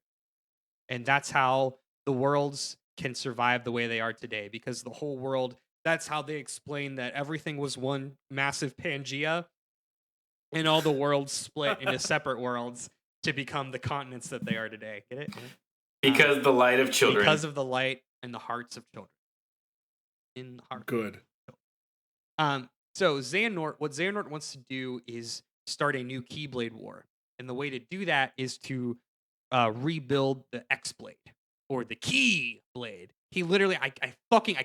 And that's how the worlds can survive the way they are today, because the whole world, that's how they explain that everything was one massive Pangea, and all the worlds split into separate worlds to become the continents that they are today. Get it? Because the light of children. Because of the light and the hearts of children. In the heart. Good. So what Xehanort wants to do is start a new Keyblade War. And the way to do that is to rebuild the X-Blade, or the Keyblade. He literally, I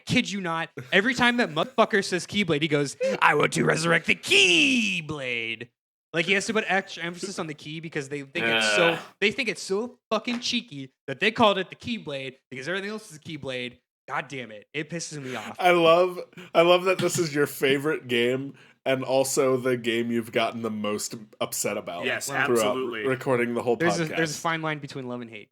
kid you not, every time that motherfucker says Keyblade, he goes, "I want to resurrect the Keyblade." Like, he has to put extra emphasis on the key, because they think it's so fucking cheeky that they called it the Keyblade, because everything else is a Keyblade. God damn it. It pisses me off. I love that this is your favorite game, and also the game you've gotten the most upset about. Yes, absolutely. Recording the whole podcast. There's a fine line between love and hate,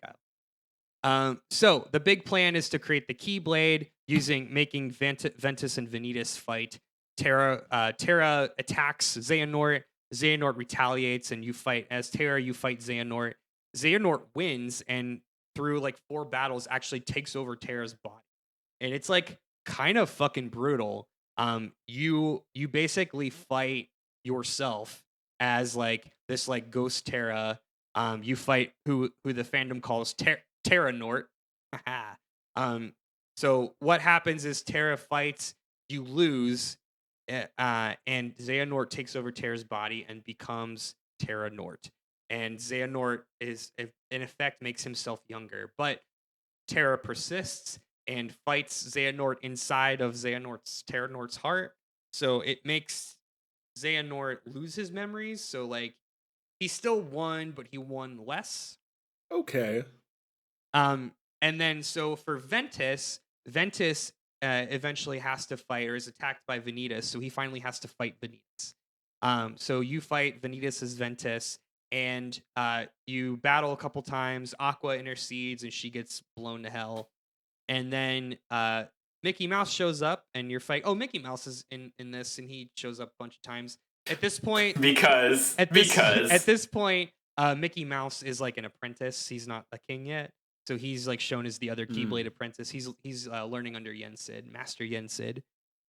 Kyle. So the big plan is to create the Keyblade making Ventus and Vanitas fight. Terra attacks Xehanort. Xehanort retaliates, and you fight as Terra. You fight Xehanort. Xehanort wins, and through like 4 battles, actually takes over Terra's body, and it's like kind of fucking brutal. You basically fight yourself as like this like ghost Terra. You fight who the fandom calls Terranort. So what happens is Terra fights, you lose. And Xehanort takes over Terra's body and becomes Terranort. And Xehanort in effect makes himself younger. But Terra persists and fights Xehanort inside of Terranort's heart. So it makes Xehanort lose his memories. So like he still won, but he won less. Okay. And then so for Ventus eventually has to fight or is attacked by Vanitas, so he finally has to fight Vanitas. So you fight Vanitas as Ventus, and you battle a couple times. Aqua intercedes, and she gets blown to hell. And then Mickey Mouse shows up, and you're fighting. Oh, Mickey Mouse is in this, and he shows up a bunch of times. At this point, at this point, Mickey Mouse is like an apprentice. He's not a king yet. So he's like shown as the other Keyblade apprentice. He's learning under Yensid, Master Yensid,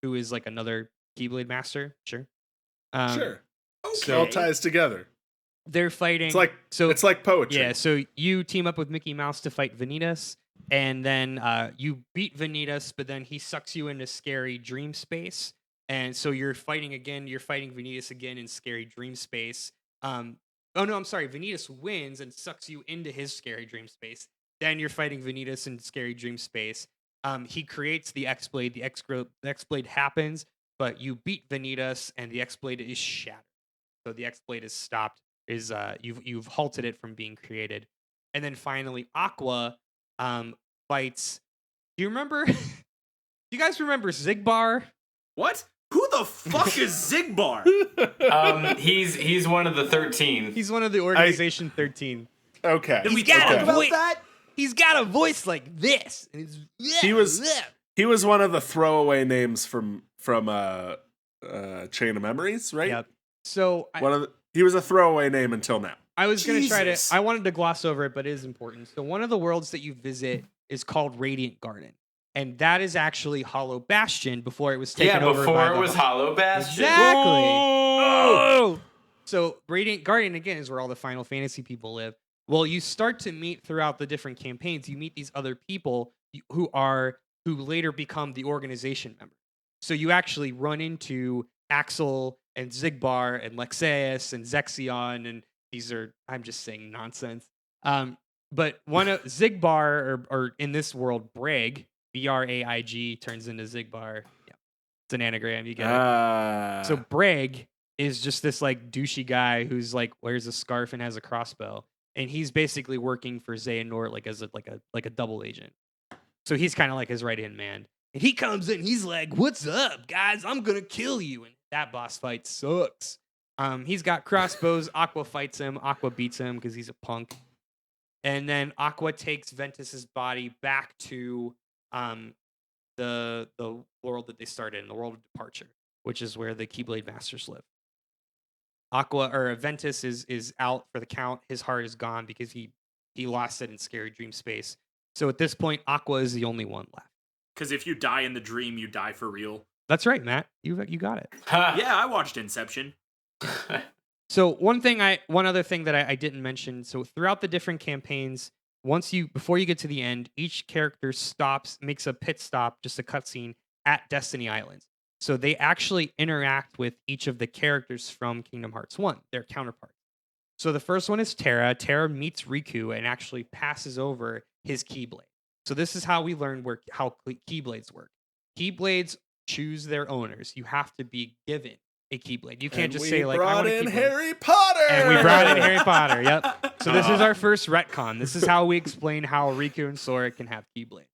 who is like another Keyblade master. Sure. Sure. Okay. So it all ties together. They're fighting. It's like poetry. Yeah. So you team up with Mickey Mouse to fight Vanitas, and then you beat Vanitas, but then he sucks you into scary dream space, and so you're fighting again. You're fighting Vanitas again in scary dream space. Oh no, I'm sorry. Vanitas wins and sucks you into his scary dream space. Then you're fighting Vanitas in Scary Dream Space. He creates the X-Blade. The X-Blade happens, but you beat Vanitas, and the X-Blade is shattered. So the X-Blade is stopped. You've halted it from being created. And then finally, Aqua fights. Do you remember? Do you guys remember Xigbar? What? Who the fuck is Xigbar? He's one of the 13. He's one of the Organization 13. Okay. He's got a voice. He's got a voice like this. And he was one of the throwaway names from Chain of Memories, right? Yep. So he was a throwaway name until now. I was going to try to. I wanted to gloss over it, but it is important. So one of the worlds that you visit is called Radiant Garden, and that is actually Hollow Bastion before it was taken over. Yeah, before it was Hollow Bastion. Exactly. Oh! So Radiant Garden again is where all the Final Fantasy people live. Well, you start to meet throughout the different campaigns. You meet these other people who later become the organization members. So you actually run into Axel and Xigbar and Lexaeus and Zexion, and these are, I'm just saying nonsense. But one of Xigbar, or in this world, Braig, Braig, turns into Xigbar. Yeah, it's an anagram. You get it. So Braig is just this like douchey guy who's like wears a scarf and has a crossbow. And he's basically working for Xehanort like as a double agent. So he's kind of like his right-hand man. And he comes in, he's like, "What's up, guys? I'm gonna kill you." And that boss fight sucks. He's got crossbows. Aqua fights him. Aqua beats him because he's a punk. And then Aqua takes Ventus's body back to the world that they started in, the world of departure, which is where the Keyblade Masters live. Ventus is out for the count. His heart is gone because he lost it in Scary Dream Space. So at this point, Aqua is the only one left. Because if you die in the dream, you die for real. That's right, Matt. You got it. Yeah, I watched Inception. So one other thing that I didn't mention. So throughout the different campaigns, before you get to the end, each character makes a pit stop, just a cutscene at Destiny Islands. So they actually interact with each of the characters from Kingdom Hearts 1, their counterparts. So the first one is Terra. Terra meets Riku and actually passes over his Keyblade. So this is how we learn how Keyblades work. Keyblades choose their owners. You have to be given a Keyblade. You can't just say like, "I want a Keyblade." Harry Potter. And we brought in Harry Potter. Yep. So this is our first retcon. This is how we explain how Riku and Sora can have Keyblade.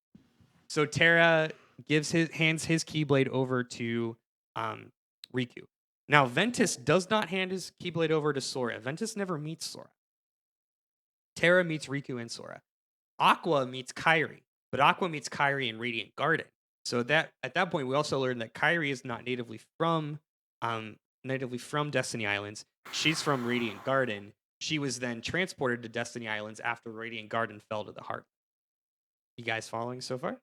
So Terra hands his Keyblade over to Riku. Now Ventus does not hand his Keyblade over to Sora. Ventus never meets Sora. Terra meets Riku and Sora. Aqua meets Kairi, but Aqua meets Kairi in Radiant Garden. So at that point, we also learned that Kairi is not natively from Destiny Islands. She's from Radiant Garden. She was then transported to Destiny Islands after Radiant Garden fell to the heart. You guys following so far?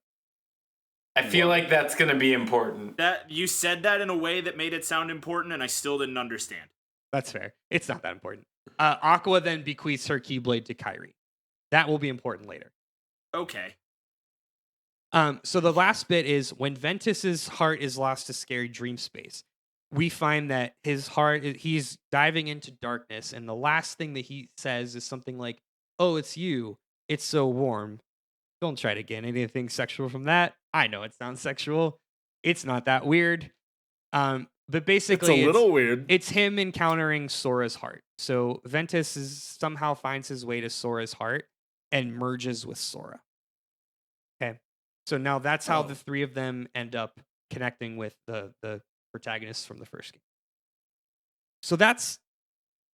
I feel like that's going to be important. That you said that in a way that made it sound important, and I still didn't understand. That's fair. It's not that important. Aqua then bequeaths her Keyblade to Kairi. That will be important later. Okay. So the last bit is when Ventus's heart is lost to Scary Dream Space. We find that he's diving into darkness, and the last thing that he says is something like, "Oh, it's you. It's so warm." Don't try to get anything sexual from that. I know it sounds sexual. It's not that weird. But basically, it's a little weird. It's him encountering Sora's heart. So Ventus somehow finds his way to Sora's heart, and merges with Sora. Okay. So now that's how the three of them end up connecting with the protagonists from the first game. So that's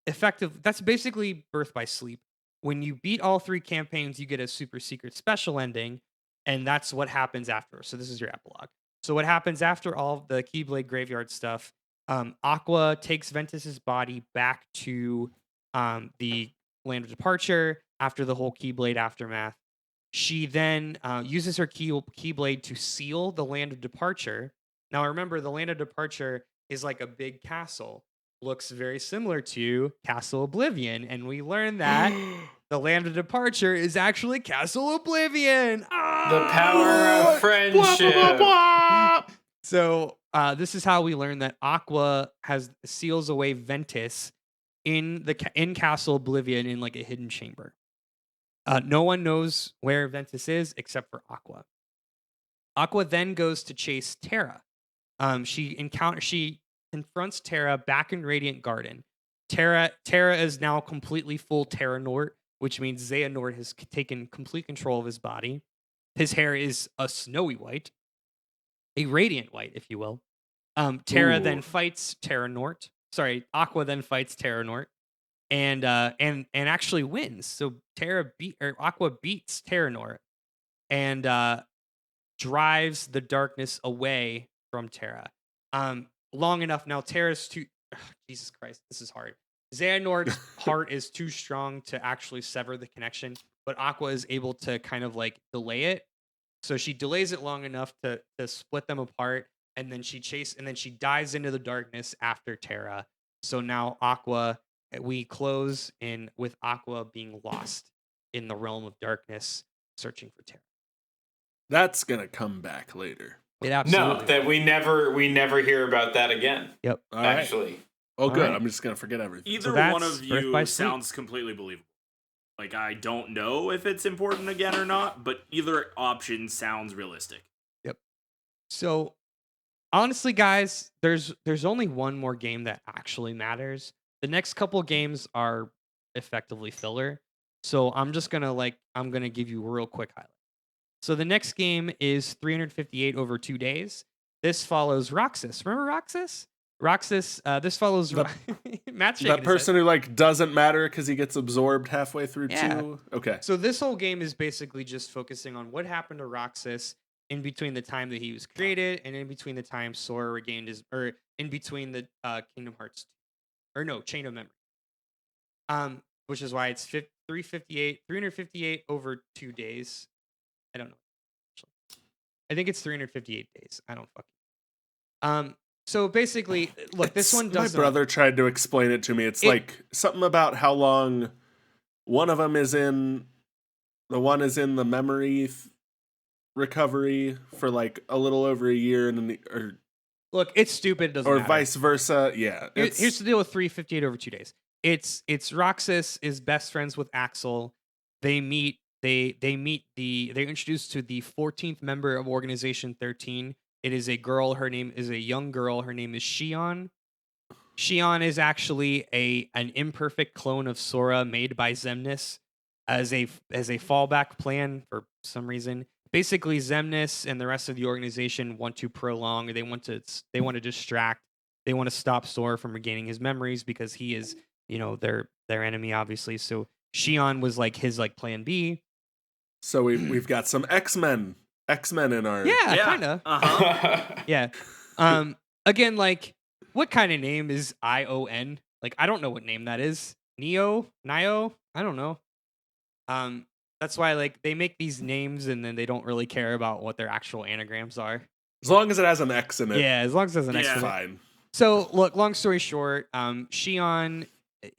effective. That's basically Birth by Sleep. When you beat all three campaigns, you get a super secret special ending, and that's what happens after. So this is your epilogue. So what happens after all the Keyblade graveyard stuff? Aqua takes Ventus's body back to the land of departure after the whole Keyblade aftermath. She then uses her Keyblade to seal the land of departure. Now remember, the land of departure is like a big castle. Looks very similar to Castle Oblivion, and we learned that the land of departure is actually Castle Oblivion. The power of friendship. Blah, blah, blah. So this is how we learn that Aqua seals away Ventus in Castle Oblivion in like a hidden chamber. No one knows where Ventus is except for Aqua. Aqua then goes to chase Terra. She confronts Terra back in Radiant Garden. Terra is now completely full Terra Nort, which means Xehanort has taken complete control of his body. His hair is a snowy white, a radiant white, if you will. Terra then fights Terra Nort. Sorry, Aqua then fights Terra Nort, and actually wins. So Aqua beats Terra Nort and drives the darkness away from Terra. Long enough now. Terra's too. Jesus Christ, this is hard. Xehanort's heart is too strong to actually sever the connection, but Aqua is able to kind of like delay it. So she delays it long enough to split them apart, and then she dives into the darkness after Terra. So now we close in with Aqua being lost in the realm of darkness, searching for Terra. That's gonna come back later. It absolutely. No, that we never hear about that again. Yep. All actually. Right. Oh, good. Right. I'm just gonna forget everything. Either one of you sounds completely believable. Like, I don't know if it's important again or not, but either option sounds realistic. Yep. So, honestly, guys, there's only one more game that actually matters. The next couple games are effectively filler. So I'm just gonna give you a real quick highlight. So the next game is 358 over 2 days. This follows Roxas. Remember Roxas? This follows Matt's shaking that person who like doesn't matter because he gets absorbed halfway through too. Okay. So this whole game is basically just focusing on what happened to Roxas in between the time that he was created and in between the time Sora regained in between the Kingdom Hearts Chain of Memory. Which is why it's 358 over 2 days. I don't know. Actually. I think it's 358 days. I don't fucking. So basically, look, this one doesn't. My brother tried to explain it to me. It's like something about how long one of them is in. The one is in the memory recovery for like a little over a year, and look, it's stupid. It doesn't matter. Vice versa. Yeah. Here's the deal with 358 over 2 days. It's Roxas is best friends with Axel. They meet. They're introduced to the 14th member of Organization 13. It is a girl. Her name is a young girl. Her name is Xion. Xion is actually an imperfect clone of Sora made by Xemnas as a fallback plan for some reason. Basically, Xemnas and the rest of the organization want to prolong. They want to distract. They want to stop Sora from regaining his memories because he is, their enemy, obviously. So Xion was like his plan B. So we've got some X-Men in our kind of yeah. Again, what kind of name is ION? I don't know what name that is. Nio? I don't know. That's why they make these names and then they don't really care about what their actual anagrams are. As long as it has an X in it. Yeah, as long as it has an X in it. Fine. So look, long story short, Xion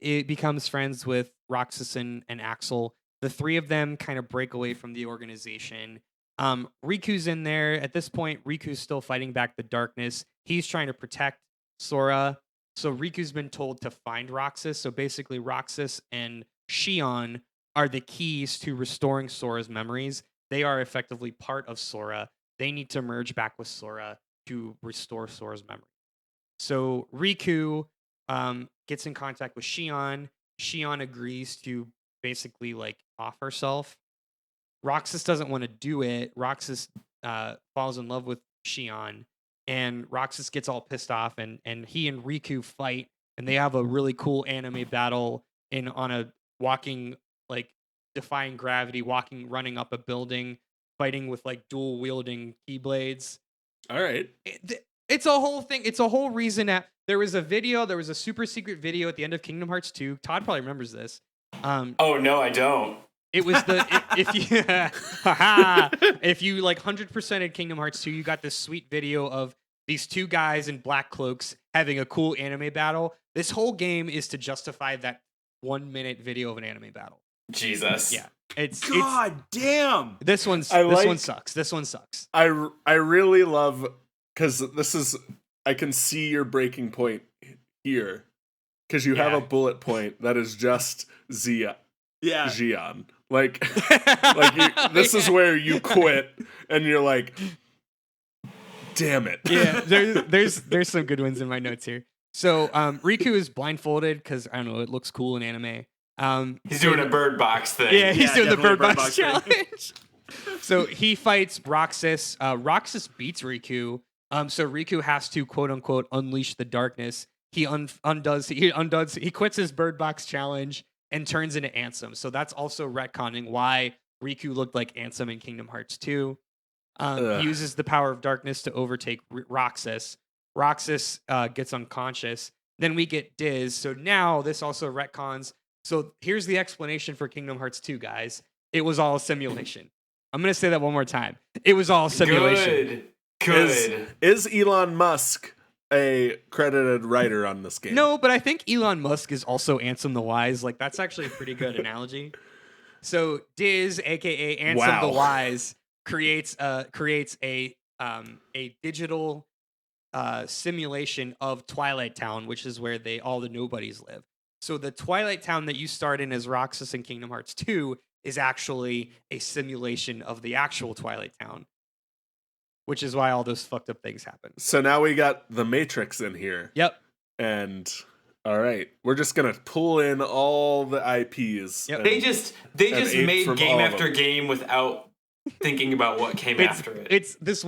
becomes friends with Roxas and Axel. The three of them kind of break away from the organization. Riku's in there. At this point, Riku's still fighting back the darkness. He's trying to protect Sora. So Riku's been told to find Roxas. So basically, Roxas and Xion are the keys to restoring Sora's memories. They are effectively part of Sora. They need to merge back with Sora to restore Sora's memory. So Riku gets in contact with Xion. Xion agrees to basically off herself Roxas doesn't want to do it. Roxas falls in love with Xion, and Roxas gets all pissed off, and he and Riku fight, and they have a really cool anime battle on a walking, like, defying gravity, running up a building, fighting with like dual wielding keyblades. All right. It's a whole thing. It's a whole reason that there was a super secret video at the end of Kingdom Hearts 2. Todd probably remembers this. Oh no, I don't. It was if you like 100%ed Kingdom Hearts 2, you got this sweet video of these two guys in black cloaks having a cool anime battle. This whole game is to justify that 1 minute video of an anime battle. Jesus. Yeah. Damn. This one sucks. This one sucks. I really love, because I can see your breaking point here, because you have a bullet point that is just Xion. Like this is where you quit and you're like, damn it. Yeah, there's some good ones in my notes here. So Riku is blindfolded because, I don't know, it looks cool in anime. He's doing a bird box thing. Yeah, he's doing the bird box challenge. So he fights Roxas. Roxas beats Riku. So Riku has to, quote unquote, unleash the darkness. He quits his bird box challenge and turns into Ansem. So that's also retconning why Riku looked like Ansem in Kingdom Hearts 2. He uses the power of darkness to overtake Roxas. Roxas gets unconscious. Then we get Diz. So now this also retcons. So here's the explanation for Kingdom Hearts 2, guys. It was all a simulation. I'm going to say that one more time. It was all a simulation. Good. Is Elon Musk a credited writer on this game? No, but I think Elon Musk is also Ansem the Wise. Like, that's actually a pretty good analogy. So Diz, aka Ansem the Wise, creates a digital simulation of Twilight Town, which is where all the nobodies live. So the Twilight Town that you start in as Roxas in Kingdom Hearts 2 is actually a simulation of the actual Twilight Town, which is why all those fucked up things happen. So now we got the Matrix in here. Yep. And all right, we're just gonna pull in all the IPs. Yep. They just made game after game without thinking about what came after it. It's this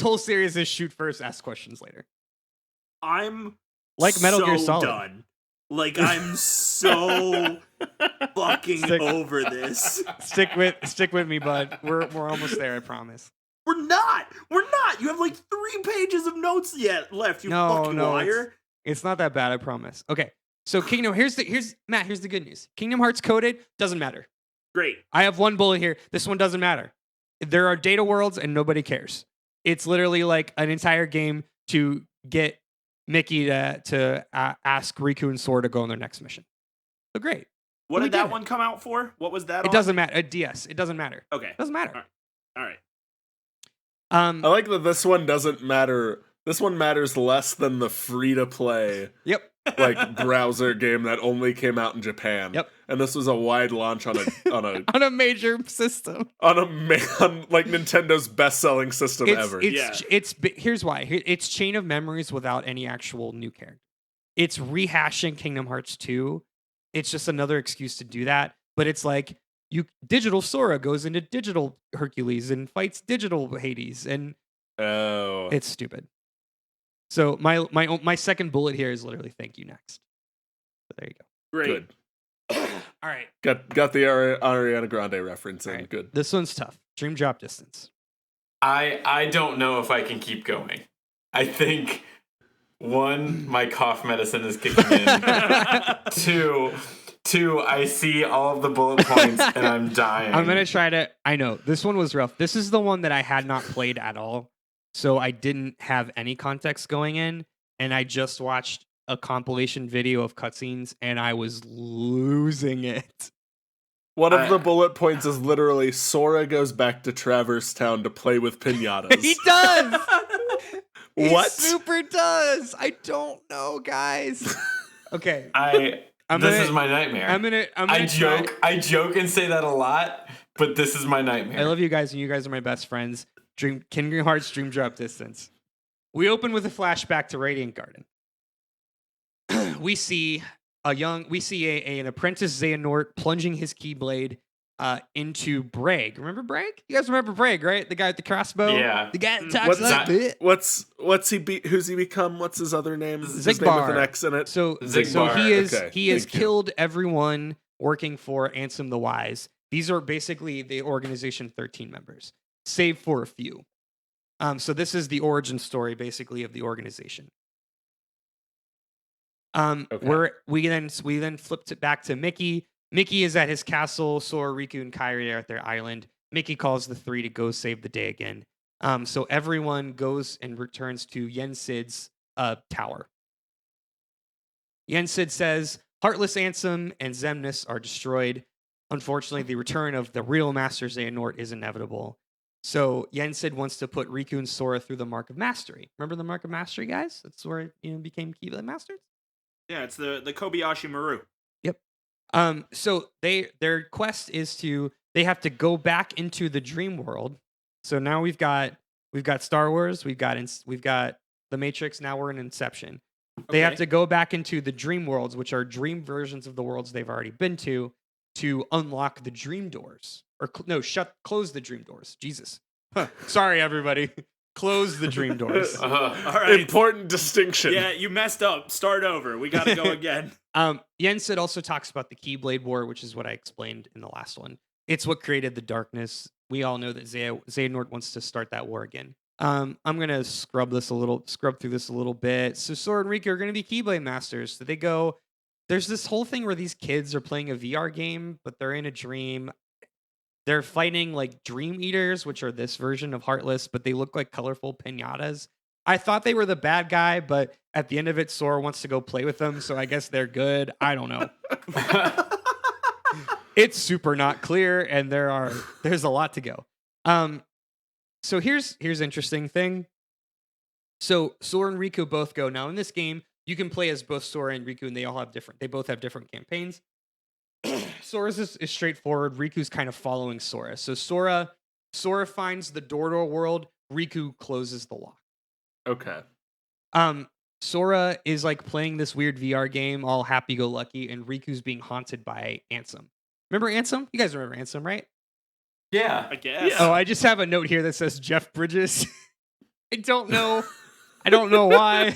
whole series is shoot first, ask questions later. I'm like Metal Gear Solid. Done. Like, I'm so fucking over this. Stick with me, bud. We're almost there, I promise. We're not. You have like 3 pages of notes left. You fucking liar. It's not that bad, I promise. Okay. So here's the good news. Kingdom Hearts coded doesn't matter. Great. I have one bullet here. This one doesn't matter. There are data worlds and nobody cares. It's literally like an entire game to get Mickey to ask Riku and Sora to go on their next mission. So great. What did that one come out for? What was that? It doesn't matter. A DS. It doesn't matter. Okay. It doesn't matter. All right. I like that this one doesn't matter. This one matters less than the free-to-play like browser game that only came out in Japan. Yep. And this was a wide launch on a on a major system. on like Nintendo's best-selling system ever. Here's why. It's Chain of Memories without any actual new character. It's rehashing Kingdom Hearts 2. It's just another excuse to do that. But it's like digital Sora goes into digital Hercules and fights digital Hades, and it's stupid. So my second bullet here is literally thank you next. So there you go. Great. Good. All right. Got the Ariana Grande reference in. Right. Good. This one's tough. Dream drop distance. I don't know if I can keep going. I think 1, my cough medicine is kicking in. 2, I see all of the bullet points and I'm dying. I'm gonna try to. I know this one was rough. This is the one that I had not played at all, so I didn't have any context going in, and I just watched a compilation video of cutscenes, and I was losing it. One of the bullet points is literally Sora goes back to Traverse Town to play with piñatas. He does. What? He super does. I don't know, guys. Okay. This is my nightmare. I joke and say that a lot, but this is my nightmare. I love you guys, and you guys are my best friends. Kingdom Hearts Dream Drop Distance. We open with a flashback to Radiant Garden. We see an apprentice Xehanort plunging his keyblade into Bragg. Remember Bragg? You guys remember Bragg, right? The guy with the crossbow? Yeah. The guy that talks like that. Who's he become? What's his other name? Zigbar. His name with an X in it. So Zigbar. he has killed everyone working for Ansem the Wise. These are basically the organization 13 members, save for a few. So this is the origin story, basically, of the organization. We then flipped it back to Mickey. Mickey is at his castle. Sora, Riku, and Kairi are at their island. Mickey calls the three to go save the day again. So everyone goes and returns to Yensid's tower. Yensid says, Heartless Ansem and Xemnas are destroyed. Unfortunately, the return of the real Master Xehanort is inevitable. So Yensid wants to put Riku and Sora through the Mark of Mastery. Remember the Mark of Mastery, guys? That's where it became Keyblade Masters? Yeah, it's the Kobayashi Maru. Yep. So their quest is they have to go back into the dream world. So now we've got Star Wars, we've got The Matrix, now we're in Inception. They have to go back into the dream worlds, which are dream versions of the worlds they've already been to unlock the dream doors. Close the dream doors. Jesus. Sorry, everybody. Close the dream doors. All right. Important distinction. Yeah, you messed up. Start over. We got to go again. Yensid also talks about the Keyblade War, which is what I explained in the last one. It's what created the darkness. We all know that Xehanort wants to start that war again. I'm gonna scrub through this a little bit. So Sora and Riku are gonna be Keyblade Masters. So they go. There's this whole thing where these kids are playing a VR game, but they're in a dream. They're fighting like Dream Eaters, which are this version of Heartless, but they look like colorful piñatas. I thought they were the bad guy, but at the end of it, Sora wants to go play with them, so I guess they're good. I don't know. It's super not clear, and there's a lot to go. So here's interesting thing. So Sora and Riku both go. Now in this game, you can play as both Sora and Riku, and they both have different campaigns. Sora's is straightforward. Riku's kind of following Sora. So Sora finds the door to a world. Riku closes the lock. Okay. Sora is like playing this weird VR game, all happy-go-lucky, and Riku's being haunted by Ansem. Remember Ansem? You guys remember Ansem, right? Yeah, I guess. Oh, I just have a note here that says Jeff Bridges. I don't know why.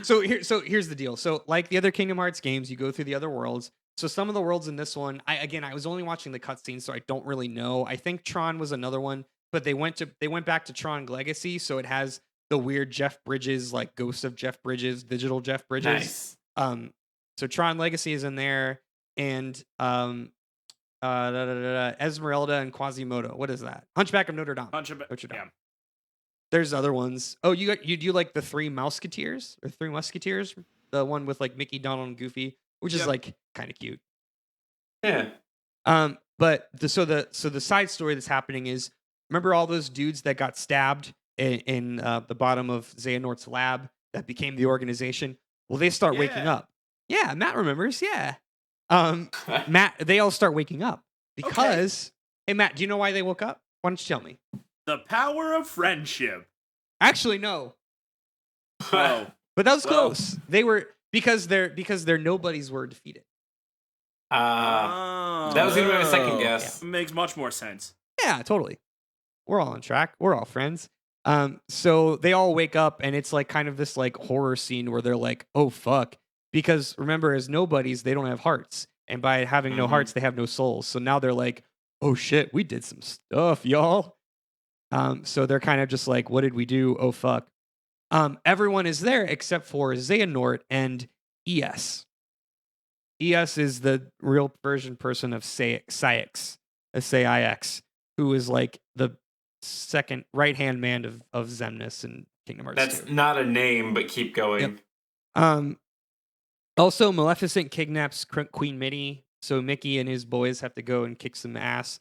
So here's the deal. So like the other Kingdom Hearts games, you go through the other worlds. So some of the worlds in this one, I was only watching the cutscenes, so I don't really know. I think Tron was another one, but they went back to Tron Legacy, so it has the weird Jeff Bridges, like Ghost of Jeff Bridges, digital Jeff Bridges. Nice. So Tron Legacy is in there, and Esmeralda and Quasimodo. What is that? Hunchback of Notre Dame. Yeah. There's other ones. Oh, you do like the Three Musketeers? The one with like Mickey, Donald, and Goofy, which is like kind of cute. Yeah. But the side story that's happening is, remember all those dudes that got stabbed in the bottom of Xehanort's lab that became the organization? Well, they start waking up. Yeah, Matt remembers. Yeah. Matt, they all start waking up because. Hey, Matt, do you know why they woke up? Why don't you tell me? The power of friendship. Actually, no. Oh. But that was close. They were because their nobodies were defeated. That was gonna be my second guess. Yeah. Makes much more sense. Yeah, totally. We're all on track. We're all friends. So they all wake up, and it's like kind of this like horror scene where they're like, "Oh fuck!" Because remember, as nobodies, they don't have hearts, and by having no hearts, they have no souls. So now they're like, "Oh shit, we did some stuff, y'all." So they're kind of just like, "What did we do? Oh fuck!" Everyone is there except for Xehanort and ES. ES is the real version person of Saix, who is like the second right-hand man of Xemnas and Kingdom Hearts. That's not a name, but keep going. Yep. Also, Maleficent kidnaps Queen Minnie, so Mickey and his boys have to go and kick some ass.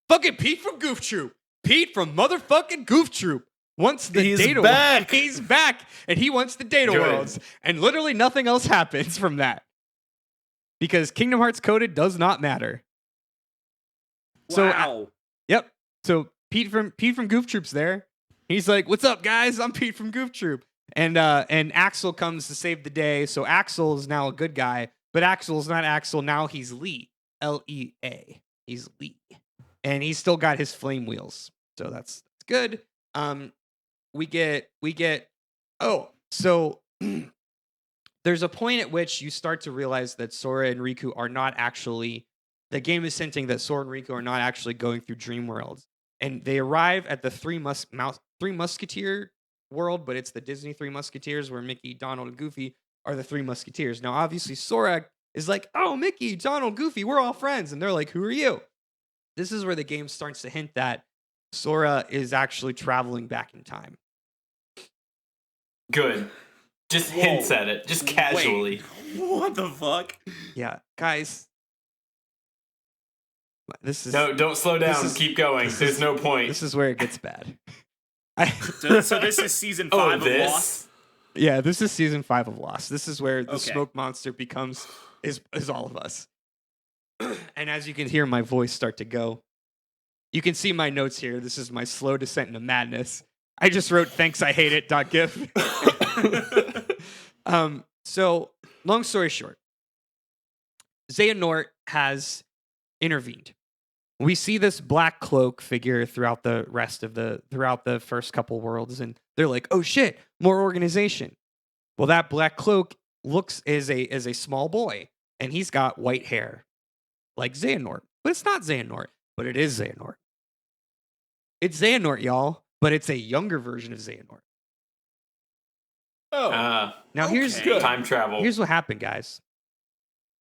Fucking Pete from Goof Troop! Pete from motherfucking Goof Troop wants the data back. He's back, and he wants the data worlds. And literally nothing else happens from that. Because Kingdom Hearts coded does not matter. Wow. Yep. So Pete from Goof Troop's there. He's like, "What's up, guys? I'm Pete from Goof Troop." And Axel comes to save the day. So Axel is now a good guy, but Axel's not Axel. Now he's Lee. Lea. He's Lee. And he's still got his flame wheels. So that's good. We get so there's a point at which you start to realize that Sora and Riku are not actually, the game is hinting that Sora and Riku are not actually going through dream worlds. And they arrive at the Three Musketeer world, but it's the Disney Three Musketeers where Mickey, Donald, and Goofy are the Three Musketeers. Now, obviously, Sora is like, oh, Mickey, Donald, Goofy, we're all friends. And they're like, who are you? This is where the game starts to hint that Sora is actually traveling back in time. Good. Just hints at it, just casually. Wait, what the fuck? Yeah, guys. This is don't slow down. Keep going. There's no point. This is where it gets bad. So this is season 5 of Lost? Yeah, this is season 5 of Lost. This is where the smoke monster becomes is all of us. And as you can hear my voice start to go, you can see my notes here. This is my slow descent into madness. I just wrote thanks I hate it.gif. So long story short, Xehanort has intervened. We see this black cloak figure throughout the first couple worlds, and they're like, "Oh shit, more organization." Well, that black cloak is a small boy, and he's got white hair, like Xehanort, but it's not Xehanort, but it is Xehanort. It's Xehanort, y'all, but it's a younger version of Xehanort. Oh, now here's time travel. Here's what happened, guys.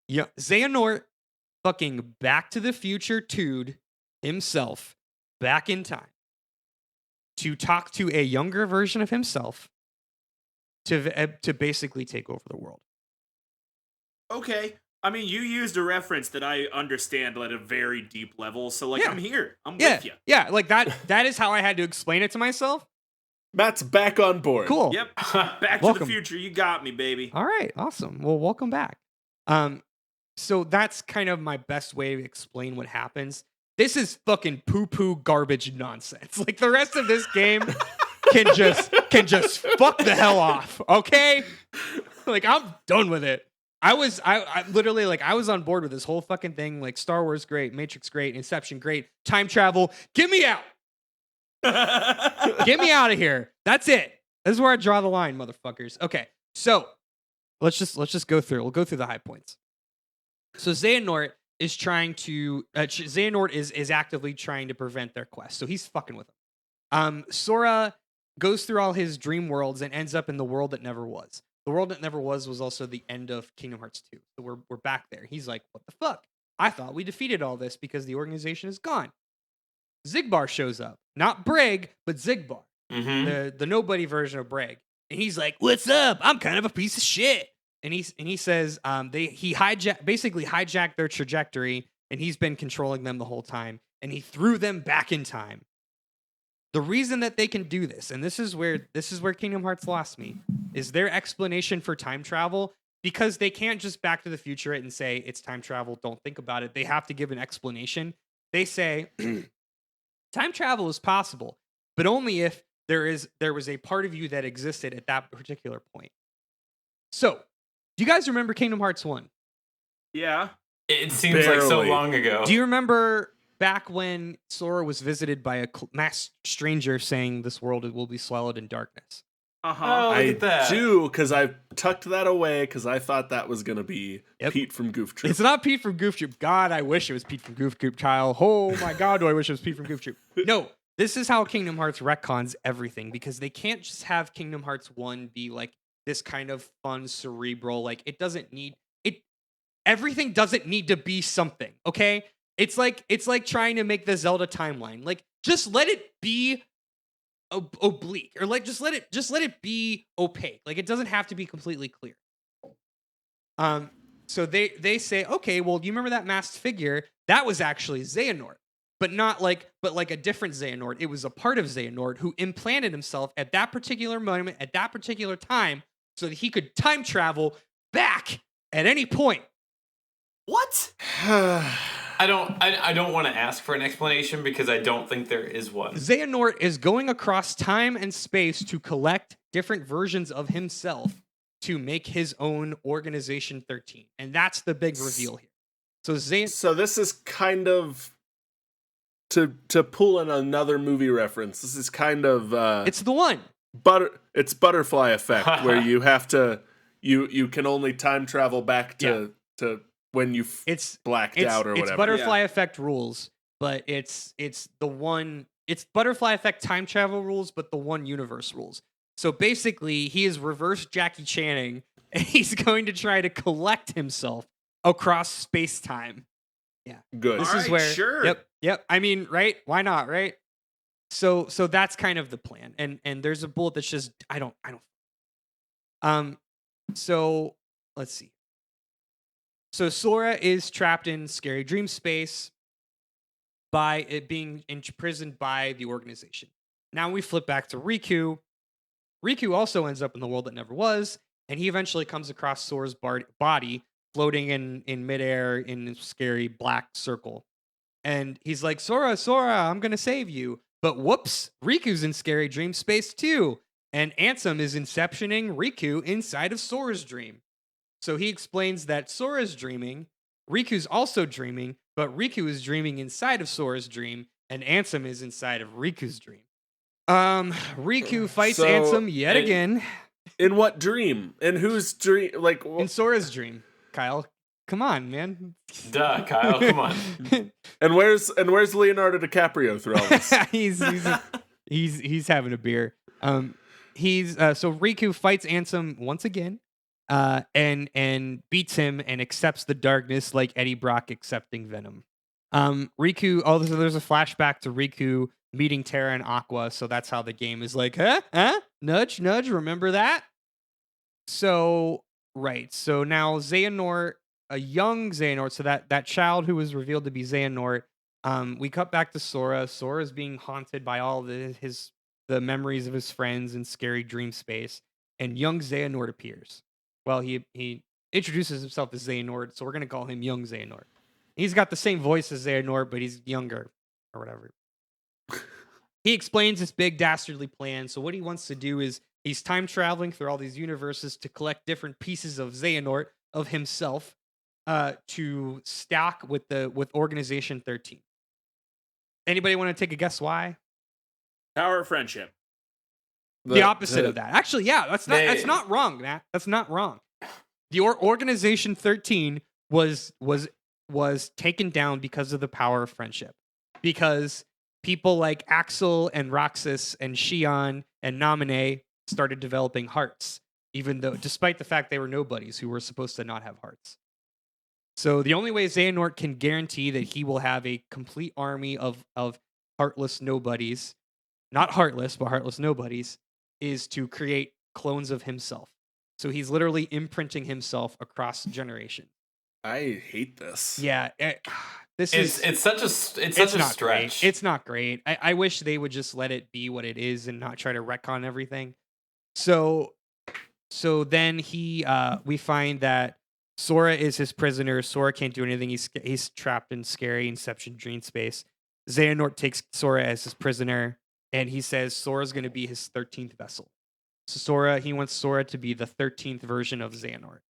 Yeah, Xehanort fucking Back to the Future 2'd himself back in time to talk to a younger version of himself to basically take over the world. Okay. I mean, you used a reference that I understand at a very deep level, so I'm here. I'm with you. Yeah, like that is how I had to explain it to myself. Matt's back on board. Cool. Yep. Back to the Future. You got me, baby. All right. Awesome. Well, welcome back. So that's kind of my best way to explain what happens. This is fucking poo-poo garbage nonsense. Like the rest of this game can just fuck the hell off. Okay? Like I'm done with it. I literally like I was on board with this whole fucking thing. Like Star Wars great, Matrix great, Inception great, time travel. Get me out. Get me out of here. That's it. This is where I draw the line, motherfuckers. Okay. So let's just go through. We'll go through the high points. So Xehanort is trying to Xehanort is actively trying to prevent their quest. So he's fucking with them. Sora goes through all his dream worlds and ends up in the world that never was. The world that never was also the end of Kingdom Hearts 2. So we're back there. He's like, what the fuck? I thought we defeated all this because the organization is gone. Xigbar shows up. Not Brig, but Xigbar. Mm-hmm. The nobody version of Brig. And he's like, what's up? I'm kind of a piece of shit. And he says he hijacked their trajectory, and he's been controlling them the whole time, and he threw them back in time. The reason that they can do this, and this is where Kingdom Hearts lost me, is their explanation for time travel, because they can't just Back to the Future it and say it's time travel, don't think about it. They have to give an explanation. They say time travel is possible, but only if there was a part of you that existed at that particular point. So, do you guys remember Kingdom Hearts 1? Yeah. It seems like so long ago. Do you remember back when Sora was visited by a masked stranger saying this world will be swallowed in darkness? Uh-huh. Oh, look at that. I do, because I tucked that away because I thought that was going to be Pete from Goof Troop. It's not Pete from Goof Troop. God, I wish it was Pete from Goof Troop, child. Oh my God, do I wish it was Pete from Goof Troop. No, this is how Kingdom Hearts retcons everything, because they can't just have Kingdom Hearts 1 be like this kind of fun, cerebral, like everything doesn't need to be something, okay? It's like trying to make the Zelda timeline. Like, just let it be oblique, or like just let it be opaque. Like, it doesn't have to be completely clear. So they say, okay, well, do you remember that masked figure? That was actually Xehanort, but a different Xehanort. It was a part of Xehanort who implanted himself at that particular moment, at that particular time, so that he could time travel back at any point. What? I don't want to ask for an explanation because I don't think there is one. Xehanort is going across time and space to collect different versions of himself to make his own Organization 13. And that's the big reveal here. So this is kind of to pull in another movie reference. This is kind of it's the one. It's butterfly effect where you have to you can only time travel back to when you blacked out or whatever. It's butterfly effect rules, but it's the one. It's butterfly effect time travel rules, but the one universe rules. So basically, he is reverse Jackie Channing, and he's going to try to collect himself across space-time. Yeah. Good. This All is right, where sure. Yep. I mean, right? Why not, right? So that's kind of the plan. And there's a bullet that's just I don't so let's see. So Sora is trapped in Scary Dream space by it being imprisoned by the organization. Now we flip back to Riku. Riku also ends up in the world that never was, and he eventually comes across Sora's body floating in midair in a scary black circle. And he's like, Sora, I'm going to save you. But whoops, Riku's in Scary Dream space too. And Ansem is inceptioning Riku inside of Sora's dream. So he explains that Sora's dreaming, Riku's also dreaming, but Riku is dreaming inside of Sora's dream, and Ansem is inside of Riku's dream. Riku fights Ansem yet again. In what dream? In whose dream? Like in Sora's dream. Kyle, come on, man. Duh, Kyle, come on. And where's Leonardo DiCaprio through all this? he's having a beer. So Riku fights Ansem once again, and beats him and accepts the darkness like Eddie Brock accepting Venom. Riku. Oh, so there's a flashback to Riku meeting Terra and Aqua. So that's how the game is like, huh? Nudge. Remember that? So right. So now Xehanort, a young Xehanort, so that child who was revealed to be Xehanort. We cut back to Sora. Sora's being haunted by all the memories of his friends in Scary Dream space, and young Xehanort appears. Well, he introduces himself as Xehanort, so we're gonna call him young Xehanort. He's got the same voice as Xehanort, but he's younger or whatever. He explains this big dastardly plan. So what he wants to do is he's time traveling through all these universes to collect different pieces of Xehanort, of himself, to stack with Organization 13. Anybody want to take a guess why? Power of friendship. The opposite of that. Actually, yeah, that's not wrong, Matt. That's not wrong. The Organization 13 was taken down because of the power of friendship. Because people like Axel and Roxas and Xion and Naminé started developing hearts, despite the fact they were nobodies who were supposed to not have hearts. So the only way Xehanort can guarantee that he will have a complete army of heartless nobodies, not heartless, but heartless nobodies, is to create clones of himself. So he's literally imprinting himself across generations. I hate this. Yeah, it's such a stretch. Great. It's not great. I wish they would just let it be what it is and not try to retcon everything. So then we find that Sora is his prisoner. Sora can't do anything. He's trapped in scary Inception dream space. Xehanort takes Sora as his prisoner, and he says Sora's going to be his 13th vessel. So he wants Sora to be the 13th version of Xehanort.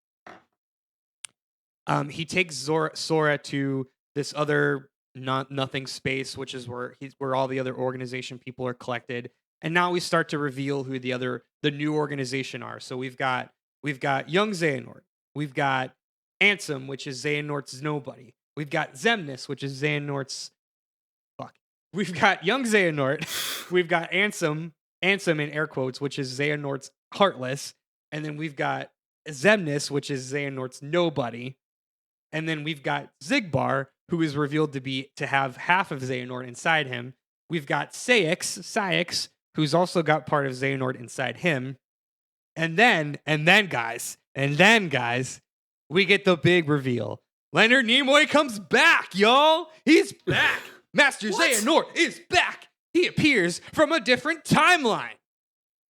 He takes Sora to this other nothing space, which is where all the other organization people are collected. And now we start to reveal who the new organization are. So we've got young Xehanort. We've got Ansem, which is Xehanort's nobody. We've got Xemnas, which is Xehanort's fuck. We've got young Xehanort. We've got Ansem in air quotes, which is Xehanort's heartless. And then we've got Xemnas, which is Xehanort's nobody. And then we've got Xigbar, who is revealed to have half of Xehanort inside him. We've got Saix, who's also got part of Xehanort inside him. And then, guys, we get the big reveal. Leonard Nimoy comes back, y'all. He's back. Master Xehanort is back. He appears from a different timeline.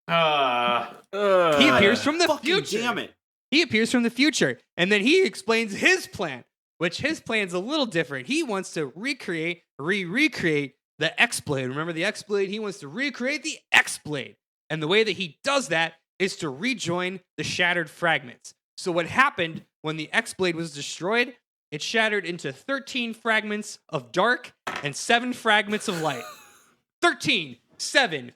He appears from the future. Damn it. He appears from the future, and then he explains his plan, which his plan's a little different. He wants to recreate the X-Blade. Remember the X-Blade? He wants to recreate the X-Blade. And the way that he does that is to rejoin the shattered fragments. So what happened when the X-Blade was destroyed? It's shattered into 13 fragments of dark and 7 fragments of light. 13, 7.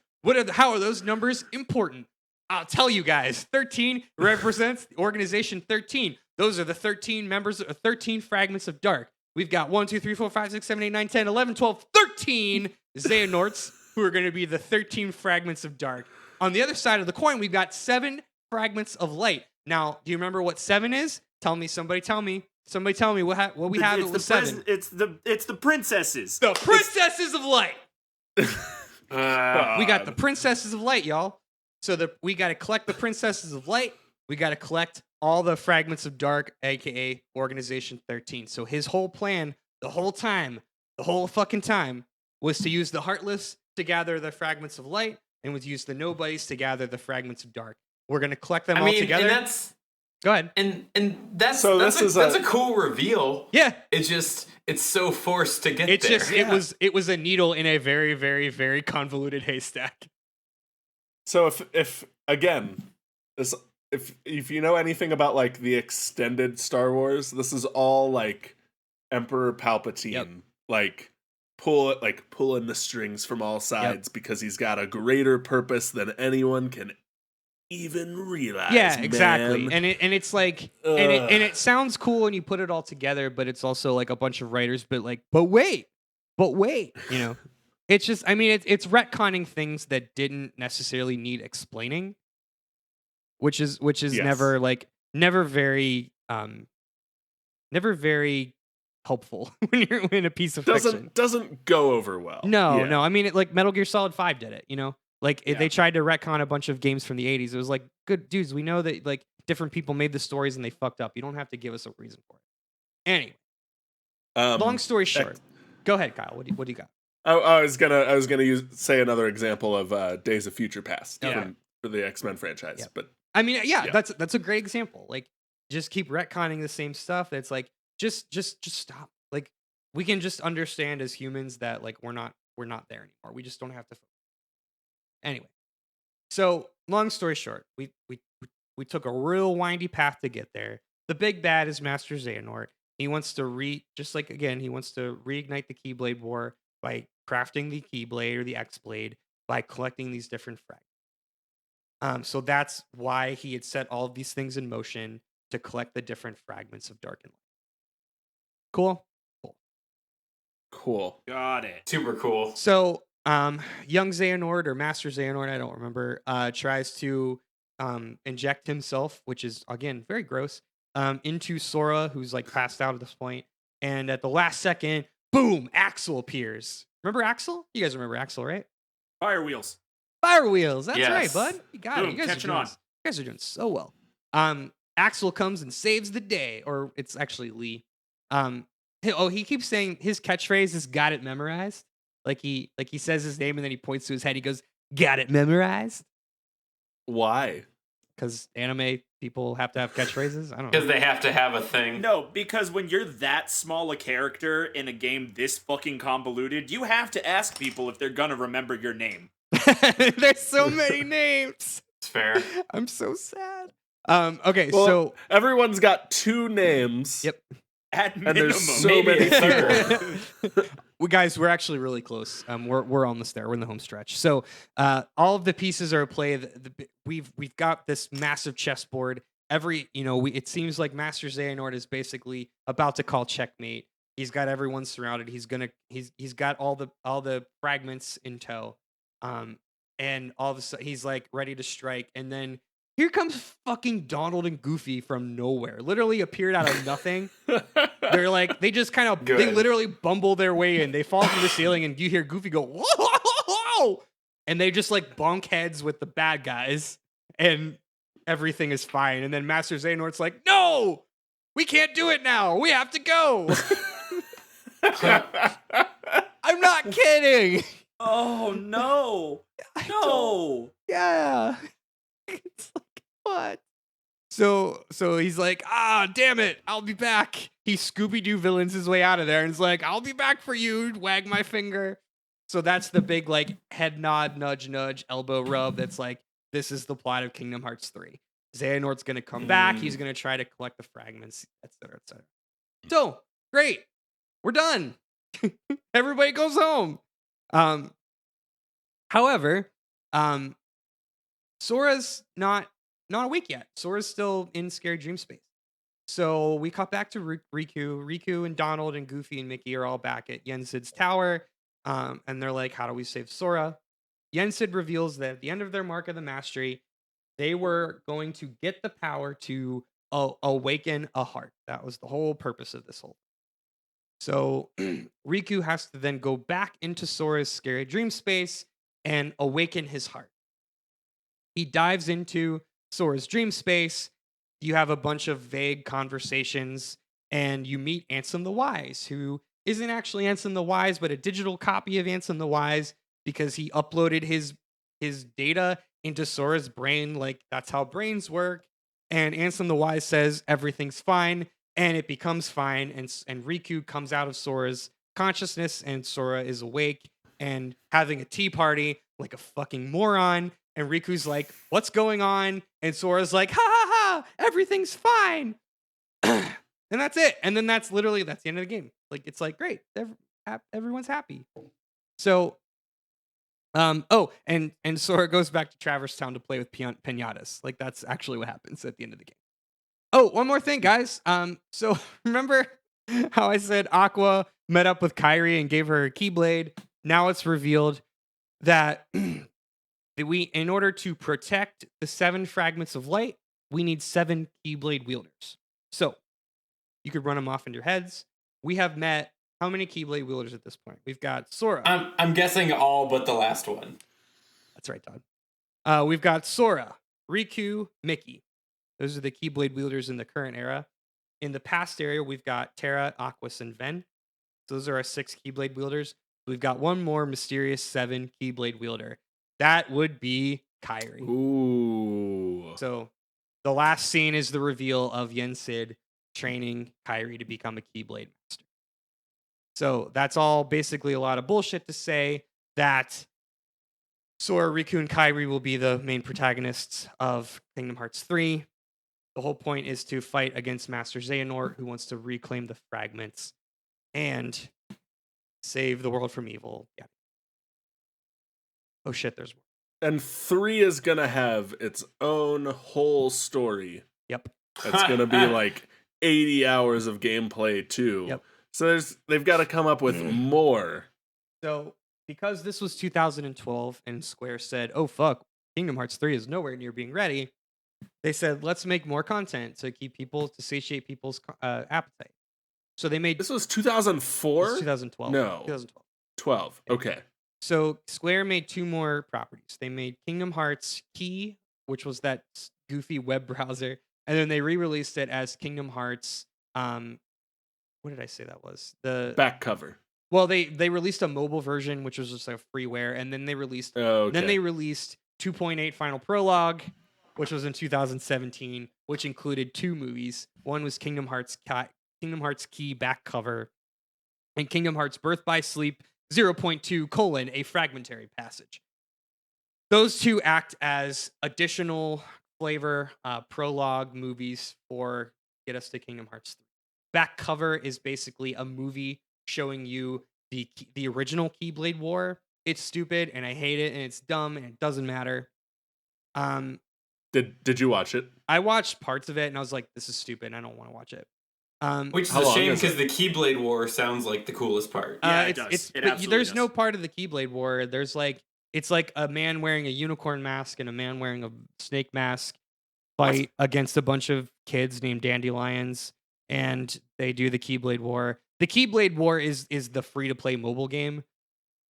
How are those numbers important? I'll tell you guys. 13 represents the organization 13. Those are the 13 members, 13 fragments of dark. We've got 1, 2, 3, 4, 5, 6, 7, 8, 9, 10, 11, 12, 13 Xehanorts who are going to be the 13 fragments of dark. On the other side of the coin, we've got 7 fragments of light. Now, do you remember what 7 is? Tell me. Somebody tell me what we have with 7. It's the princesses. The princesses of light. We got the princesses of light, y'all. So we got to collect the princesses of light. We got to collect all the fragments of dark, aka Organization 13. So his whole plan, the whole fucking time, was to use the Heartless to gather the fragments of light, and was use the Nobodies to gather the fragments of dark. We're gonna collect them all together. And go ahead. And that's a cool reveal. Yeah. It's so forced to get there. It was a needle in a very, very, very convoluted haystack. So if you know anything about like the extended Star Wars, this is all like Emperor Palpatine, pulling the strings from all sides because he's got a greater purpose than anyone can even realize. Yeah, exactly. And it's like, and it sounds cool when you put it all together, but it's also like a bunch of writers, but wait, you know. It's just, I mean, it's retconning things that didn't necessarily need explaining, which is Yes. never very helpful when you're in a piece of fiction. Doesn't go over well. No. I mean, like Metal Gear Solid 5 did it, you know? They tried to retcon a bunch of games from the 80s. It was like, good dudes, we know that like different people made the stories and they fucked up. You don't have to give us a reason for it. Anyway, long story short, go ahead, Kyle. What do you got? I was gonna say another example of Days of Future Past for the X-Men franchise, but I mean, that's a great example. Like, just keep retconning the same stuff. That's like, just stop. Like, we can just understand as humans that like we're not there anymore. We just don't have to. Anyway, so long story short, we took a real windy path to get there. The big bad is Master Xehanort. He wants to reignite the Keyblade War by crafting the Keyblade or the X-Blade by collecting these different fragments. So that's why he had set all of these things in motion to collect the different fragments of dark and light. Cool. Got it. Super cool. So, young Xehanort or Master Xehanort, I don't remember, tries to inject himself, which is again very gross, into Sora, who's like passed out at this point, and at the last second, boom! Axel appears. Remember Axel? You guys remember Axel, right? Fire wheels. That's right, bud. You got it. You catching on. You guys are doing so well. Axel comes and saves the day, or it's actually Lee. He keeps saying his catchphrase is "got it memorized." Like he says his name and then he points to his head. He goes, "Got it memorized." Why? Because anime people have to have catchphrases. I don't know. Because they have to have a thing. No, because when you're that small a character in a game this fucking convoluted, you have to ask people if they're gonna remember your name. There's so many names. It's fair. I'm so sad. Okay, well, so everyone's got 2 names. Yep. At minimum, and there's so many people. Guys, we're actually really close. We're almost there. We're in the home stretch. So, all of the pieces are at play. We've got this massive chessboard. It seems like Master Xehanort is basically about to call checkmate. He's got everyone surrounded. He's got all the fragments in tow. And all of a sudden he's like ready to strike, and then here comes fucking Donald and Goofy from nowhere. Literally appeared out of nothing. They're like, they just kind of, they literally bumble their way in. They fall through the ceiling and you hear Goofy go, whoa! And they just like bonk heads with the bad guys and everything is fine. And then Master Xehanort's like, no! We can't do it now! We have to go! I'm not kidding! Oh, no! No! Yeah. It's like, what? So he's like, damn it, I'll be back. He Scooby-Doo villains his way out of there and is like, I'll be back for you, wag my finger. So that's the big like head nod, nudge, nudge, elbow rub. That's like, this is the plot of Kingdom Hearts 3. Xehanort's gonna come back, he's gonna try to collect the fragments, etc., etc. So, great. We're done. Everybody goes home. However, Sora's not awake yet. Sora's still in Scary Dream Space. So we cut back to Riku. Riku and Donald and Goofy and Mickey are all back at Yensid's tower. And they're like, how do we save Sora? Yensid reveals that at the end of their Mark of the Mastery, they were going to get the power to awaken a heart. That was the whole purpose of this whole. So Riku has to then go back into Sora's Scary Dream Space and awaken his heart. He dives into Sora's dream space. You have a bunch of vague conversations, and you meet Ansem the Wise, who isn't actually Ansem the Wise, but a digital copy of Ansem the Wise, because he uploaded his data into Sora's brain. Like, that's how brains work. And Ansem the Wise says everything's fine, and it becomes fine. And Riku comes out of Sora's consciousness, and Sora is awake and having a tea party like a fucking moron. And Riku's like, what's going on? And Sora's like, ha ha ha, everything's fine. And that's it. And then that's the end of the game. Like, it's like, great. Everyone's happy. So, and Sora goes back to Traverse Town to play with piñatas. Like, that's actually what happens at the end of the game. Oh, one more thing, guys. So remember how I said Aqua met up with Kairi and gave her a Keyblade? Now it's revealed that in order to protect the 7 fragments of light, we need 7 Keyblade wielders. So you could run them off in your heads. We have met how many Keyblade wielders at this point? We've got Sora. I'm guessing all but the last one. That's right, Todd. We've got Sora, Riku, Mickey. Those are the Keyblade wielders in the current era. In the past era, we've got Terra, Aquas, and Ven. Those are our 6 Keyblade wielders. We've got one more mysterious 7 Keyblade wielder. That would be Kairi. Ooh. So the last scene is the reveal of Yensid training Kairi to become a Keyblade master. So that's all basically a lot of bullshit to say that Sora, Riku, and Kairi will be the main protagonists of Kingdom Hearts 3. The whole point is to fight against Master Xehanort, who wants to reclaim the fragments and save the world from evil. Yeah. Oh shit, there's more. And 3 is gonna have its own whole story. Yep. That's gonna be like 80 hours of gameplay too. Yep. So they've got to come up with more. So because this was 2012 and Square said, oh fuck, Kingdom Hearts 3 is nowhere near being ready, they said, let's make more content to satiate people's appetite. So they made... This was 2004? This was 2012. No. 2012. 12. Okay. So Square made 2 more properties. They made Kingdom Hearts Key, which was that goofy web browser, and then they re-released it as Kingdom Hearts... what did I say that was? The back cover. Well, they released a mobile version, which was just like freeware, and then they released 2.8 Final Prologue, which was in 2017, which included 2 movies. One was Kingdom Hearts Key back cover, and Kingdom Hearts Birth by Sleep 0.2: a fragmentary passage. Those 2 act as additional flavor prologue movies for get us to Kingdom Hearts 3. Back cover is basically a movie showing you the original Keyblade War. It's stupid and I hate it and it's dumb and it doesn't matter. Did you watch it? I watched parts of it and I was like, this is stupid. I don't want to watch it. Which is a shame because the Keyblade War sounds like the coolest part. Yeah, it does. There's no part of the Keyblade War. There's it's like a man wearing a unicorn mask and a man wearing a snake mask fight against a bunch of kids named dandelions, and they do the Keyblade War. The Keyblade War is the free-to-play mobile game.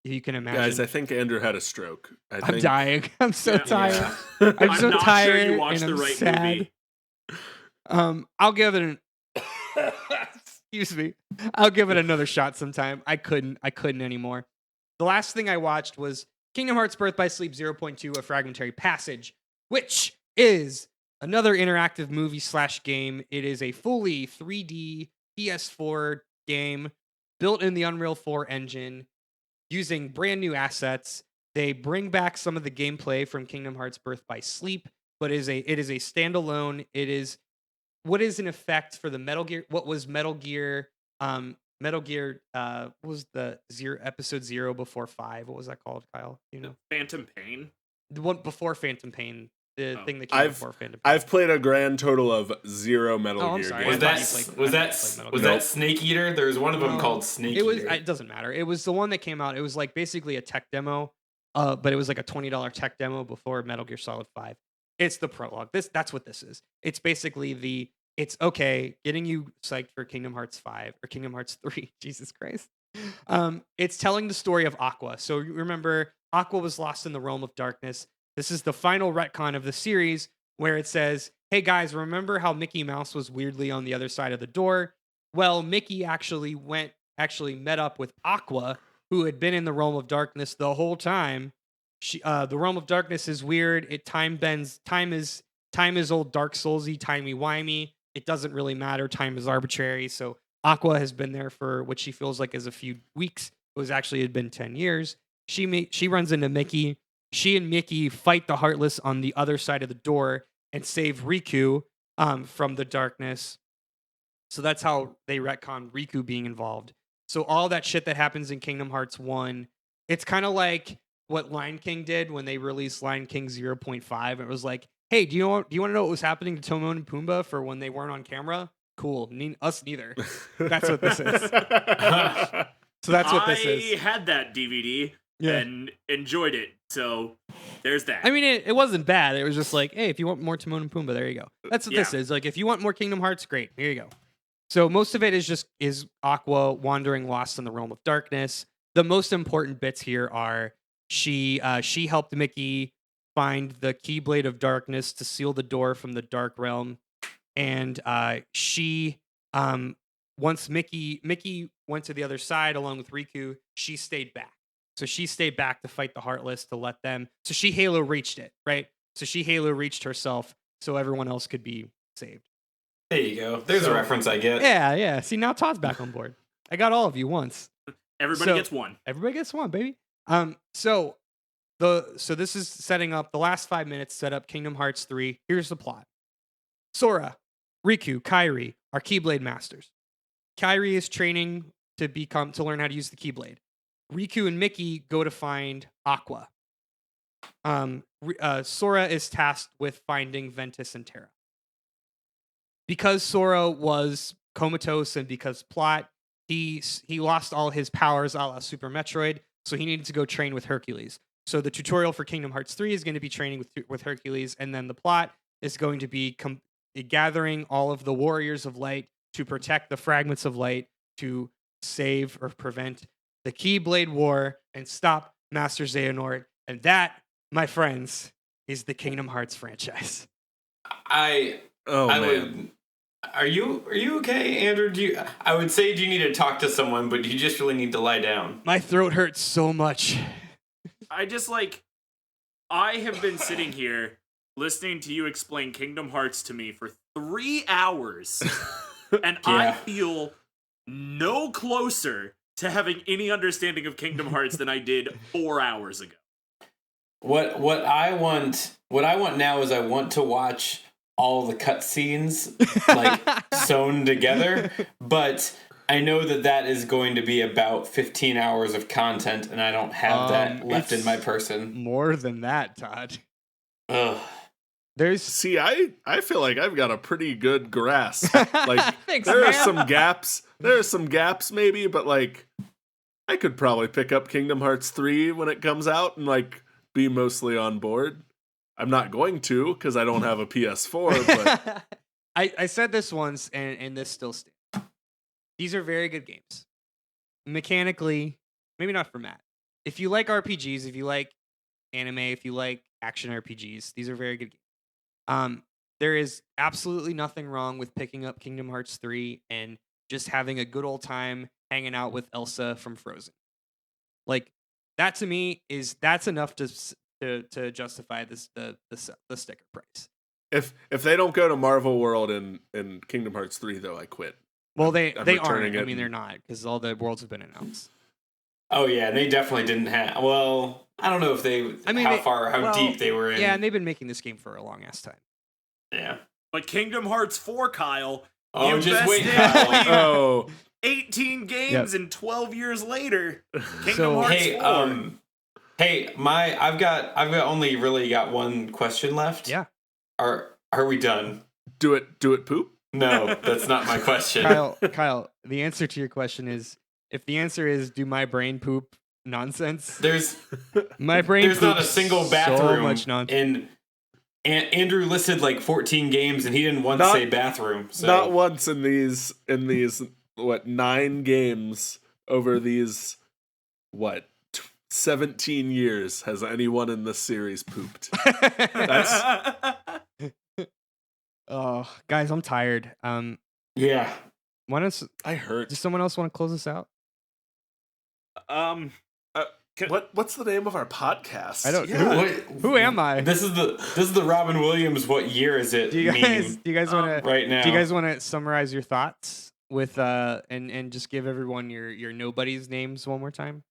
You can imagine. Guys, I think Andrew had a stroke. I'm dying. I'm so tired. Yeah. I'm so not tired. Sure you watched and the I'm right sad. Movie. I'll give it an. Excuse me. I'll give it another shot sometime. I couldn't anymore. The last thing I watched was Kingdom Hearts Birth by Sleep 0.2: a fragmentary passage, which is another interactive movie / game. It is a fully 3D PS4 game built in the Unreal 4 engine using brand new assets. They bring back some of the gameplay from Kingdom Hearts Birth by Sleep, but it is a standalone. It is what is an effect for the Metal Gear? What was Metal Gear? Metal Gear. What was the episode 0 before 5? What was that called, Kyle? You know, Phantom Pain. The one before Phantom Pain. The thing that came before Phantom Pain. I've played a grand total of 0 Metal Gear games. Was that Snake Eater? There's one of them called Snake Eater. It doesn't matter. It was the one that came out. It was like basically a tech demo, but it was like a $20 tech demo before Metal Gear Solid 5. It's the prologue. That's what this is. It's basically it's getting you psyched for Kingdom Hearts 5 or Kingdom Hearts 3. Jesus Christ. It's telling the story of Aqua. So remember, Aqua was lost in the realm of darkness. This is the final retcon of the series where it says, hey guys, remember how Mickey Mouse was weirdly on the other side of the door? Well, Mickey actually met up with Aqua, who had been in the realm of darkness the whole time. The realm of darkness is weird. Time bends. Time is old Dark Soulsy, timey-wimey. It doesn't really matter. Time is arbitrary. So Aqua has been there for what she feels like is a few weeks. It had been 10 years. She runs into Mickey. She and Mickey fight the Heartless on the other side of the door and save Riku from the darkness. So that's how they retcon Riku being involved. So all that shit that happens in Kingdom Hearts 1, it's kind of like what Lion King did when they released Lion King 0.5. It was like, hey, do you want to know what was happening to Timon and Pumbaa for when they weren't on camera? Cool. Us neither. That's what this is. So that's what this is. I had that DVD and enjoyed it. So there's that. I mean, it wasn't bad. It was just like, hey, if you want more Timon and Pumbaa, there you go. That's what this is. Like, if you want more Kingdom Hearts, great. Here you go. So most of it is Aqua wandering lost in the realm of darkness. The most important bits here are she helped Mickey find the Keyblade of Darkness to seal the door from the Dark Realm, and once Mickey went to the other side along with Riku, she stayed back. So she stayed back to fight the Heartless to let them. So she Halo reached it, right? So she Halo reached herself so everyone else could be saved. There you go. There's a reference I get. Yeah. See, now Todd's back on board. I got all of you once. Everybody gets one. Everybody gets one, baby. So this is setting up the last 5 minutes. Set up Kingdom Hearts 3. Here's the plot: Sora, Riku, Kairi are Keyblade masters. Kairi is training to learn how to use the Keyblade. Riku and Mickey go to find Aqua. Sora is tasked with finding Ventus and Terra. Because Sora was comatose and because plot, he lost all his powers a la Super Metroid, so he needed to go train with Hercules. So the tutorial for Kingdom Hearts 3 is going to be training with Hercules, and then the plot is going to be gathering all of the warriors of light to protect the fragments of light to save or prevent the Keyblade War and stop Master Xehanort. And that, my friends, is the Kingdom Hearts franchise. Are you okay, Andrew? I would say do you need to talk to someone, but you just really need to lie down. My throat hurts so much. I have been sitting here listening to you explain Kingdom Hearts to me for 3 hours, and I feel no closer to having any understanding of Kingdom Hearts than I did 4 hours ago. What I want now is I want to watch all the cutscenes like sewn together, but I know that is going to be about 15 hours of content, and I don't have that left in my person. More than that, Todd. Ugh. I feel like I've got a pretty good grasp. Like Thanks, there man. are some gaps. There are some gaps maybe, but like I could probably pick up Kingdom Hearts 3 when it comes out and like be mostly on board. I'm not going to because I don't have a PS4, but I said this once and this still stands. These are very good games. Mechanically, maybe not for Matt. If you like RPGs, if you like anime, if you like action RPGs, these are very good games. There is absolutely nothing wrong with picking up Kingdom Hearts 3 and just having a good old time hanging out with Elsa from Frozen. Like that to me that's enough to justify the sticker price. If they don't go to Marvel World in Kingdom Hearts 3 though, I quit. Well, they aren't. I mean, they're not because all the worlds have been announced. Oh yeah, they definitely didn't have. Well, I don't know if they. How deep they were in. Yeah, and they've been making this game for a long ass time. Yeah. But Kingdom Hearts 4, Kyle. Oh, just wait, Kyle. 18 games and 12 years later. Kingdom Hearts 4. I've got only really got one question left. Yeah. Are we done? Do it poop? No, that's not my question. Kyle, the answer to your question is, if the answer is, do my brain poop nonsense? My brain there's not a single bathroom so much nonsense. And Andrew listed like 14 games and he didn't once say bathroom. So. Not once in these 9 games over these 17 years has anyone in this series pooped. Oh, guys, I'm tired. Yeah. I heard. Does someone else want to close this out? What's the name of our podcast? I don't. Yeah. Who am I? This is the Robin Williams. What year is it? Do you guys want to right now? Do you guys want to summarize your thoughts with and just give everyone your nobody's names one more time?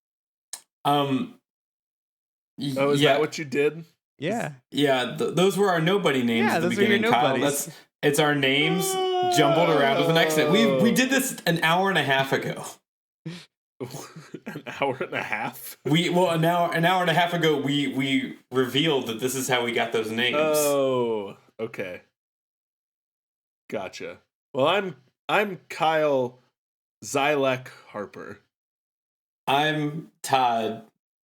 Is that what you did? Yeah. Yeah. Those were our nobody names at the beginning, Kyle. It's our names jumbled around with an accent. We did this an hour and a half ago. An hour and a half? An hour and a half ago we revealed that this is how we got those names. Oh, okay. Gotcha. Well, I'm Kyle Zylek Harper. I'm Todd.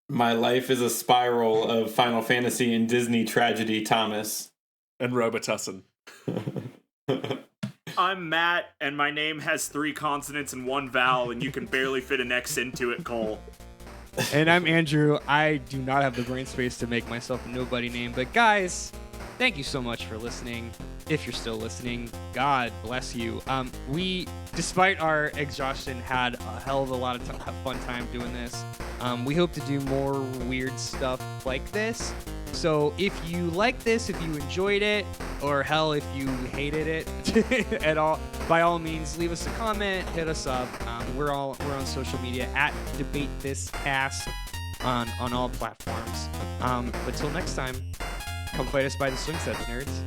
My life is a spiral of Final Fantasy and Disney tragedy, Thomas. And Robitussin. I'm Matt, and my name has 3 consonants and 1 vowel, and you can barely fit an X into it, Cole. And I'm Andrew. I do not have the brain space to make myself a nobody name, but guys, thank you so much for listening. If you're still listening, God bless you. We, despite our exhaustion, had a hell of a lot of fun time doing this. We hope to do more weird stuff like this. So if you like this, if you enjoyed it, or hell, if you hated it at all, by all means, leave us a comment, hit us up. We're on social media at DebateThisCast on all platforms. But till next time, come fight us by the swing sets, nerds.